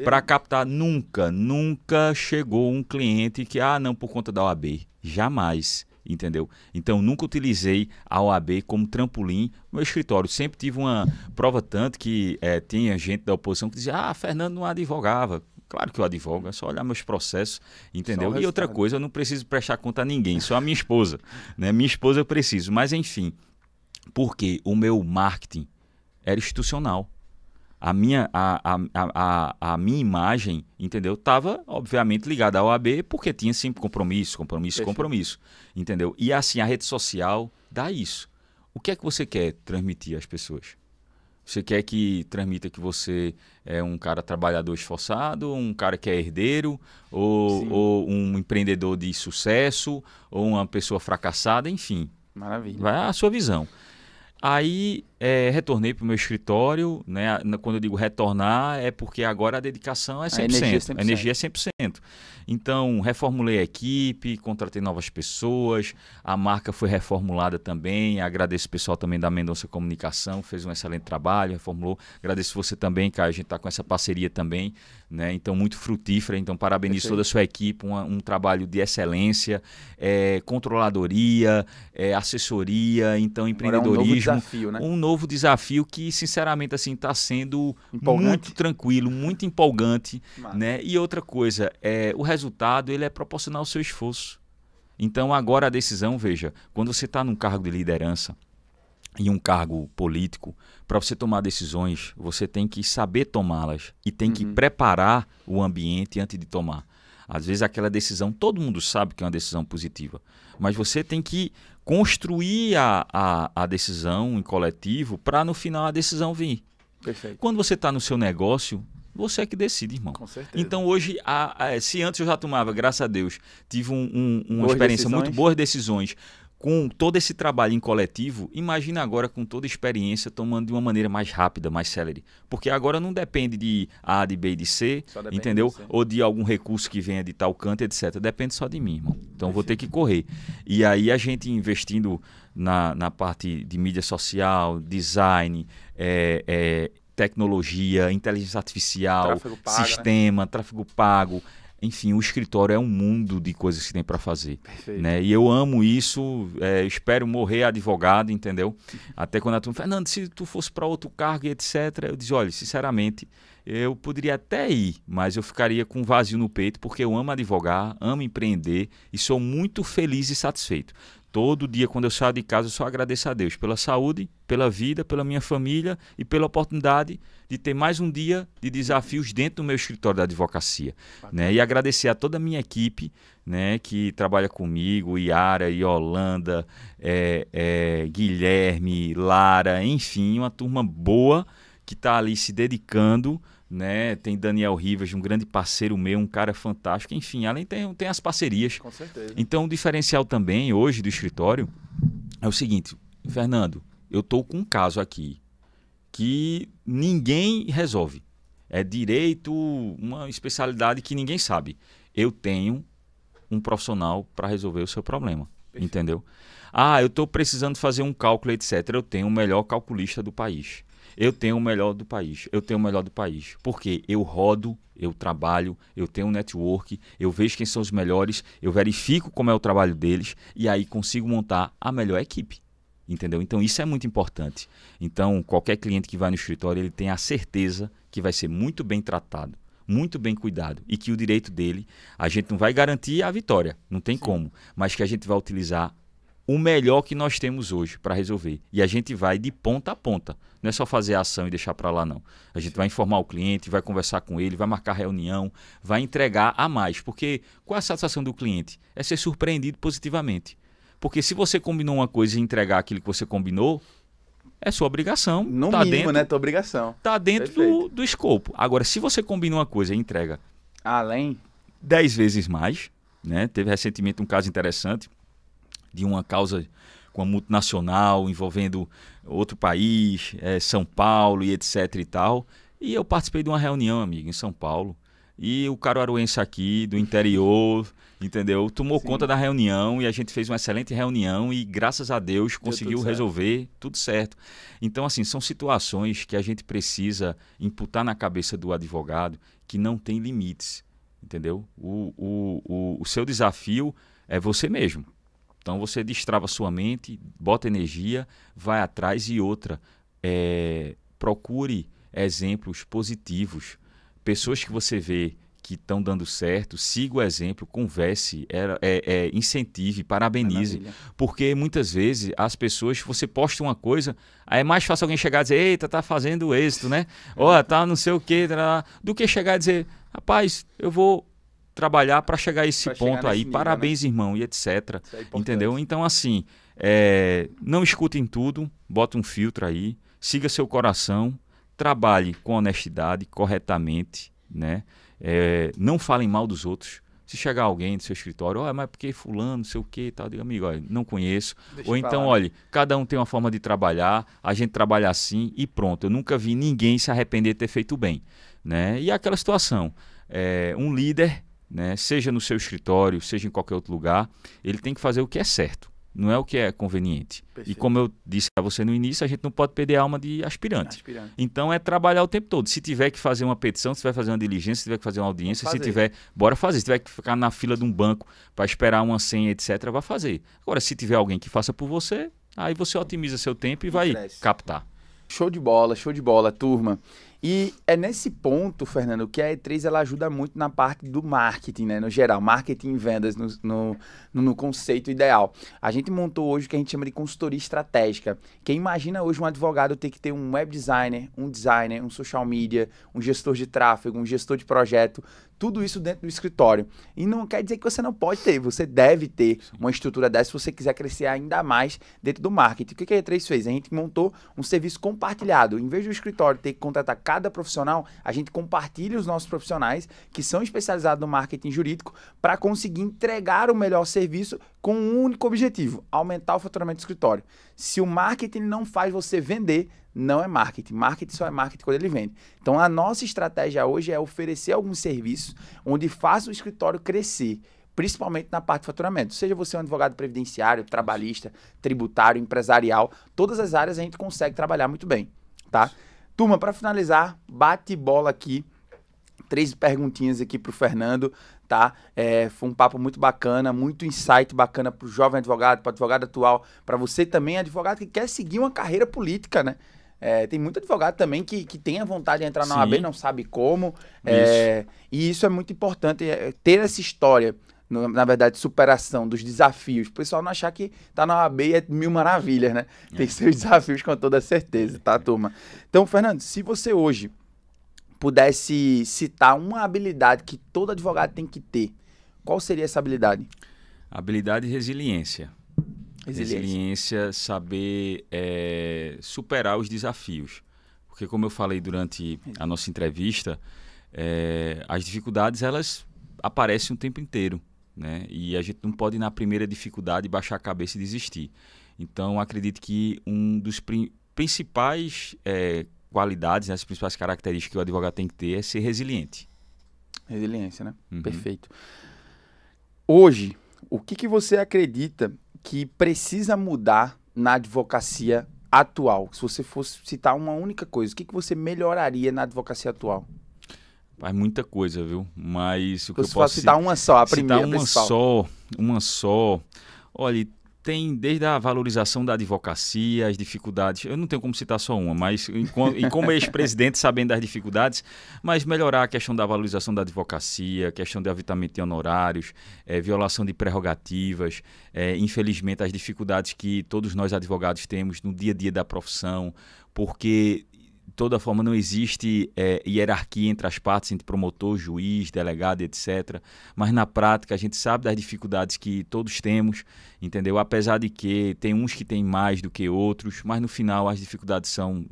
para captar. Nunca chegou um cliente que, não, por conta da OAB. Jamais. Entendeu? Então, nunca utilizei a OAB como trampolim no meu escritório. Sempre tive uma prova tanto que tinha gente da oposição que dizia, Fernando não advogava. Claro que eu advogo, é só olhar meus processos, entendeu? E outra coisa, eu não preciso prestar conta a ninguém, só a minha esposa. Né? Minha esposa eu preciso, mas enfim, porque o meu marketing era institucional. A minha imagem, entendeu? Estava, obviamente, ligada à OAB, porque tinha sempre compromisso, entendeu? E assim, a rede social dá isso. O que é que você quer transmitir às pessoas? Você quer que transmita que você é um cara trabalhador esforçado, um cara que é herdeiro, ou um empreendedor de sucesso, ou uma pessoa fracassada, enfim. Maravilha. Vai a sua visão. Aí retornei para o meu escritório, né? Quando eu digo retornar é porque agora a dedicação é 100%, a energia é 100%. Então reformulei a equipe, contratei novas pessoas, a marca foi reformulada também, agradeço o pessoal também da Mendonça Comunicação, fez um excelente trabalho, reformulou, agradeço você também, Caio, a gente está com essa parceria também, né? Então muito frutífera, então parabenizo toda a sua equipe, um trabalho de excelência, controladoria, assessoria, então empreendedorismo. Desafio, né? Um novo desafio que, sinceramente, assim, está sendo muito tranquilo, muito empolgante, né? E outra coisa, o resultado ele é proporcional ao seu esforço. Então, agora a decisão, veja, quando você está num cargo de liderança e um cargo político, para você tomar decisões, você tem que saber tomá-las e tem que preparar o ambiente antes de tomar. Às vezes aquela decisão, todo mundo sabe que é uma decisão positiva, mas você tem que construir a decisão em coletivo para no final a decisão vir. Perfeito. Quando você está no seu negócio, você é que decide, irmão. Com certeza. Então hoje, se antes eu já tomava, graças a Deus, tive uma experiência, muito boas decisões, com todo esse trabalho em coletivo, imagina agora com toda a experiência tomando de uma maneira mais rápida, mais célere. Porque agora não depende de A, de B e de C, entendeu? Ou de algum recurso que venha de tal canto, etc. Depende só de mim, irmão. Então vou ter que correr. E aí a gente investindo na parte de mídia social, design, tecnologia, inteligência artificial, sistema, tráfego pago. Enfim, o escritório é um mundo de coisas que tem para fazer. Né? E eu amo isso, espero morrer advogado, entendeu? Até quando a turma fala, Fernando, se tu fosse para outro cargo e etc. Eu disse, olha, sinceramente, eu poderia até ir, mas eu ficaria com um vazio no peito, porque eu amo advogar, amo empreender e sou muito feliz e satisfeito. Todo dia, quando eu saio de casa, eu só agradeço a Deus pela saúde, pela vida, pela minha família e pela oportunidade de ter mais um dia de desafios dentro do meu escritório da advocacia. Né? E agradecer a toda a minha equipe, né, que trabalha comigo, Yara, Yolanda, Guilherme, Lara, enfim, uma turma boa que está ali se dedicando. Né? Tem Daniel Rivas, um grande parceiro meu, um cara fantástico. Enfim, além tem as parcerias. Com certeza. Então, o diferencial também hoje do escritório é o seguinte, Fernando, eu estou com um caso aqui que ninguém resolve. É direito, uma especialidade que ninguém sabe. Eu tenho um profissional para resolver o seu problema. Perfeito. Entendeu? Ah, eu estou precisando fazer um cálculo, etc. Eu tenho o melhor calculista do país. Eu tenho o melhor do país, eu tenho o melhor do país. Porque eu rodo, eu trabalho, eu tenho um network, eu vejo quem são os melhores, eu verifico como é o trabalho deles e aí consigo montar a melhor equipe. Entendeu? Então isso é muito importante. Então qualquer cliente que vai no escritório, ele tem a certeza que vai ser muito bem tratado, muito bem cuidado e que o direito dele, a gente não vai garantir a vitória, não tem como, mas que a gente vai utilizar o melhor que nós temos hoje para resolver. E a gente vai de ponta a ponta. Não é só fazer a ação e deixar para lá, não. A gente vai informar o cliente, vai conversar com ele, vai marcar reunião, vai entregar a mais. Porque qual é a satisfação do cliente? É ser surpreendido positivamente. Porque se você combinou uma coisa e entregar aquilo que você combinou, é sua obrigação. No tá mínimo, dentro, né? Tua obrigação. Tá dentro do escopo. Agora, se você combina uma coisa e entrega além 10 vezes mais, né? Teve recentemente um caso interessante de uma causa com a multinacional envolvendo outro país, São Paulo e etc e tal. E eu participei de uma reunião, amigo, em São Paulo. E o caruaruense aqui, do interior, entendeu? Tomou conta da reunião e a gente fez uma excelente reunião e, graças a Deus, conseguiu resolver tudo certo. Então, assim, são situações que a gente precisa imputar na cabeça do advogado que não tem limites, entendeu? O seu desafio é você mesmo. Então você destrava sua mente, bota energia, vai atrás e outra. Procure exemplos positivos. Pessoas que você vê que estão dando certo, siga o exemplo, converse, incentive, parabenize. Maravilha. Porque muitas vezes as pessoas, você posta uma coisa, aí é mais fácil alguém chegar e dizer, eita, tá fazendo êxito, né? Ó, tá não sei o quê, do que chegar e dizer, rapaz, eu vou trabalhar para chegar a esse ponto aí, nível, parabéns, né? Irmão, e etc. Entendeu? Então, assim, não escutem tudo, bota um filtro aí, siga seu coração, trabalhe com honestidade, corretamente, né? Não falem mal dos outros. Se chegar alguém do seu escritório, mas porque fulano, não sei o que e tal, diga, amigo, olha, não conheço. Ou então, olha, cada um tem uma forma de trabalhar, a gente trabalha assim e pronto. Eu nunca vi ninguém se arrepender de ter feito bem, né? E aquela situação, um líder, né, seja no seu escritório, seja em qualquer outro lugar, ele tem que fazer o que é certo, não é o que é conveniente. Perfeito. E como eu disse a você no início, a gente não pode perder a alma de aspirante. Então é trabalhar o tempo todo. Se tiver que fazer uma petição, se tiver que fazer uma diligência, se tiver que fazer uma audiência, se tiver, bora fazer. Se tiver que ficar na fila de um banco para esperar uma senha, etc., vai fazer. Agora, se tiver alguém que faça por você, aí você otimiza seu tempo e vai captar. Show de bola, turma. E é nesse ponto, Fernando, que a E3 ela ajuda muito na parte do marketing, né? No geral, marketing e vendas no conceito ideal. A gente montou hoje o que a gente chama de consultoria estratégica. Quem imagina hoje um advogado ter que ter um web designer, um social media, um gestor de tráfego, um gestor de projeto, tudo isso dentro do escritório. E não quer dizer que você não pode ter, você deve ter uma estrutura dessa se você quiser crescer ainda mais dentro do marketing. O que a E3 fez? A gente montou um serviço compartilhado. Em vez do escritório ter que contratar cada profissional, a gente compartilha os nossos profissionais que são especializados no marketing jurídico para conseguir entregar o melhor serviço com um único objetivo, aumentar o faturamento do escritório. Se o marketing não faz você vender, não é marketing. Marketing só é marketing quando ele vende. Então, a nossa estratégia hoje é oferecer alguns serviços onde faça o escritório crescer, principalmente na parte de faturamento. Seja você um advogado previdenciário, trabalhista, tributário, empresarial, todas as áreas a gente consegue trabalhar muito bem, tá? Turma, para finalizar, bate bola aqui. 3 perguntinhas aqui para o Fernando, tá? Foi um papo muito bacana, muito insight bacana para o jovem advogado, para o advogado atual, para você também, advogado que quer seguir uma carreira política, né? Tem muito advogado também que tem a vontade de entrar na OAB, não sabe como. E isso é muito importante, ter essa história na verdade, superação dos desafios. O pessoal não achar que tá na OAB é mil maravilhas, né? Tem seus desafios com toda certeza, tá, turma? Então, Fernando, se você hoje pudesse citar uma habilidade que todo advogado tem que ter, qual seria essa habilidade? Habilidade e resiliência. Resiliência, saber superar os desafios. Porque, como eu falei durante a nossa entrevista, as dificuldades, elas aparecem o tempo inteiro, né? E a gente não pode, na primeira dificuldade, baixar a cabeça e desistir. Então, acredito que um dos principais qualidades, né, as principais características que o advogado tem que ter é ser resiliente. Resiliência, né? Perfeito. Hoje, o que você acredita que precisa mudar na advocacia atual? Se você fosse citar uma única coisa, o que você melhoraria na advocacia atual? Faz muita coisa, viu? Mas o que eu posso posso citar uma só, a primeira, uma só. Olha, tem desde a valorização da advocacia, as dificuldades. Eu não tenho como citar só uma, mas e como ex-presidente, sabendo das dificuldades, mas melhorar a questão da valorização da advocacia, a questão de avitamento de honorários, violação de prerrogativas, infelizmente as dificuldades que todos nós advogados temos no dia a dia da profissão, porque de toda forma não existe hierarquia entre as partes, entre promotor, juiz, delegado, etc. Mas na prática a gente sabe das dificuldades que todos temos, entendeu? Apesar de que tem uns que têm mais do que outros, mas no final as dificuldades são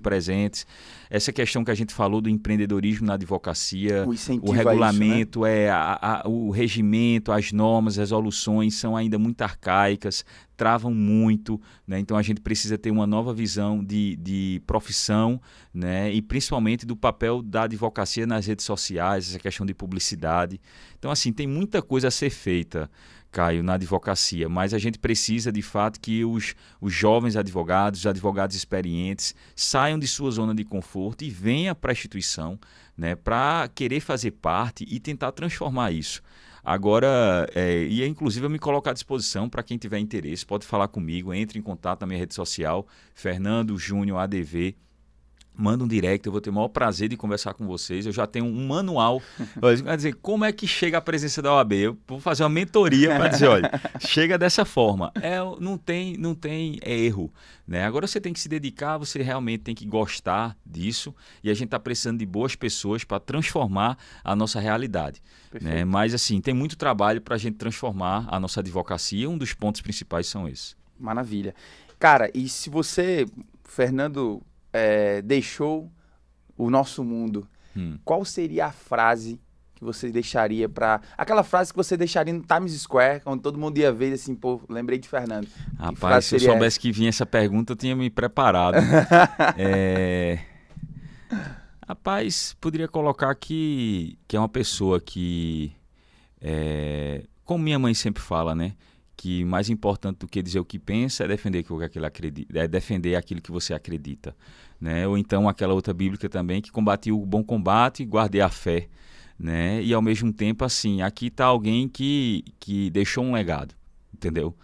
presentes. Essa questão que a gente falou do empreendedorismo na advocacia, o regulamento, isso, né? O regimento, as normas, as resoluções são ainda muito arcaicas, travam muito, né? Então a gente precisa ter uma nova visão de profissão, né? E principalmente do papel da advocacia nas redes sociais, essa questão de publicidade. Então, assim, tem muita coisa a ser feita, Caio, na advocacia, mas a gente precisa de fato que os jovens advogados, os advogados experientes saiam de sua zona de conforto e venham para a instituição, né, para querer fazer parte e tentar transformar isso. Agora, inclusive eu me coloco à disposição para quem tiver interesse, pode falar comigo, entre em contato na minha rede social, Fernando Júnior ADV, manda um direct, eu vou ter o maior prazer de conversar com vocês. Eu já tenho um manual, vai dizer, como é que chega a presença da OAB? Eu vou fazer uma mentoria para dizer, olha, chega dessa forma. Não tem erro, né? Agora você tem que se dedicar, você realmente tem que gostar disso e a gente está precisando de boas pessoas para transformar a nossa realidade, né? Mas assim, tem muito trabalho para a gente transformar a nossa advocacia. Um dos pontos principais são esses. Maravilha. Cara, e se você, Fernando, deixou o nosso mundo, qual seria a frase que você deixaria para... Aquela frase que você deixaria no Times Square, onde todo mundo ia ver assim, pô, lembrei de Fernando. Rapaz, se eu soubesse que vinha essa pergunta, eu tinha me preparado. Rapaz, poderia colocar que é uma pessoa que, como minha mãe sempre fala, né? Que mais importante do que dizer o que pensa é defender aquilo que você acredita, né? Ou então aquela outra bíblica também, que combati o bom combate e guardei a fé, né? E ao mesmo tempo, assim, aqui está alguém que deixou um legado, entendeu?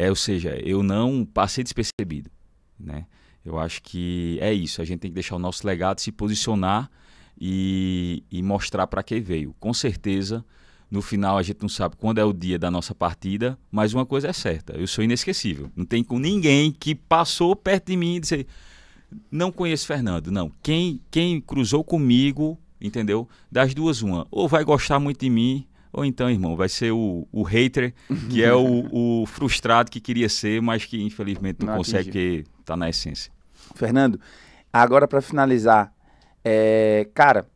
Ou seja, eu não passei despercebido, né? Eu acho que é isso, a gente tem que deixar o nosso legado, se posicionar e mostrar para que veio. Com certeza, no final a gente não sabe quando é o dia da nossa partida, mas uma coisa é certa, eu sou inesquecível. Não tem com ninguém que passou perto de mim e disse, não conheço Fernando, não. Quem cruzou comigo, entendeu? Das duas, uma. Ou vai gostar muito de mim, ou então, irmão, vai ser o hater, que é o frustrado que queria ser, mas que infelizmente não consegue, porque está na essência. Fernando, agora para finalizar, cara,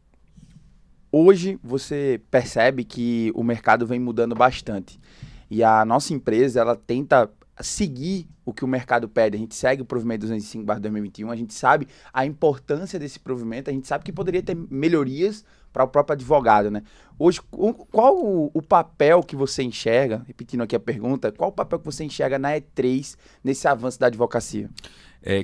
hoje você percebe que o mercado vem mudando bastante e a nossa empresa, ela tenta seguir o que o mercado pede. A gente segue o provimento 205/2021, a gente sabe a importância desse provimento, a gente sabe que poderia ter melhorias para o próprio advogado, né? Hoje, qual o papel que você enxerga, repetindo aqui a pergunta, qual o papel que você enxerga na E3 nesse avanço da advocacia?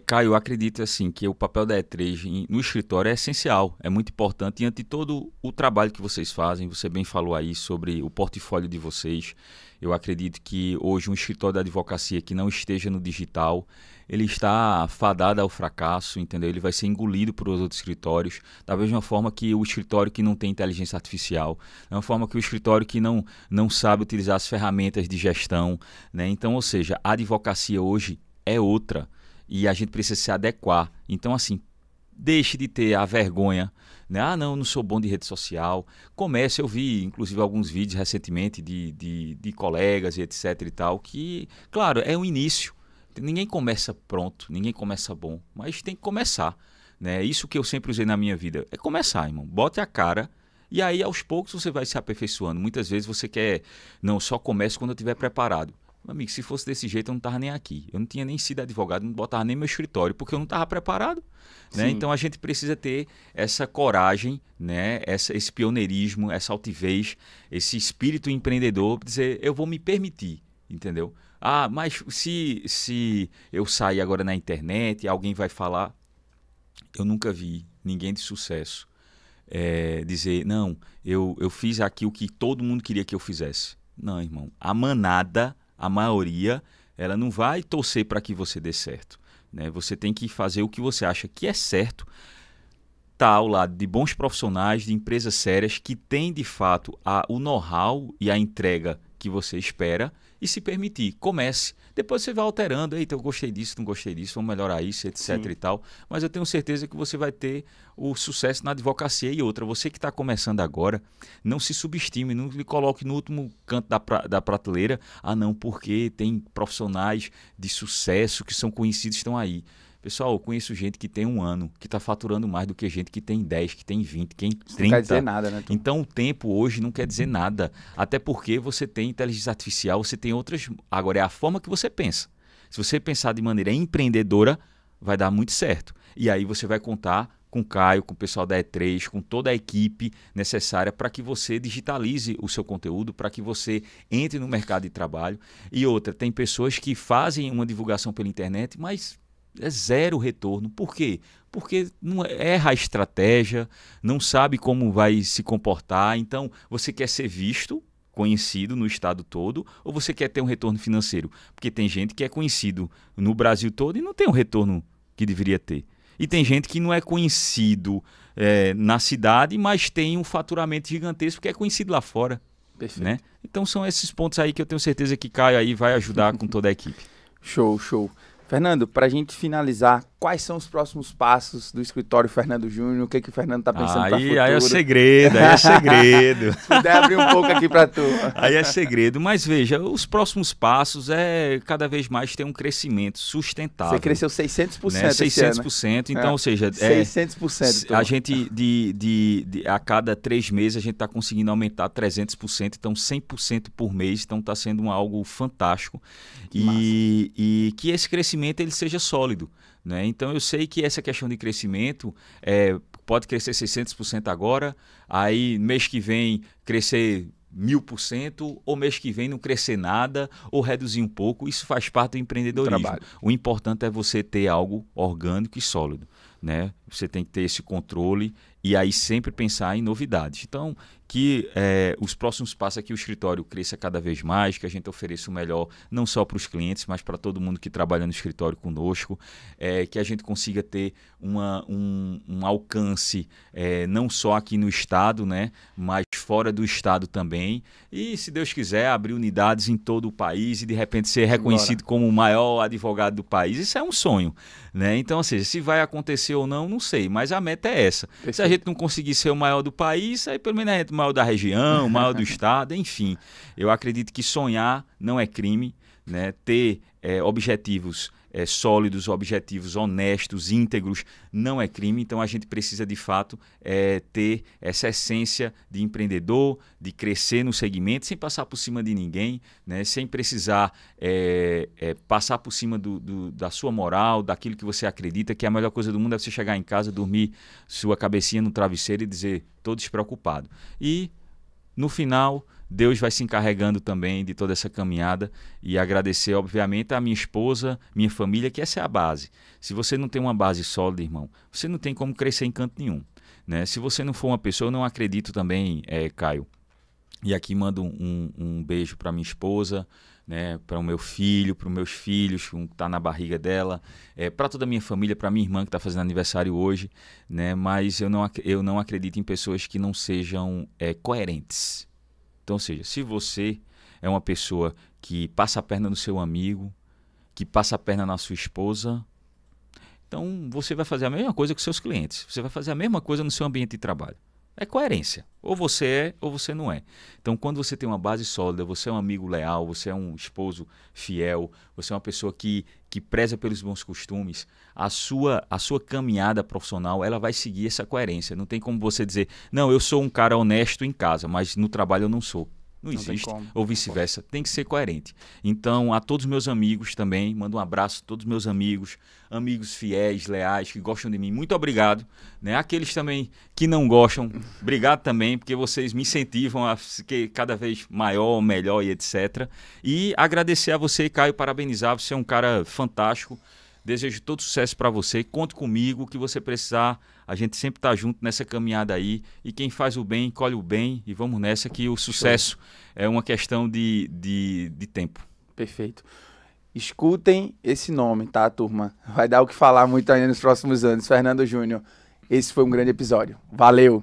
Caio, eu acredito assim que o papel da E3 no escritório é essencial, é muito importante diante de todo o trabalho que vocês fazem. Você bem falou aí sobre o portfólio de vocês. Eu acredito que hoje um escritório da advocacia que não esteja no digital, ele está fadado ao fracasso, entendeu? Ele vai ser engolido por outros escritórios, da mesma forma que o escritório que não tem inteligência artificial, da mesma forma que o escritório que não sabe utilizar as ferramentas de gestão, né? Então, ou seja, a advocacia hoje é outra. E a gente precisa se adequar. Então, assim, deixe de ter a vergonha, né? Ah, não, eu não sou bom de rede social. Comece, eu vi, inclusive, alguns vídeos recentemente de colegas e etc e tal, que, claro, é um início. Ninguém começa pronto, ninguém começa bom, mas tem que começar, né? Isso que eu sempre usei na minha vida, é começar, irmão. Bote a cara e aí, aos poucos, você vai se aperfeiçoando. Muitas vezes você quer, não, só comece quando eu estiver preparado. Meu amigo, se fosse desse jeito, eu não estava nem aqui. Eu não tinha nem sido advogado, não botava nem meu escritório, porque eu não estava preparado. Né? Então a gente precisa ter essa coragem, né? Esse pioneirismo, essa altivez, esse espírito empreendedor, dizer, eu vou me permitir, entendeu? Ah, mas se eu sair agora na internet e alguém vai falar, eu nunca vi ninguém de sucesso dizer, não, eu fiz aqui o que todo mundo queria que eu fizesse. Não, irmão. A manada, a maioria, ela não vai torcer para que você dê certo. Né? Você tem que fazer o que você acha que é certo, tá ao lado de bons profissionais, de empresas sérias que têm de fato o know-how e a entrega que você espera e se permitir. Comece. Depois você vai alterando. Eita, eu gostei disso, não gostei disso, vamos melhorar isso, etc. Sim. e tal. Mas eu tenho certeza que você vai ter o sucesso na advocacia. E outra, você que está começando agora, não se subestime, não lhe coloque no último canto da prateleira. Ah, não, porque tem profissionais de sucesso que são conhecidos, estão aí. Pessoal, eu conheço gente que tem 1 ano, que está faturando mais do que gente que tem 10, que tem 20, que tem 30. Não quer dizer nada, né? Então, o tempo hoje não quer dizer nada. Até porque você tem inteligência artificial, você tem outras... Agora, é a forma que você pensa. Se você pensar de maneira empreendedora, vai dar muito certo. E aí você vai contar com o Caio, com o pessoal da E3, com toda a equipe necessária para que você digitalize o seu conteúdo, para que você entre no mercado de trabalho. E outra, tem pessoas que fazem uma divulgação pela internet, mas é zero retorno. Por quê? Porque não erra a estratégia, não sabe como vai se comportar. Então, você quer ser visto, conhecido no estado todo, ou você quer ter um retorno financeiro? Porque tem gente que é conhecido no Brasil todo e não tem o retorno que deveria ter. E tem gente que não é conhecido na cidade, mas tem um faturamento gigantesco porque é conhecido lá fora. Perfeito. Né? Então, são esses pontos aí que eu tenho certeza que Caio aí vai ajudar com toda a equipe. Show, show. Fernando, para a gente finalizar, quais são os próximos passos do escritório Fernando Júnior? O que o Fernando está pensando para o futuro? Aí é segredo, aí é segredo. Se puder abrir um pouco aqui para tu. Aí é segredo, mas veja, os próximos passos é cada vez mais ter um crescimento sustentável. Você cresceu 600% né? esse 600%, ano. então, ou seja... 600%. A gente, a cada 3 meses, a gente está conseguindo aumentar 300%, então 100% por mês, então está sendo algo fantástico. E que esse crescimento ele seja sólido. Né? Então eu sei que essa questão de crescimento pode crescer 600% agora, aí mês que vem crescer 1000%, ou mês que vem não crescer nada, ou reduzir um pouco. Isso faz parte do empreendedorismo. O importante é você ter algo orgânico e sólido. Né? Você tem que ter esse controle e aí sempre pensar em novidades. Então, que os próximos passos é que o escritório cresça cada vez mais, que a gente ofereça o melhor não só para os clientes, mas para todo mundo que trabalha no escritório conosco, que a gente consiga ter um alcance não só aqui no estado, né, mas fora do estado também. E, se Deus quiser, abrir unidades em todo o país e, de repente, ser reconhecido como o maior advogado do país. Isso é um sonho. Né? Então, ou seja, se vai acontecer ou não sei, mas a meta é essa. Se a gente não conseguir ser o maior do país, aí pelo menos a gente é o maior da região, o maior do estado, enfim. Eu acredito que sonhar não é crime, né? Ter objetivos sólidos, objetivos honestos, íntegros, não é crime. Então a gente precisa de fato ter essa essência de empreendedor, de crescer no segmento, sem passar por cima de ninguém, né? Sem precisar passar por cima da sua moral, daquilo que você acredita, que a melhor coisa do mundo é você chegar em casa, dormir sua cabecinha no travesseiro e dizer, estou despreocupado. E no final Deus vai se encarregando também de toda essa caminhada e agradecer, obviamente, a minha esposa, minha família, que essa é a base. Se você não tem uma base sólida, irmão, você não tem como crescer em canto nenhum, né? Se você não for uma pessoa, eu não acredito também, Caio, e aqui mando um beijo para minha esposa, né, para o meu filho, para os meus filhos, que está na barriga dela, para toda a minha família, para minha irmã que está fazendo aniversário hoje, né, mas eu não acredito em pessoas que não sejam coerentes. Então, ou seja, se você é uma pessoa que passa a perna no seu amigo, que passa a perna na sua esposa, então você vai fazer a mesma coisa com seus clientes, você vai fazer a mesma coisa no seu ambiente de trabalho. É coerência. Ou você é, ou você não é. Então, quando você tem uma base sólida, você é um amigo leal, você é um esposo fiel, você é uma pessoa que preza pelos bons costumes, a sua caminhada profissional, ela vai seguir essa coerência. Não tem como você dizer, não, eu sou um cara honesto em casa, mas no trabalho eu não sou. Não existe, ou vice-versa, tem que ser coerente. Então, a todos os meus amigos também, mando um abraço a todos os meus amigos fiéis, leais, que gostam de mim, muito obrigado, né? Aqueles também que não gostam, obrigado também, porque vocês me incentivam a ser cada vez maior, melhor e etc. E agradecer a você, Caio, parabenizar, você é um cara fantástico. Desejo todo sucesso para você, conte comigo, o que você precisar, a gente sempre está junto nessa caminhada aí, e quem faz o bem, colhe o bem, e vamos nessa que o sucesso é uma questão de tempo. Perfeito. Escutem esse nome, tá, turma? Vai dar o que falar muito ainda nos próximos anos. Fernando Júnior, esse foi um grande episódio. Valeu!